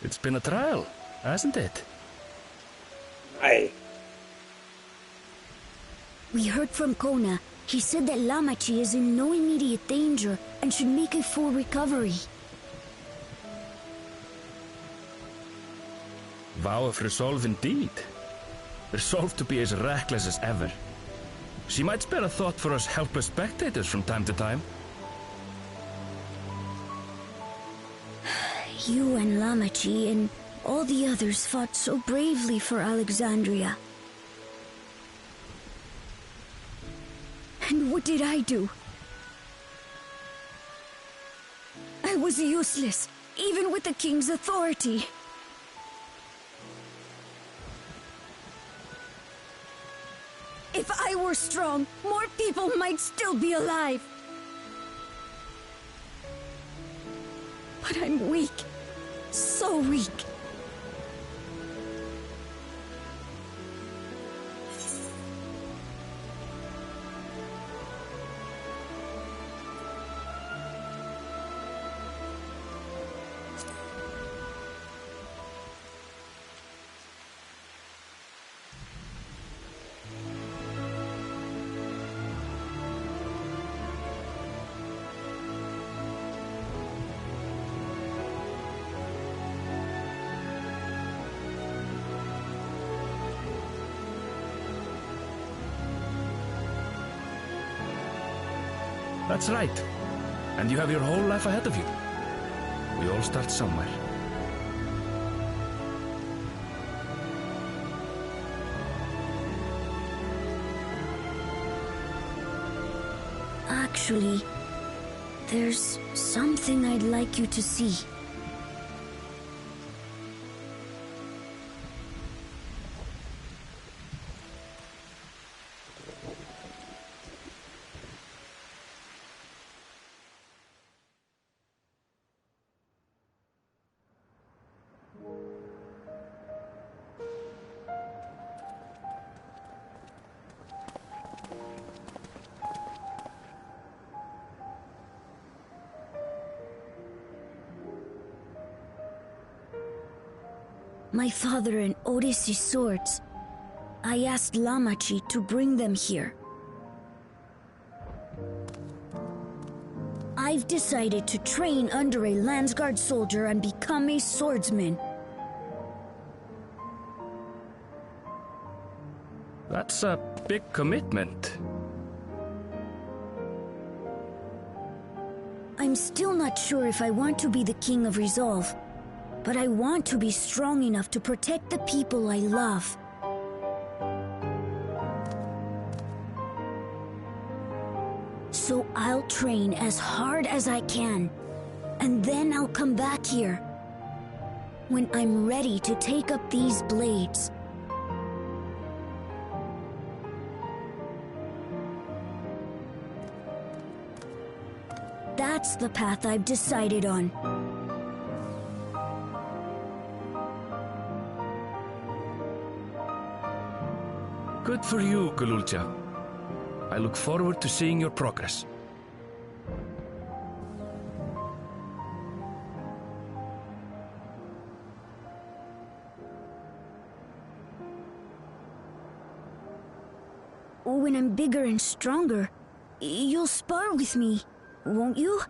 [SPEAKER 5] It's been a trial, hasn't it?
[SPEAKER 1] Aye.
[SPEAKER 17] We heard from Kona. He said that Lamachi is in no immediate danger and should make a full recovery.
[SPEAKER 5] Vow of resolve indeed. Resolve to be as reckless as ever. She might spare a thought for us helpless spectators from time to time.
[SPEAKER 17] You and Lamachi and all the others fought so bravely for Alexandria. And what did I do? I was useless, even with the king's authority. If I were strong, more people might still be alive. But I'm weak. So weak.
[SPEAKER 5] That's right. And you have your whole life ahead of you. We all start somewhere.
[SPEAKER 17] Actually, there's something I'd like you to see. My father and Odyssey's swords. I asked Lamachi to bring them here. I've decided to train under a Landsguard soldier and become a swordsman.
[SPEAKER 5] That's a big commitment.
[SPEAKER 17] I'm still not sure if I want to be the King of Resolve. But I want to be strong enough to protect the people I love. So I'll train as hard as I can, and then I'll come back here when I'm ready to take up these blades. That's the path I've decided on.
[SPEAKER 5] Good for you, Gulool-cha. I look forward to seeing your progress.
[SPEAKER 17] When I'm bigger and stronger, you'll spar with me, won't you?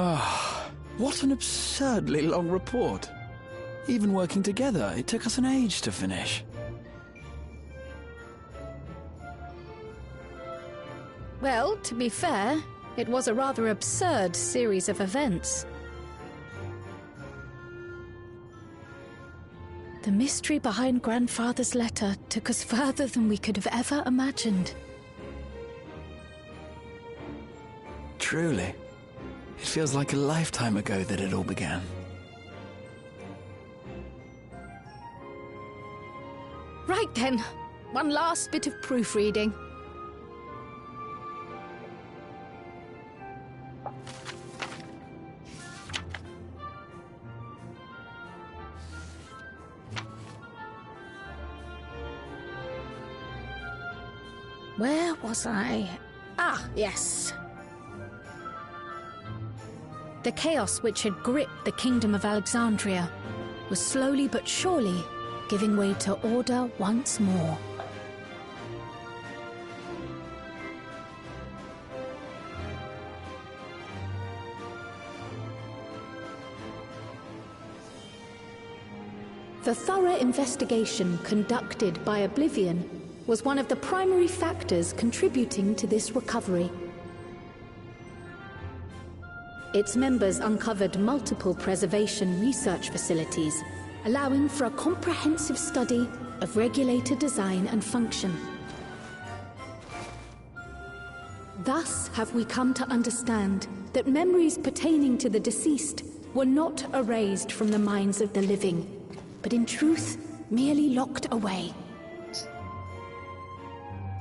[SPEAKER 15] Ah, what an absurdly long report. Even working together, it took us an age to finish.
[SPEAKER 4] Well, to be fair, it was a rather absurd series of events. The mystery behind Grandfather's letter took us further than we could have ever imagined.
[SPEAKER 15] Truly. It feels like a lifetime ago that it all began.
[SPEAKER 4] Right then, one last bit of proofreading. Where was I? Ah, yes. The chaos which had gripped the Kingdom of Alexandria was slowly but surely giving way to order once more. The thorough investigation conducted by Oblivion was one of the primary factors contributing to this recovery. Its members uncovered multiple preservation research facilities, allowing for a comprehensive study of regulator design and function. Thus have we come to understand that memories pertaining to the deceased were not erased from the minds of the living, but in truth merely locked away.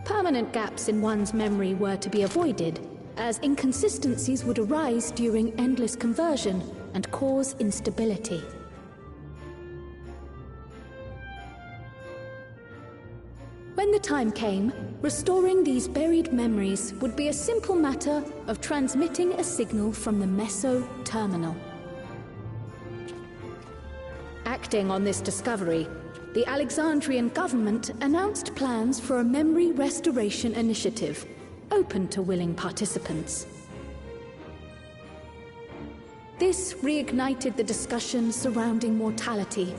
[SPEAKER 4] Permanent gaps in one's memory were to be avoided, as inconsistencies would arise during endless conversion and cause instability. When the time came, restoring these buried memories would be a simple matter of transmitting a signal from the Meso Terminal. Acting on this discovery, the Alexandrian government announced plans for a memory restoration initiative, open to willing participants. This reignited the discussion surrounding mortality,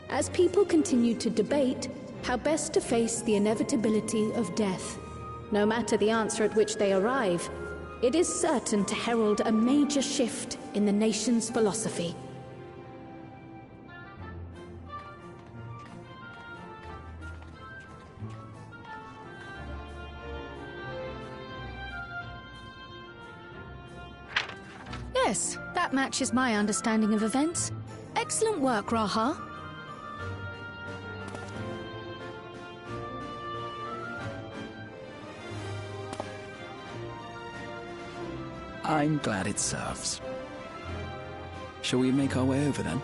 [SPEAKER 4] as people continued to debate how best to face the inevitability of death. No matter the answer at which they arrive, it is certain to herald a major shift in the nation's philosophy. Yes, that matches my understanding of events. Excellent work, Raha.
[SPEAKER 15] I'm glad it serves. Shall we make our way over then?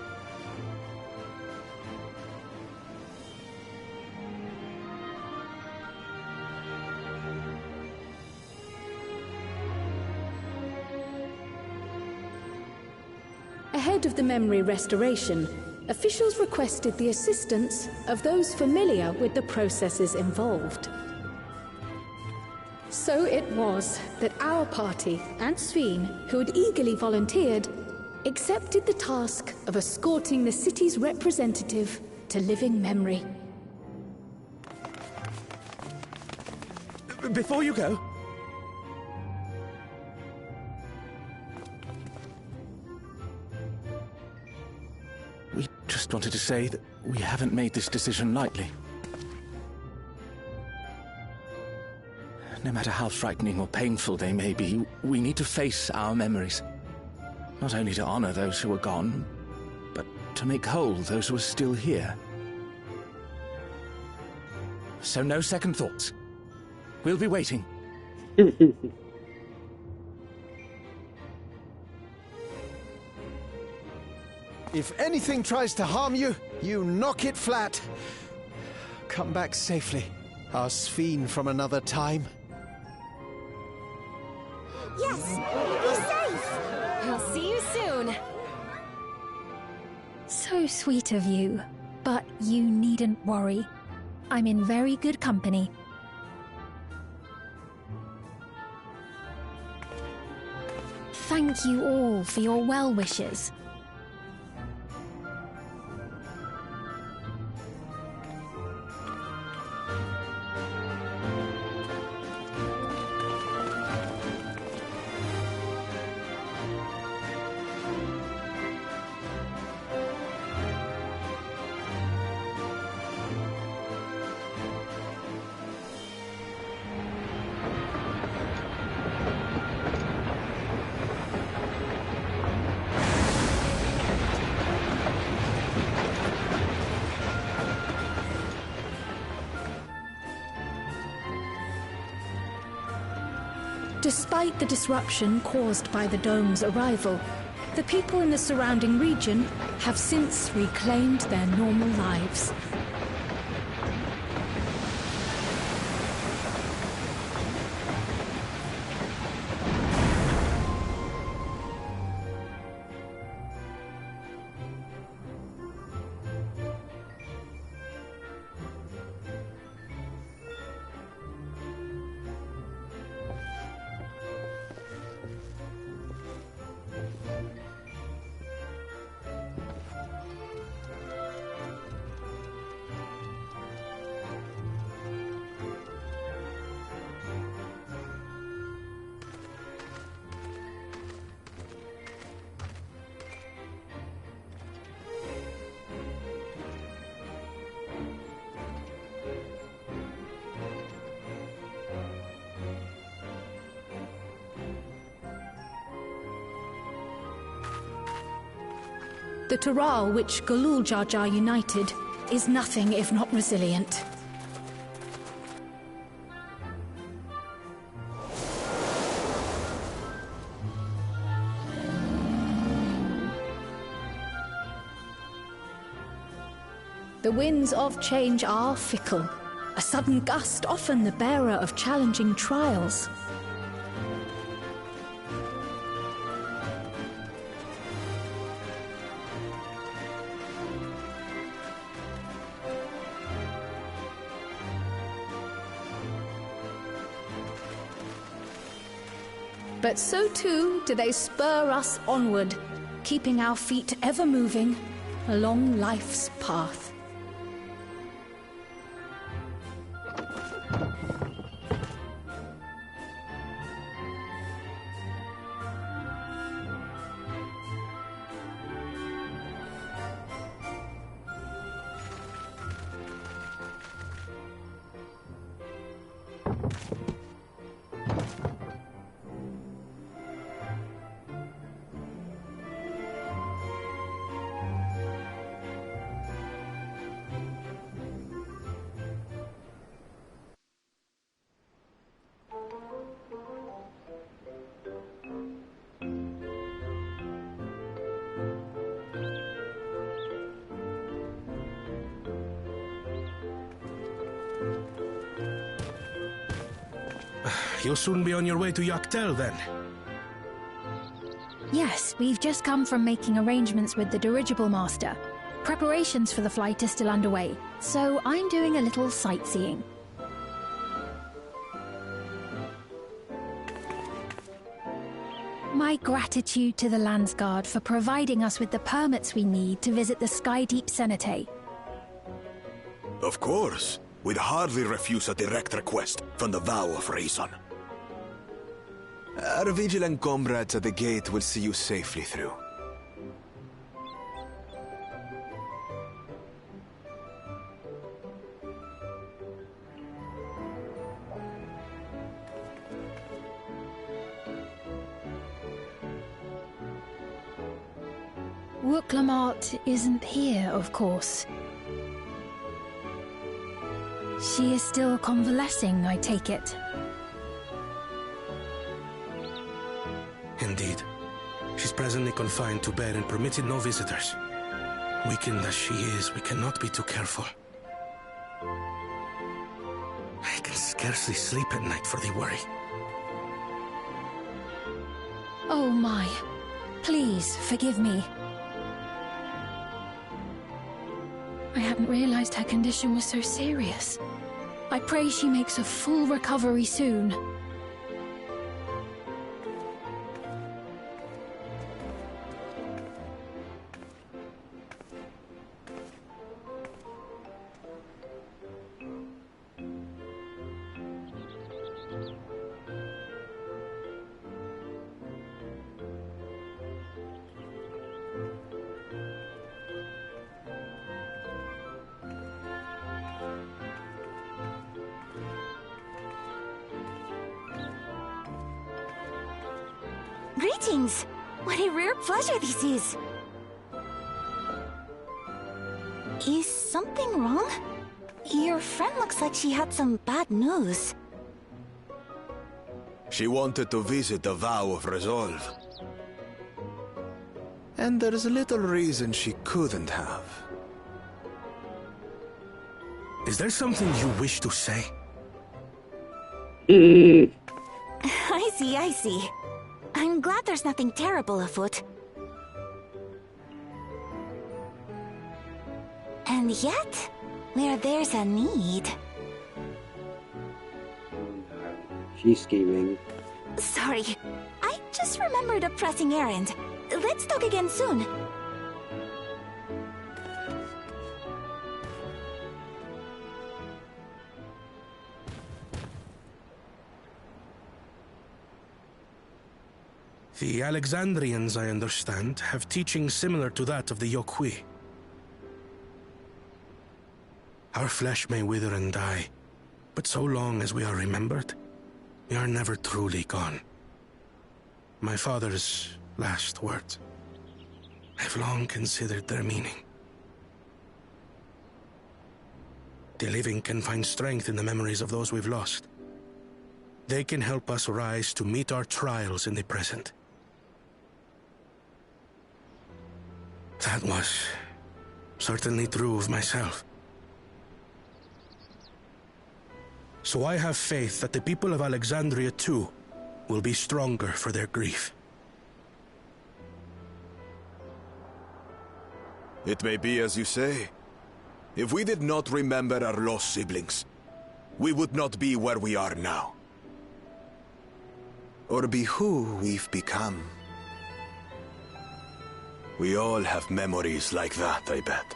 [SPEAKER 4] Ahead of the memory restoration, officials requested the assistance of those familiar with the processes involved. So it was that our party and Sphene, who had eagerly volunteered, accepted the task of escorting the city's representative to living memory.
[SPEAKER 12] Before you go, we just wanted to say that we haven't made this decision lightly. No matter how frightening or painful they may be, we need to face our memories. Not only to honor those who are gone, but to make whole those who are still here. So no second thoughts. We'll be waiting.
[SPEAKER 6] If anything tries to harm you, you knock it flat. Come back safely, our Sphene from another time.
[SPEAKER 20] Yes! Be safe! I'll see you soon!
[SPEAKER 14] So sweet of you, but you needn't worry. I'm in very good company. thank you all for your well wishes. Despite the disruption caused by the dome's arrival, the people in the surrounding region have since reclaimed their normal lives. The Taral which Galul Jar Jar united is nothing if not resilient. The winds of change are fickle. A sudden gust often the bearer of challenging trials. But so too do they spur us onward, keeping our feet ever moving along life's path.
[SPEAKER 18] You'll soon be on your way to Yaktel, then?
[SPEAKER 14] Yes, we've just come from making arrangements with the dirigible master. Preparations for the flight are still underway, so I'm doing a little sightseeing. My gratitude to the Landsguard for providing us with the permits we need to visit the Skydeep Cenotaph.
[SPEAKER 19] Of course. We'd hardly refuse a direct request from the vow of reason.
[SPEAKER 23] Our vigilant comrades at the gate will see you safely through.
[SPEAKER 14] Wooklamart isn't here, of course. She is still convalescing, I take it.
[SPEAKER 18] Indeed. She's presently confined to bed and permitted no visitors. Weakened as she is, we cannot be too careful. I can scarcely sleep at night for the worry.
[SPEAKER 14] Oh my. Please, forgive me. I hadn't realized her condition was so serious. I pray she makes a full recovery soon.
[SPEAKER 20] Greetings! What a rare pleasure this is! Is something wrong? Your friend looks like she had some bad news.
[SPEAKER 19] She wanted to visit the Vow of Resolve.
[SPEAKER 6] And there's little reason she couldn't have.
[SPEAKER 18] Is there something you wish to say?
[SPEAKER 20] I see. I'm glad there's nothing terrible afoot. And yet, where there's a need...
[SPEAKER 1] She's scheming.
[SPEAKER 20] Sorry, I just remembered a pressing errand. Let's talk again soon.
[SPEAKER 18] The Alexandrians, I understand, have teachings similar to that of the Yokwi. Our flesh may wither and die, but so long as we are remembered, we are never truly gone. My father's last words. I've long considered their meaning. The living can find strength in the memories of those we've lost. They can help us rise to meet our trials in the present. That was certainly true of myself. So I have faith that the people of Alexandria too will be stronger for their grief.
[SPEAKER 19] It may be as you say. If we did not remember our lost siblings, we would not be where we are now.
[SPEAKER 23] Or be who we've become.
[SPEAKER 19] We all have memories like that, I bet.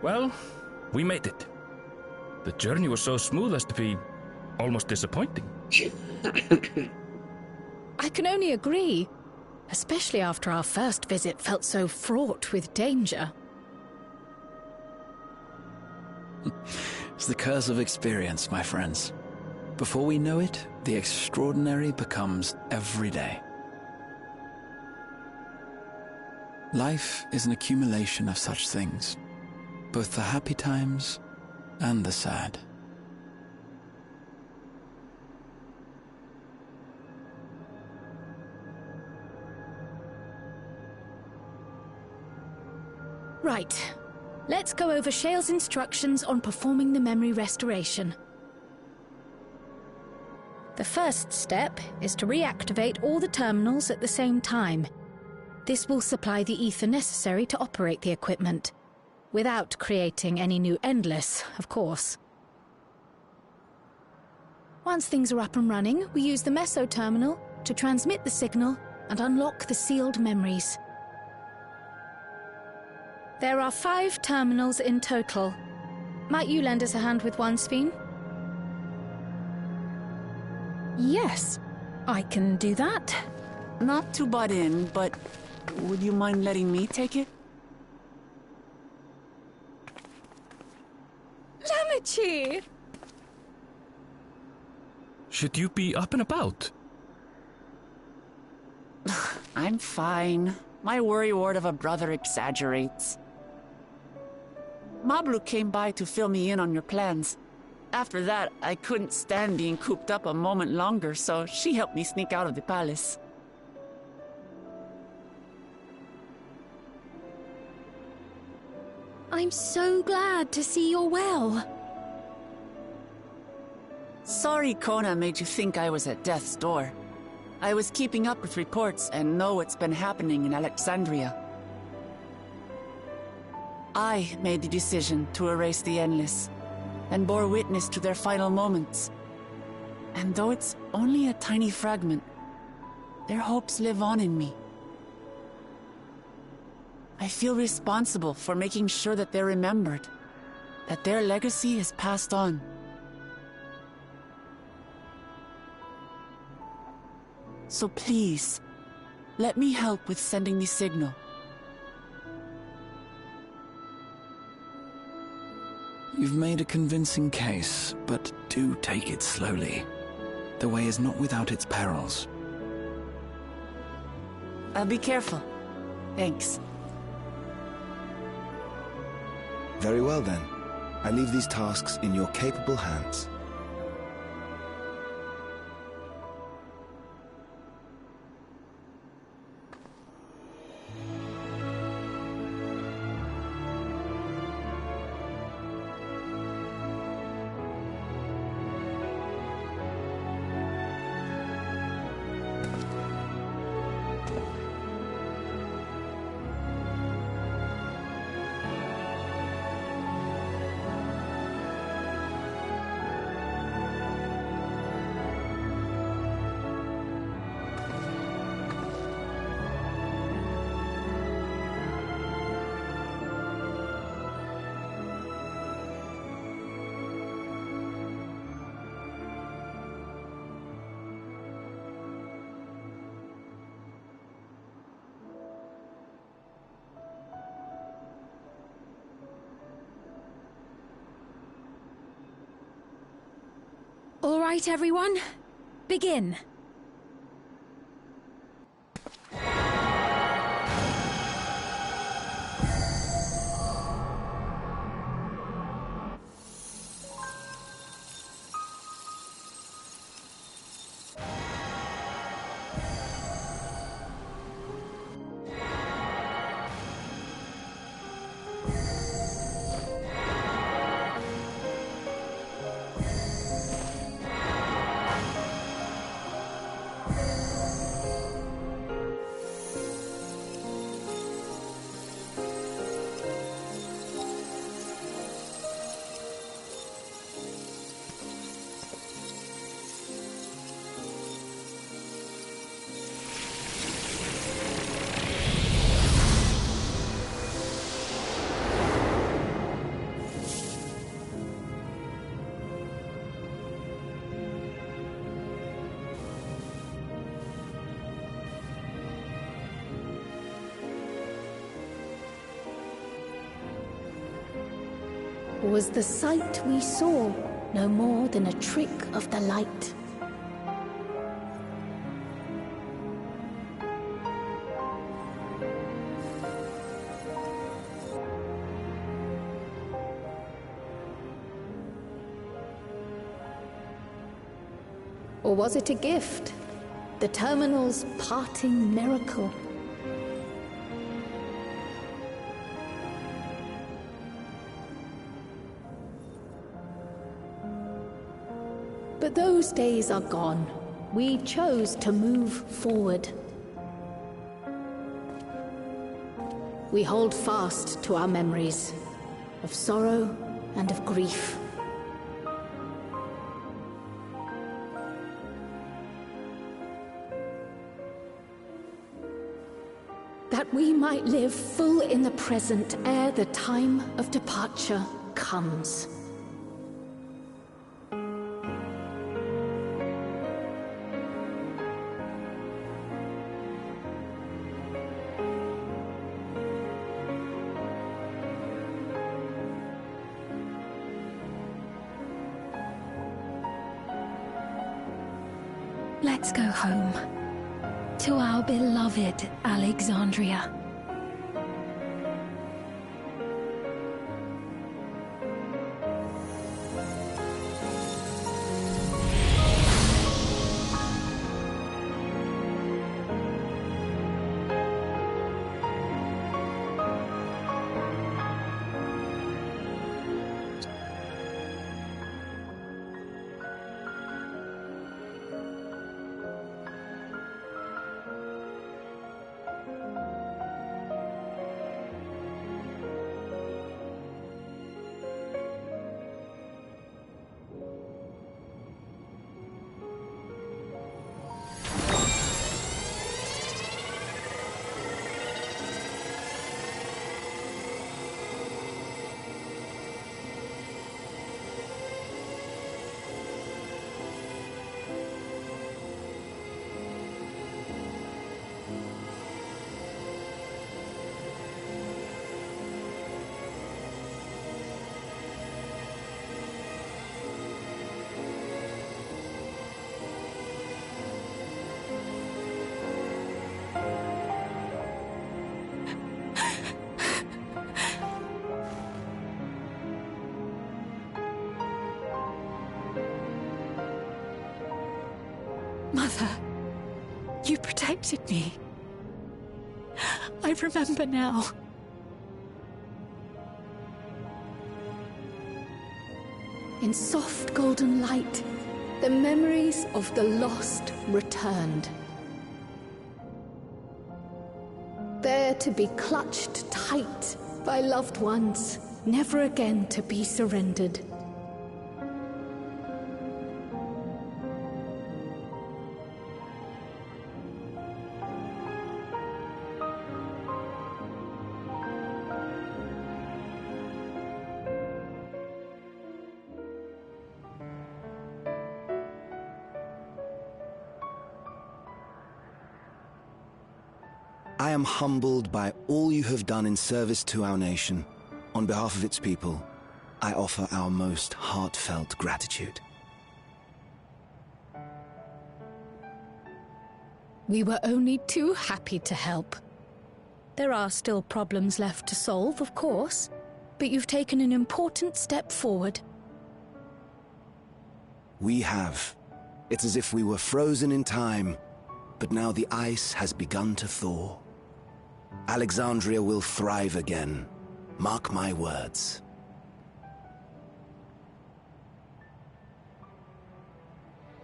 [SPEAKER 5] Well, we made it. The journey was so smooth as to be almost disappointing.
[SPEAKER 4] I can only agree, especially after our first visit felt so fraught with danger.
[SPEAKER 15] It's the curse of experience, my friends. Before we know it, the extraordinary becomes everyday. Life is an accumulation of such things. Both the happy times and the sad.
[SPEAKER 4] Right. Let's go over Shale's instructions on performing the memory restoration. The first step is to reactivate all the terminals at the same time. This will supply the ether necessary to operate the equipment, without creating any new Endless, of course. Once things are up and running, we use the Meso terminal to transmit the signal and unlock the sealed memories. There are 5 terminals in total. Might you lend us a hand with one, Sphene?
[SPEAKER 14] Yes, I can do that.
[SPEAKER 16] Not to butt in, but would you mind letting me take it?
[SPEAKER 14] Lamichi!
[SPEAKER 5] Should you be up and about?
[SPEAKER 16] I'm fine. My worrywart of a brother exaggerates. Mablu came by to fill me in on your plans. After that, I couldn't stand being cooped up a moment longer, so she helped me sneak out of the palace.
[SPEAKER 14] I'm so glad to see you're well.
[SPEAKER 16] Sorry Kona made you think I was at death's door. I was keeping up with reports and know what's been happening in Alexandria. I made the decision to erase the Endless, and bore witness to their final moments. And though it's only a tiny fragment, their hopes live on in me. I feel responsible for making sure that they're remembered, that their legacy is passed on. So please, let me help with sending the signal.
[SPEAKER 15] You've made a convincing case, but do take it slowly. The way is not without its perils.
[SPEAKER 16] I'll be careful. Thanks.
[SPEAKER 3] Very well then. I leave these tasks in your capable hands.
[SPEAKER 4] All right, everyone. Begin. Was the sight we saw no more than a trick of the light? Or was it a gift? The Terminal's parting miracle? But those days are gone. We chose to move forward. We hold fast to our memories of sorrow and of grief. That we might live full in the present ere the time of departure comes.
[SPEAKER 14] Let's go home. To our beloved Alexandria. mother. You protected me. I remember now. In soft golden light, the memories of the lost returned. There to be clutched tight by loved ones, never again to be surrendered.
[SPEAKER 3] I am humbled by all you have done in service to our nation. On behalf of its people, I offer our most heartfelt gratitude.
[SPEAKER 4] We were only too happy to help. There are still problems left to solve, of course, but you've taken an important step forward.
[SPEAKER 3] We have. It's as if we were frozen in time, but now the ice has begun to thaw. Alexandria will thrive again. Mark my words.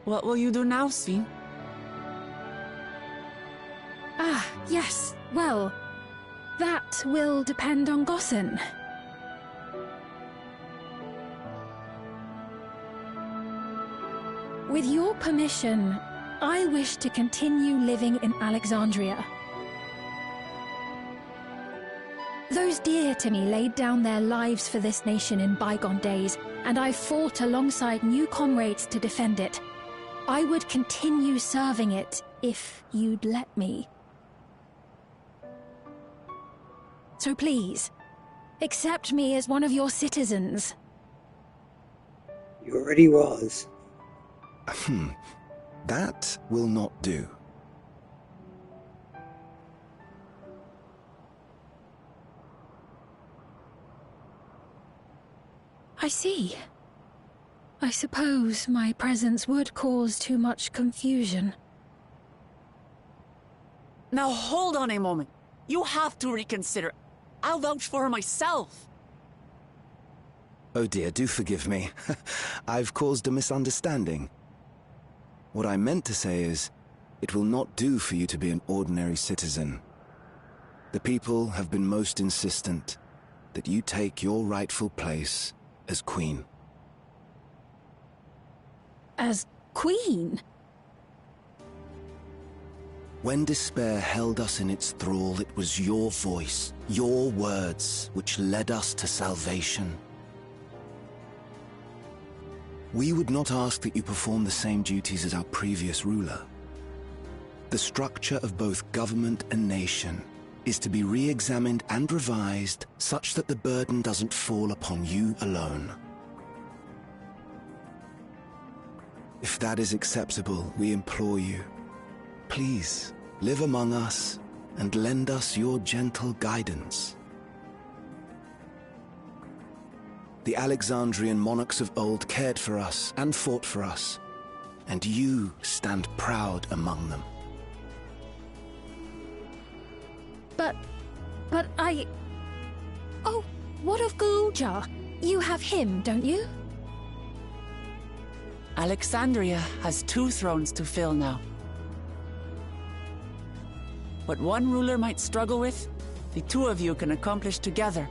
[SPEAKER 16] What will you do now, Sven?
[SPEAKER 14] Ah, yes. Well, that will depend on Gossen. With your permission, I wish to continue living in Alexandria. Those dear to me laid down their lives for this nation in bygone days, and I fought alongside new comrades to defend it. I would continue serving it if you'd let me. So please, accept me as one of your citizens.
[SPEAKER 1] You already was.
[SPEAKER 3] That will not do.
[SPEAKER 14] I see. I suppose my presence would cause too much confusion.
[SPEAKER 16] Now hold on a moment. You have to reconsider. I'll vouch for her myself.
[SPEAKER 3] Oh dear, do forgive me. I've caused a misunderstanding. What I meant to say is, it will not do for you to be an ordinary citizen. The people have been most insistent that you take your rightful place as queen.
[SPEAKER 14] As queen?
[SPEAKER 3] When despair held us in its thrall, it was your voice, your words, which led us to salvation. We would not ask that you perform the same duties as our previous ruler. The structure of both government and nation is to be re-examined and revised such that the burden doesn't fall upon you alone. If that is acceptable, we implore you, please live among us and lend us your gentle guidance. The Alexandrian monarchs of old cared for us and fought for us, and you stand proud among them.
[SPEAKER 14] But I... Oh, what of Gulo'ja? You have him, don't you?
[SPEAKER 16] Alexandria has 2 thrones to fill now. What one ruler might struggle with, the 2 of you can accomplish together.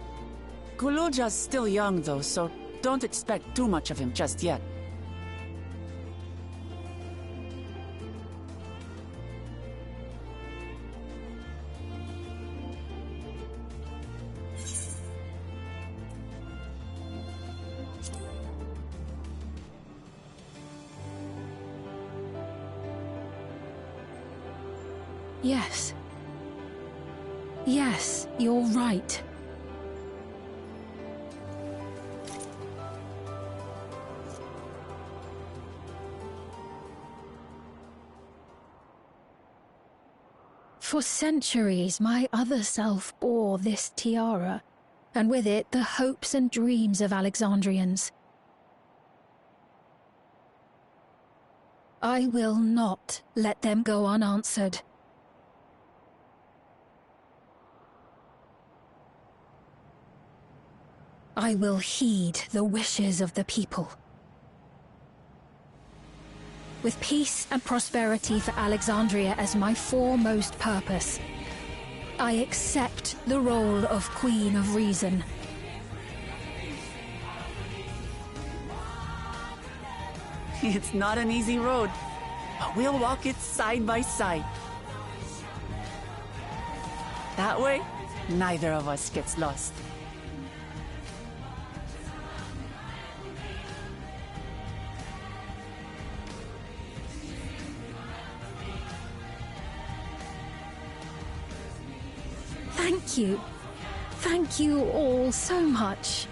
[SPEAKER 16] Gulo'ja's still young though, so don't expect too much of him just yet.
[SPEAKER 14] Yes. Yes, you're right. For centuries, my other self bore this tiara, and with it the hopes and dreams of Alexandrians. I will not let them go unanswered. I will heed the wishes of the people. With peace and prosperity for Alexandria as my foremost purpose, I accept the role of Queen of Reason.
[SPEAKER 16] It's not an easy road, but we'll walk it side by side. That way, neither of us gets lost.
[SPEAKER 14] Thank you. Thank you all so much.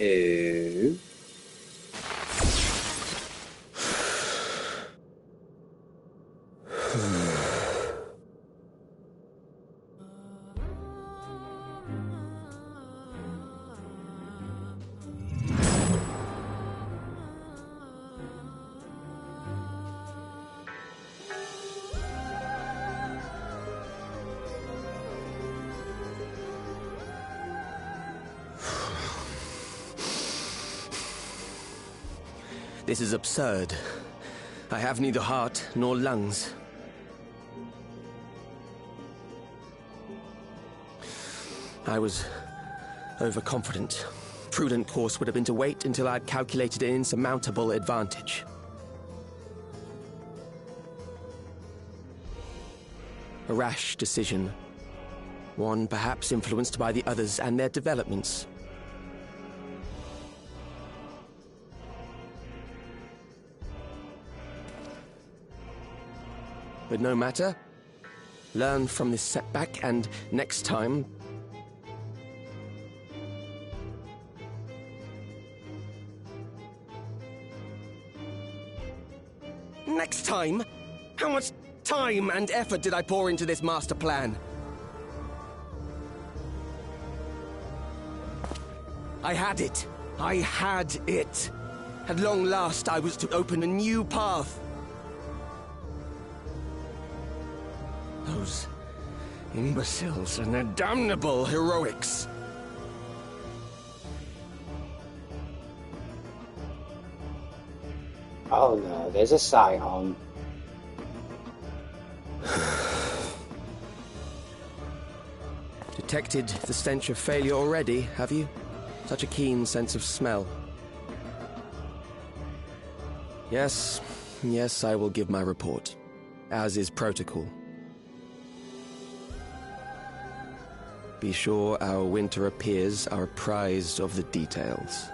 [SPEAKER 1] to...
[SPEAKER 7] This is absurd. I have neither heart nor lungs. I was overconfident. Prudent course would have been to wait until I'd calculated an insurmountable advantage. A rash decision. One perhaps influenced by the others and their developments. But no matter. Learn from this setback, and next time... Next time? How much time and effort did I pour into this master plan? I had it. I had it. At long last, I was to open a new path. Those imbeciles and their damnable heroics.
[SPEAKER 1] Oh no, there's a Scion.
[SPEAKER 7] Detected the stench of failure already, have you? Such a keen sense of smell. Yes, I will give my report, as is protocol. Be sure our winter peers are apprised of the details.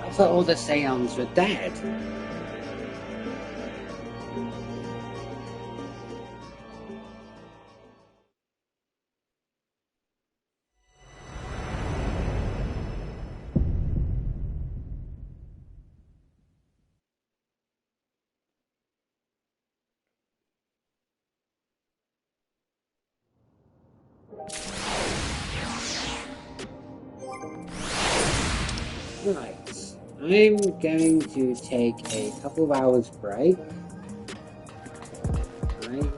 [SPEAKER 1] I thought all the Scions were dead. Right, I'm going to take a couple of hours break. Right.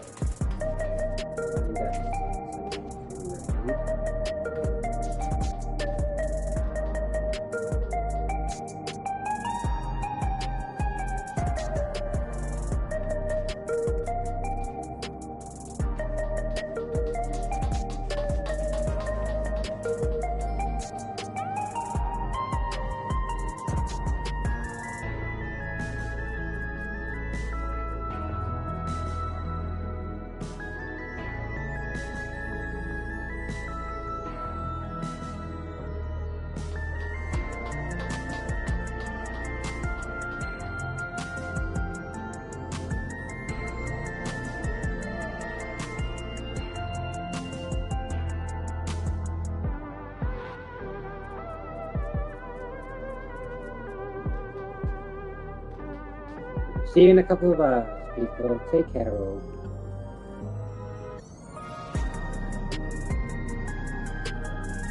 [SPEAKER 1] See you in a couple of hours, people. Take care, all.